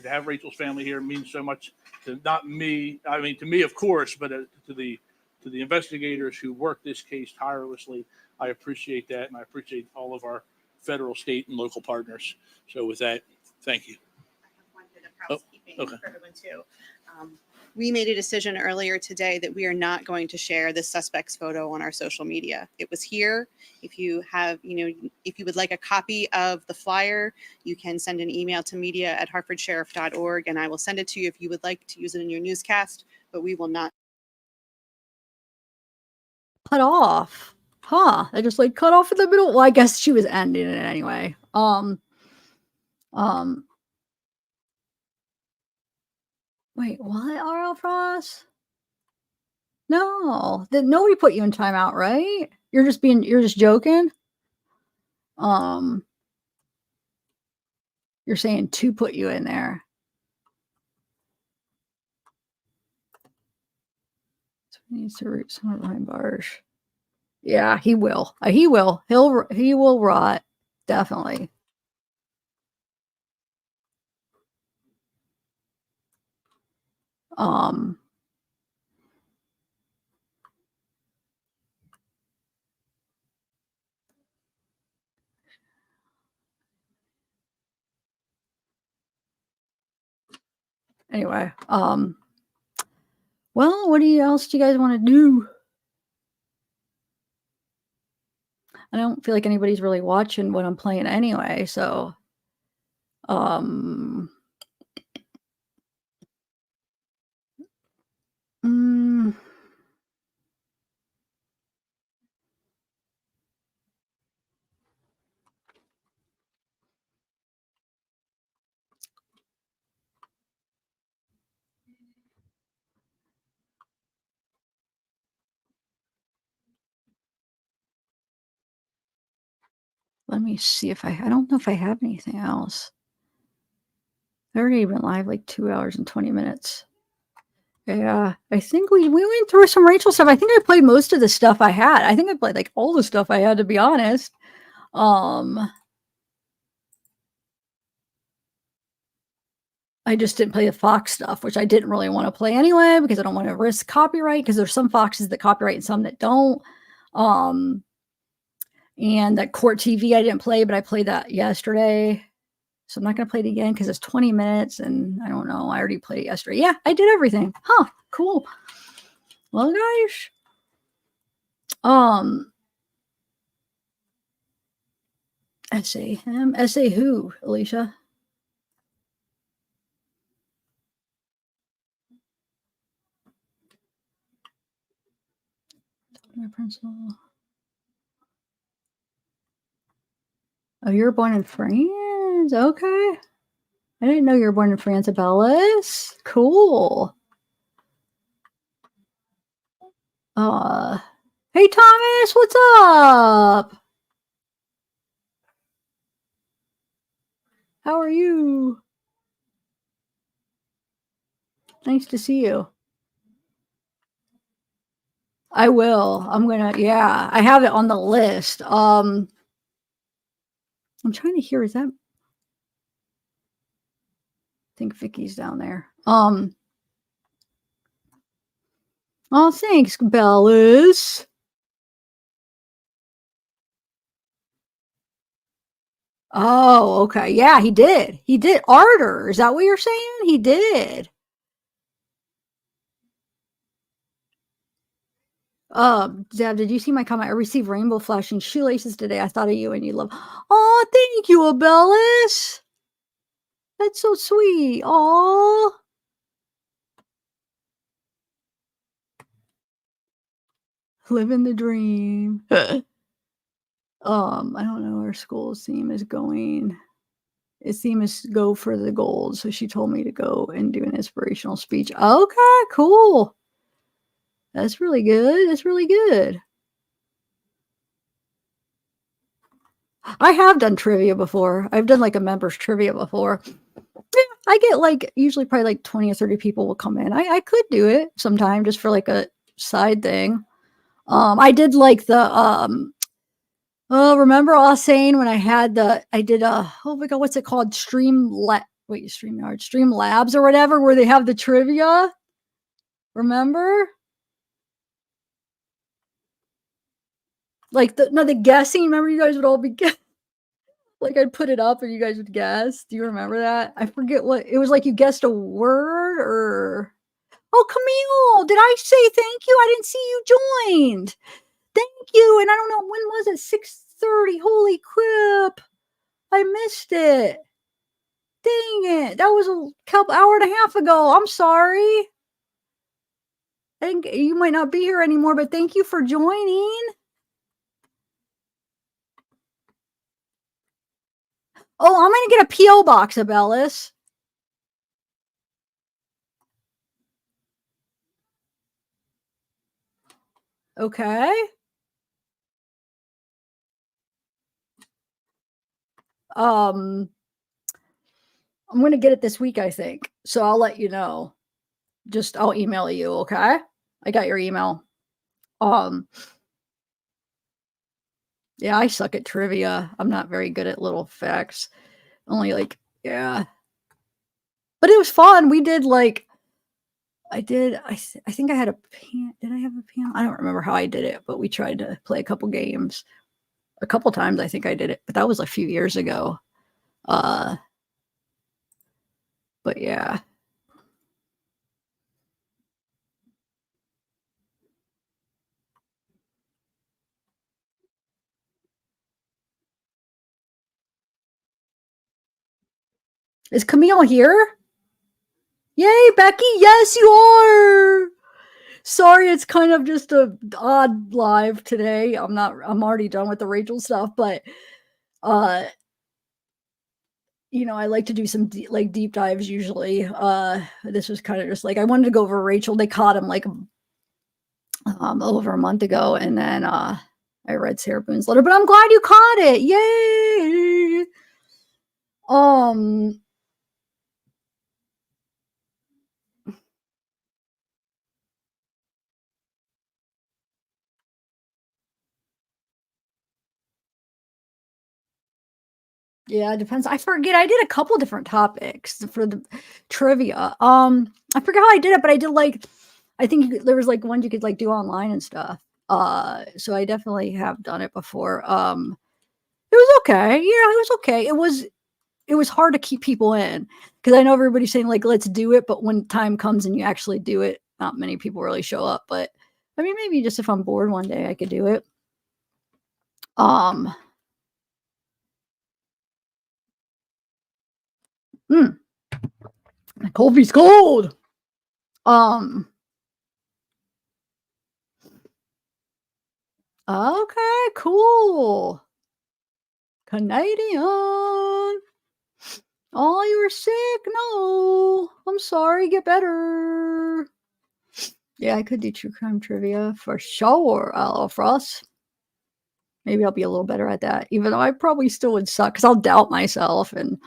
have Rachel's family here means so much to not me. I mean, to me, of course, but to the investigators who work this case tirelessly. I appreciate that, and I appreciate all of our federal, state, and local partners. So, with that, thank you. I have one bit of housekeeping okay. for everyone too. We made a decision earlier today that we are not going to share the suspect's photo on our social media. It was here. If you have, if you would like a copy of the flyer, you can send an email to media@hartfordsheriff.org, and I will send it to you if you would like to use it in your newscast, but we will not. Cut off. Huh. They just like cut off in the middle. Well, I guess she was ending it anyway. Wait, what, R.L. Frost? No, nobody put you in timeout, right? You're just joking. You're saying to put you in there. So he needs to root someone behind bars. Yeah, he will. He will. He will rot. Definitely. Anyway, well, what else do you guys want to do? I don't feel like anybody's really watching what I'm playing anyway, so let me see if I don't know if I have anything else. I already been live like 2 hours and 20 minutes. Yeah, I think we went through some Rachel stuff. I think I played most of the stuff I had. I think I played like all the stuff I had, to be honest. I just didn't play the Fox stuff, which I didn't really want to play anyway, because I don't want to risk copyright, because there's some Foxes that copyright and some that don't. And that Court TV I didn't play, but I played that yesterday. So I'm not going to play it again because it's 20 minutes and I don't know. I already played it yesterday. Yeah, I did everything. Huh, cool. Well, guys. Essay him. Essay who, Alicia? My principal. Oh, you're born in France. Okay. I didn't know you were born in France, Abellis. Cool. Hey Thomas, what's up? How are you? Nice to see you. I will. I'm gonna, yeah, I have it on the list. I'm trying to hear, is that? I think Vicky's down there. Oh, thanks, Bellis. Oh, okay. Yeah, he did. He did. Ardor. Is that what you're saying? He did. Zab, did you see my comment? I received rainbow flashing shoelaces today. I thought of you and you love. Oh, thank you, Abellis. That's so sweet. Oh. Living the dream. I don't know where school's theme is going. Its theme is go for the gold. So she told me to go and do an inspirational speech. Okay, cool. That's really good. That's really good. I have done trivia before. I've done like a members trivia before. Yeah, I get like usually probably like 20 or 30 people will come in. I could do it sometime just for like a side thing. I did like the oh, remember I was saying when I did oh my god, what's it called? Stream Labs or whatever, where they have the trivia. Remember? Like the guessing. Remember, you guys would all be like I'd put it up and you guys would guess. Do you remember that? I forget what it was like. You guessed a word or oh, Camille, did I say thank you? I didn't see you joined. Thank you. And I don't know when was it? 6:30. Holy crap! I missed it. Dang it! That was a couple hour and a half ago. I'm sorry. I think you might not be here anymore, but thank you for joining. Oh, I'm gonna get a P.O. box, Abellis. Okay. I'm gonna get it this week, I think. So I'll let you know. I'll email you, okay? I got your email. Yeah, I suck at trivia. I'm not very good at little facts. Only like, yeah. But it was fun. We did like I think I had a pan. Did I have a piano? I don't remember how I did it, but we tried to play a couple games. A couple times I think I did it, but that was a few years ago. But yeah. Is Camille here? Yay, Becky! Yes, you are. Sorry, it's kind of just a odd live today. I'm already done with the Rachel stuff, but I like to do some deep dives usually. This was kind of just like I wanted to go over Rachel. They caught him like over a month ago, and then I read Sarah Boone's letter, but I'm glad you caught it. Yay! Yeah, it depends. I forget. I did a couple different topics for the trivia. I forget how I did it, but I did like I think there was like ones you could like do online and stuff. So I definitely have done it before. It was okay. Yeah, it was okay. It was hard to keep people in because I know everybody's saying like let's do it, but when time comes and you actually do it, not many people really show up. But I mean, maybe just if I'm bored one day, I could do it. My coffee's cold. Okay, cool. Canadian. Oh, you were sick? No. I'm sorry. Get better. Yeah, I could do true crime trivia for sure, Frost. Maybe I'll be a little better at that, even though I probably still would suck because I'll doubt myself and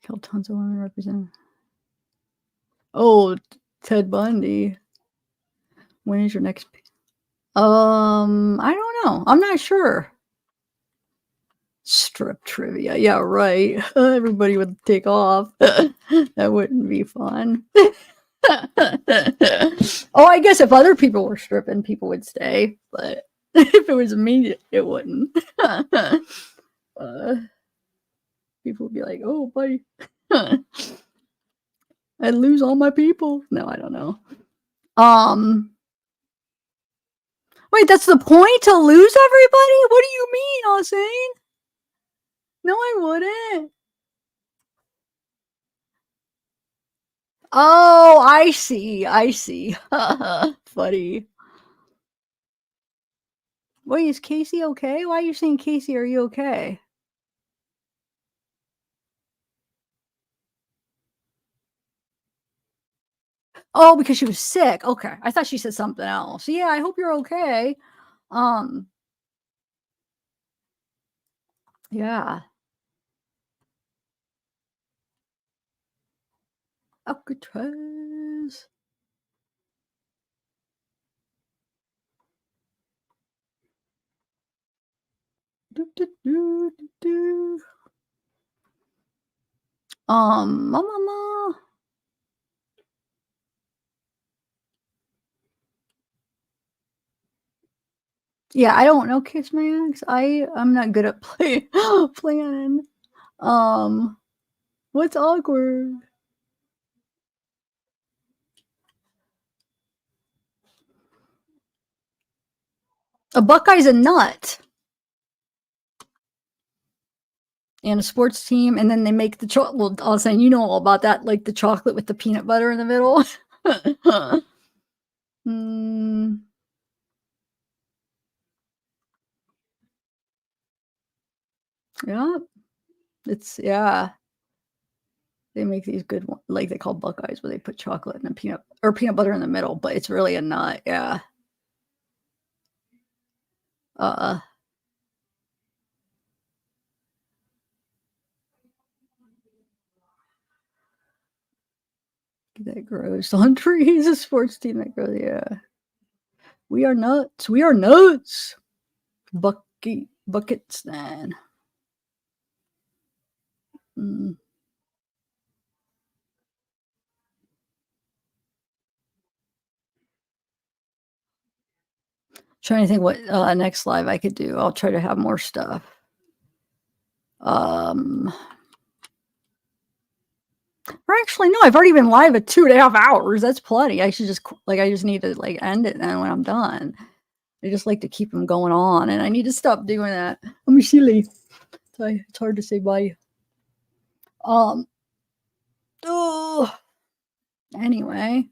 killed tons of women represented. Oh, Ted Bundy. When is your next? I don't know. I'm not sure. Strip trivia. Yeah, right. Everybody would take off. That wouldn't be fun. Oh, I guess if other people were stripping, people would stay. But if it was me, it wouldn't. People would be like, "Oh, buddy, I'd lose all my people." No, I don't know. Wait, that's the point to lose everybody? What do you mean, Austin? No, I wouldn't. Oh, I see. I see. Funny. Wait, is Casey okay? Why are you saying Casey? Are you okay? Oh, because she was sick. Okay. I thought she said something else. Yeah, I hope you're okay. Yeah. Alcatraz. Do. Mama. Yeah, I don't know Kiss My Ex. I'm not good at planning. What's awkward? A Buckeye's a nut. And a sports team, and then they make the chocolate. Well, I was saying, you know all about that, like the chocolate with the peanut butter in the middle. Yeah, yeah. They make these good ones, like they call Buckeyes, where they put chocolate and peanut butter in the middle, but it's really a nut. Yeah. That grows on trees. A sports team that grows. Yeah. We are nuts. We are nuts. Buckets then. Trying to think what next live I could do. I'll try to have more stuff. Or actually, no, I've already been live at 2.5 hours. That's plenty. I should just I just need to end it then when I'm done. I just like to keep them going on, and I need to stop doing that. I'm silly. It's hard to say bye. Anyway,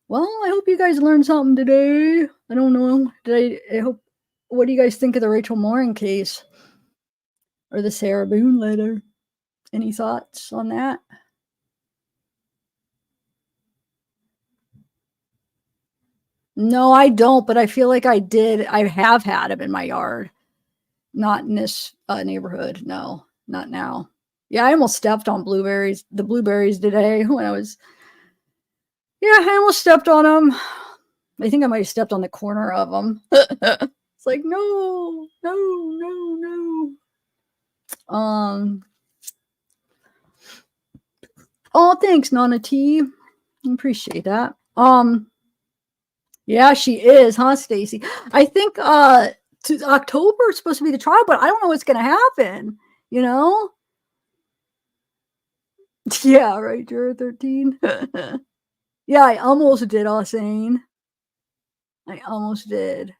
well, I hope you guys learned something today. I don't know. I hope. What do you guys think of the Rachel Morin case or the Sarah Boone letter? Any thoughts on that? No, I don't, but I feel like I did. I have had them in my yard. Not in this neighborhood. No, not now. Yeah, I almost stepped on the blueberries today when I was. Yeah, I almost stepped on them. I think I might have stepped on the corner of them. It's like, no. Oh, thanks, Nana T. Appreciate that. Yeah, she is, huh, Stacy? I think October is supposed to be the trial, but I don't know what's gonna happen, you know? Yeah, right, Juror 13. Yeah, I almost did, Ausane. I almost did.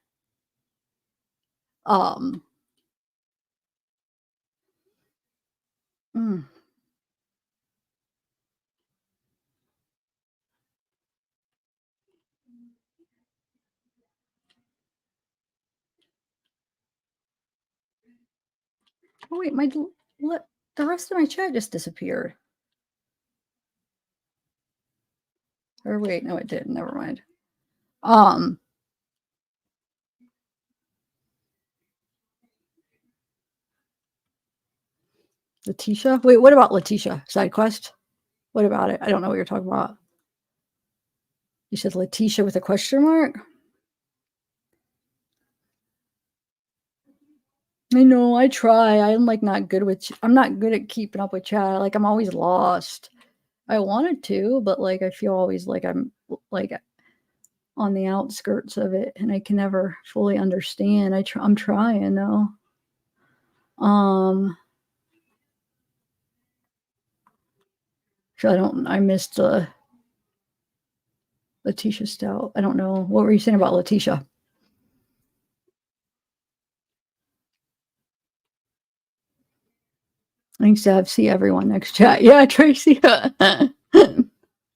Oh wait, the rest of my chat just disappeared. Or wait, no, it didn't. Never mind. Letitia? Wait, what about Letitia? Side quest? What about it? I don't know what you're talking about. You said Letitia with a question mark? I know, I try. I'm not good at keeping up with chat. I'm always lost. I wanted to, but I feel always like I'm on the outskirts of it and I can never fully understand. I'm trying though. So I missed Letitia Stout. I don't know. What were you saying about Letitia? Thanks, Deb. See everyone next chat. Yeah, Tracy.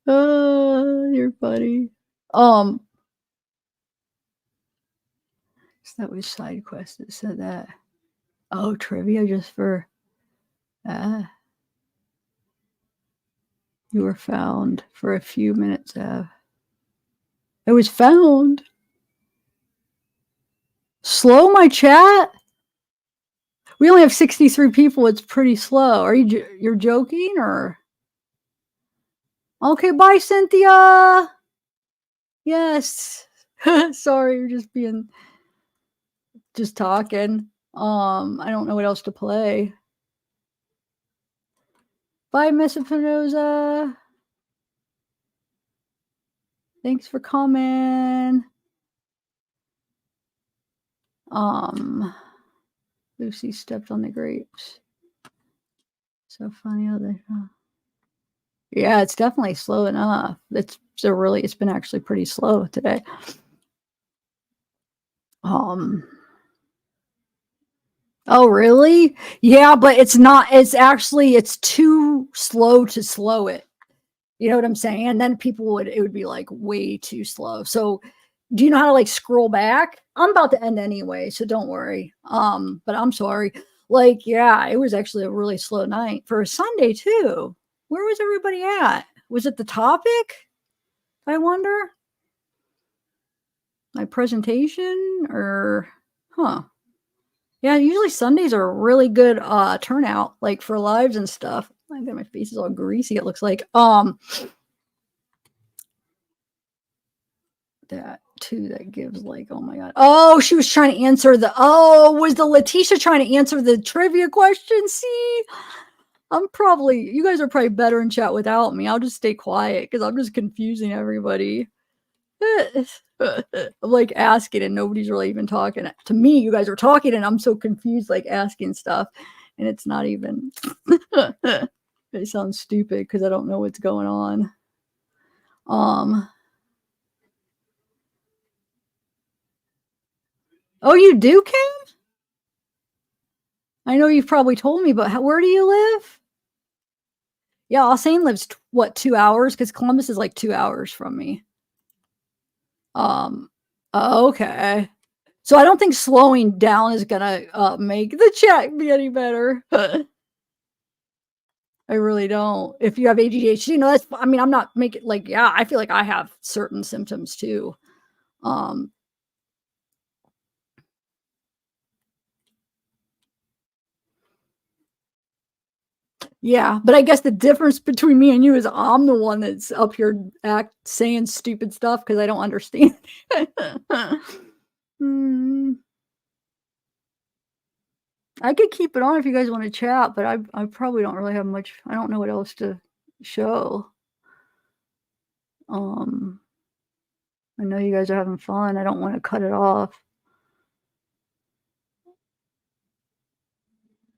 You're funny. So that was side quest that said that. Oh, trivia just for you were found for a few minutes. It was found. Slow my chat? We only have 63 people. It's pretty slow. Are you're joking or? Okay, bye, Cynthia. Yes. Sorry, you're just talking. I don't know what else to play. Bye, Miss Espinoza. Thanks for coming. Lucy stepped on the grapes. So funny how they. Yeah, it's definitely slow enough. It's been actually pretty slow today. Oh really? Yeah, but it's not. It's too slow to slow it. You know what I'm saying? And then it would be like way too slow. So do you know how to like scroll back? I'm about to end anyway, so don't worry. But I'm sorry. Like, yeah, it was actually a really slow night for a Sunday too. Where was everybody at? Was it the topic? I wonder. My presentation or yeah, usually Sundays are a really good turnout, like for lives and stuff. I got my face is all greasy, it looks like. That too, that gives like, oh my god. Oh, she was trying to answer was the Letitia trying to answer the trivia question? See? You guys are probably better in chat without me. I'll just stay quiet because I'm just confusing everybody. I'm like asking and nobody's really even talking to me. You guys are talking and I'm so confused, like asking stuff, and it's not even. It sounds stupid because I don't know what's going on. Oh, you do, Kim? I know you've probably told me, but where do you live? Yeah, Alsane lives 2 hours? Because Columbus is like 2 hours from me. Okay. So I don't think slowing down is gonna make the chat be any better. I really don't. If you have ADHD, I'm not making I feel like I have certain symptoms too. Yeah, but I guess the difference between me and you is I'm the one that's up here saying stupid stuff because I don't understand. I could keep it on if you guys want to chat, but I probably don't really have much. I don't know what else to show. I know you guys are having fun. I don't want to cut it off.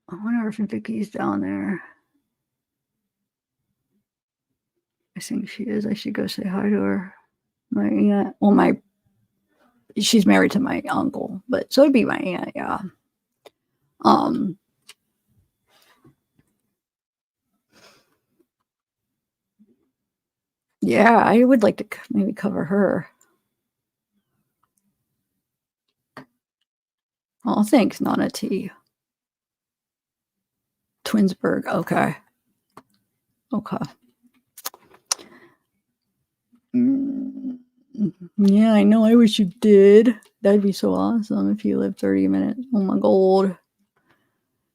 I wonder if Vicky's down there. I think she is. I should go say hi to her. My aunt. Well, she's married to my uncle, but so it'd be my aunt. Yeah. Yeah, I would like to maybe cover her. Oh, thanks, Nana T. Twinsburg. Okay. Yeah, I know. I wish you did. That'd be so awesome if you lived 30 minutes. Oh my god.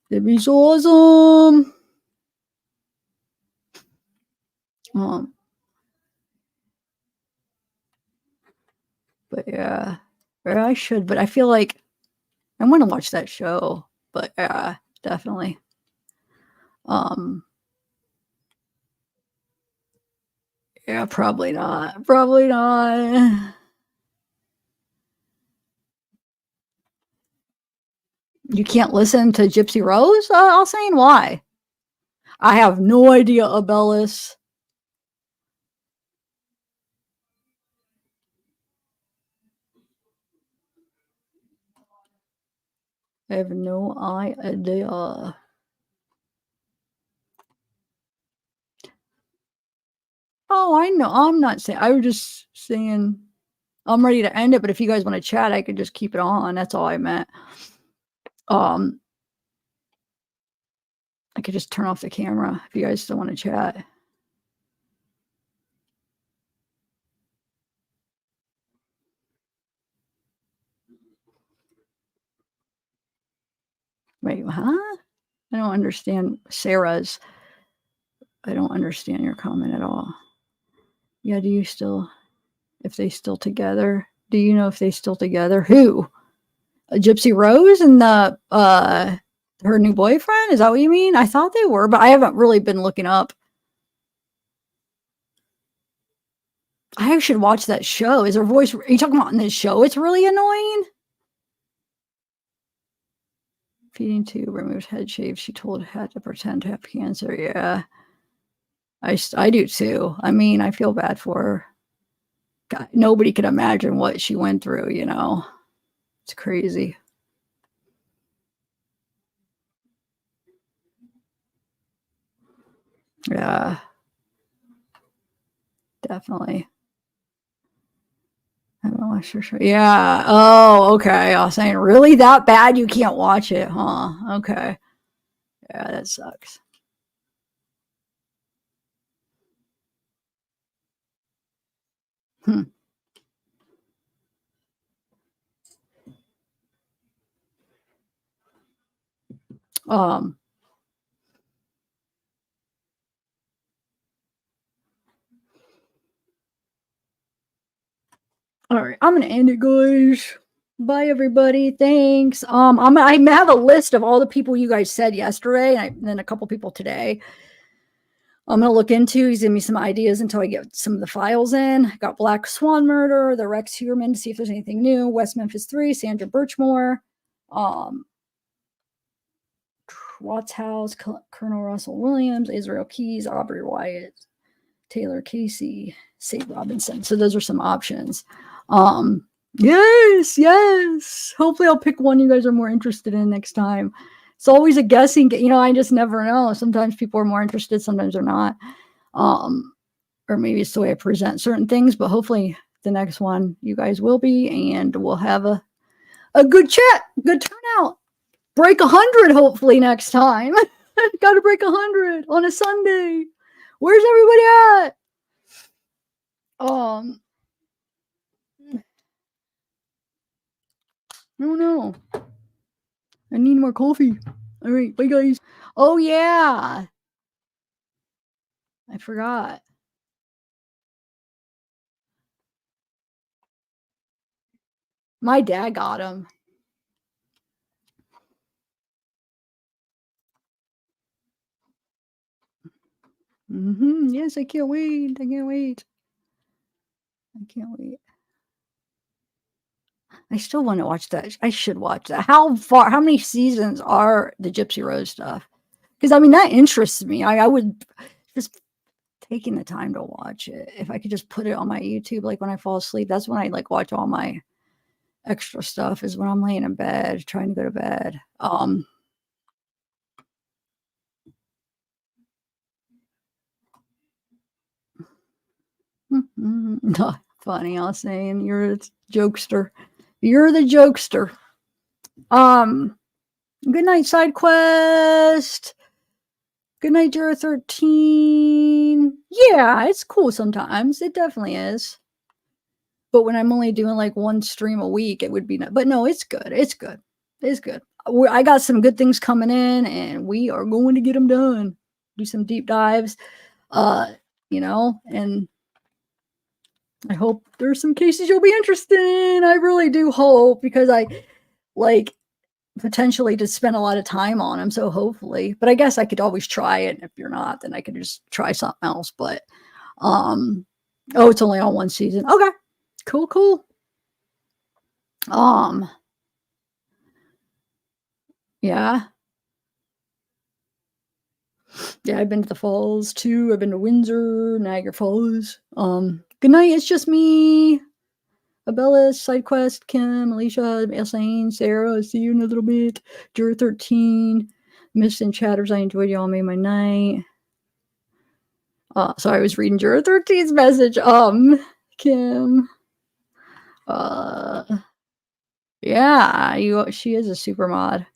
That'd be so awesome. But yeah, I should, but I feel like I want to watch that show, but yeah, definitely. Yeah, probably not. Probably not. You can't listen to Gypsy Rose? I'll say why. I have no idea, Abellis. I have no idea. Oh, I know. I'm not saying. I was just saying I'm ready to end it, but if you guys want to chat, I could just keep it on. That's all I meant. I could just turn off the camera if you guys still want to chat. Wait, huh? I don't understand Sarah's. I don't understand your comment at all. Yeah, do you still, if they still together? Do you know if they still together? Who? Gypsy Rose and the her new boyfriend? Is that what you mean? I thought they were, but I haven't really been looking up. I should watch that show. Is her voice? Are you talking about in this show? It's really annoying. Feeding tube removes head shave. She told had to pretend to have cancer. Yeah, I do too. I mean, I feel bad for her. God, nobody could imagine what she went through. You know, it's crazy. Yeah, definitely. I haven't watched her show. Yeah. Oh, okay. I was saying, really that bad? You can't watch it, huh? Okay. Yeah, that sucks. Hmm. Um. All right, I'm gonna end it, guys. Bye, everybody. Thanks. I have a list of all the people you guys said yesterday, and then a couple people today. I'm gonna look into. He's giving me some ideas until I get some of the files in. I got Black Swan Murder, the Rex Huerman, to see if there's anything new. West Memphis 3, Sandra Birchmore, Watts House, Colonel Russell Williams, Israel Keys, Aubrey Wyatt, Taylor Casey, St. Robinson. So those are some options. Yes. Hopefully I'll pick one you guys are more interested in next time. It's always a guessing game. You know, I just never know. Sometimes people are more interested, sometimes they're not. Or maybe it's the way I present certain things, but hopefully the next one you guys will be, and we'll have a good chat, good turnout. Break 100 hopefully next time. Got to break 100 on a Sunday. Where's everybody at? I don't know. I need more coffee. All right, bye guys. Oh yeah, I forgot. My dad got him. Yes, I can't wait. I can't wait. I still want to watch that. I should watch that. How many seasons are the Gypsy Rose stuff? Because I mean, that interests me. I would just taking the time to watch it. If I could just put it on my YouTube, like when I fall asleep, that's when I like watch all my extra stuff, is when I'm laying in bed, trying to go to bed. Funny, I was saying you're the jokester. You're the jokester. Good night, side quest. Good night, Juror 13. Yeah, it's cool sometimes. It definitely is. But when I'm only doing like one stream a week, it would be not. But no, it's good. It's good. It's good. I got some good things coming in, and we are going to get them done. Do some deep dives. You know, and I hope there's some cases you'll be interested in. I really do hope, because I like potentially to spend a lot of time on them. So hopefully, but I guess I could always try it. And if you're not, then I could just try something else. But oh, it's only on one season. Okay, cool. Yeah, I've been to the falls too. I've been to Windsor, Niagara Falls. Good night. It's just me, Abellis, SideQuest, Kim, Alicia, Elsane, Sarah. I'll see you in a little bit. Juror 13, Miss and Chatters. I enjoyed y'all. Made my night. So I was reading Juror 13's message. Kim. Yeah, she is a super mod.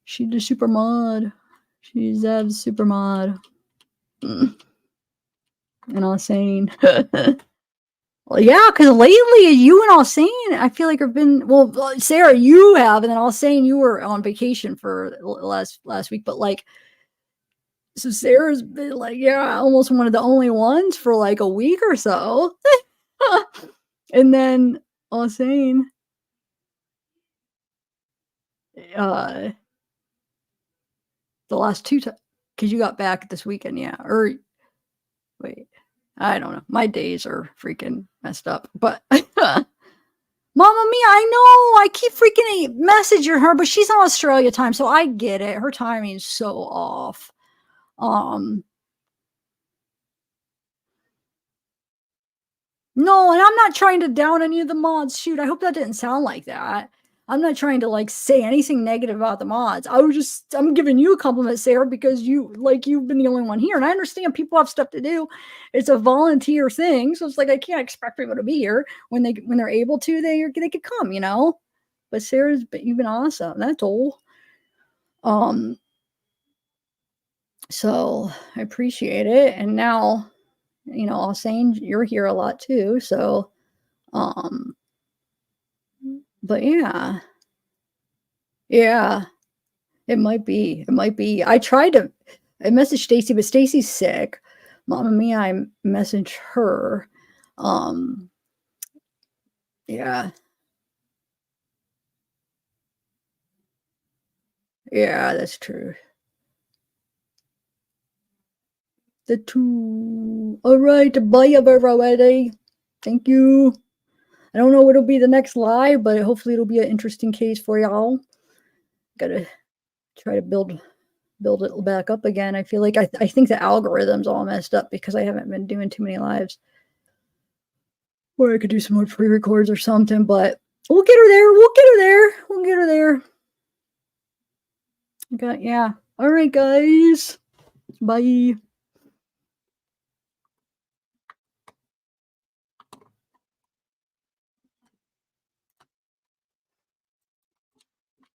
She's a super mod. She's a super mod. And I was saying, Well, yeah, because lately you and all saying, I feel like have been, well, Sarah, you have, and then I was saying you were on vacation for last week, but like, so Sarah's been like, yeah, almost one of the only ones for like a week or so. And then I was saying, the last two times, because you got back this weekend, yeah, or wait, I don't know. My days are freaking messed up, but Mama Mia, I know I keep freaking messaging her, but she's on Australia time, so I get it. Her timing's so off. No, and I'm not trying to down any of the mods. Shoot, I hope that didn't sound like that. I'm not trying to like say anything negative about the mods. I'm giving you a compliment, Sarah, because you've been the only one here. And I understand people have stuff to do. It's a volunteer thing. So it's like I can't expect people to be here when they're able to, they could come, you know. But Sarah's you've been awesome. That's all. So I appreciate it. And now, you know, I was saying you're here a lot too. So but yeah. Yeah. It might be. I messaged Stacy, but Stacy's sick. Mama Mia, I messaged her. Yeah. Yeah, that's true. The two. All right, bye everybody. Thank you. I don't know what'll be the next live, but hopefully it'll be an interesting case for y'all. Gotta try to build it back up again. I feel like I think the algorithm's all messed up because I haven't been doing too many lives. Or I could do some more pre-records or something, but we'll get her there. Okay, yeah. All right, guys. Bye.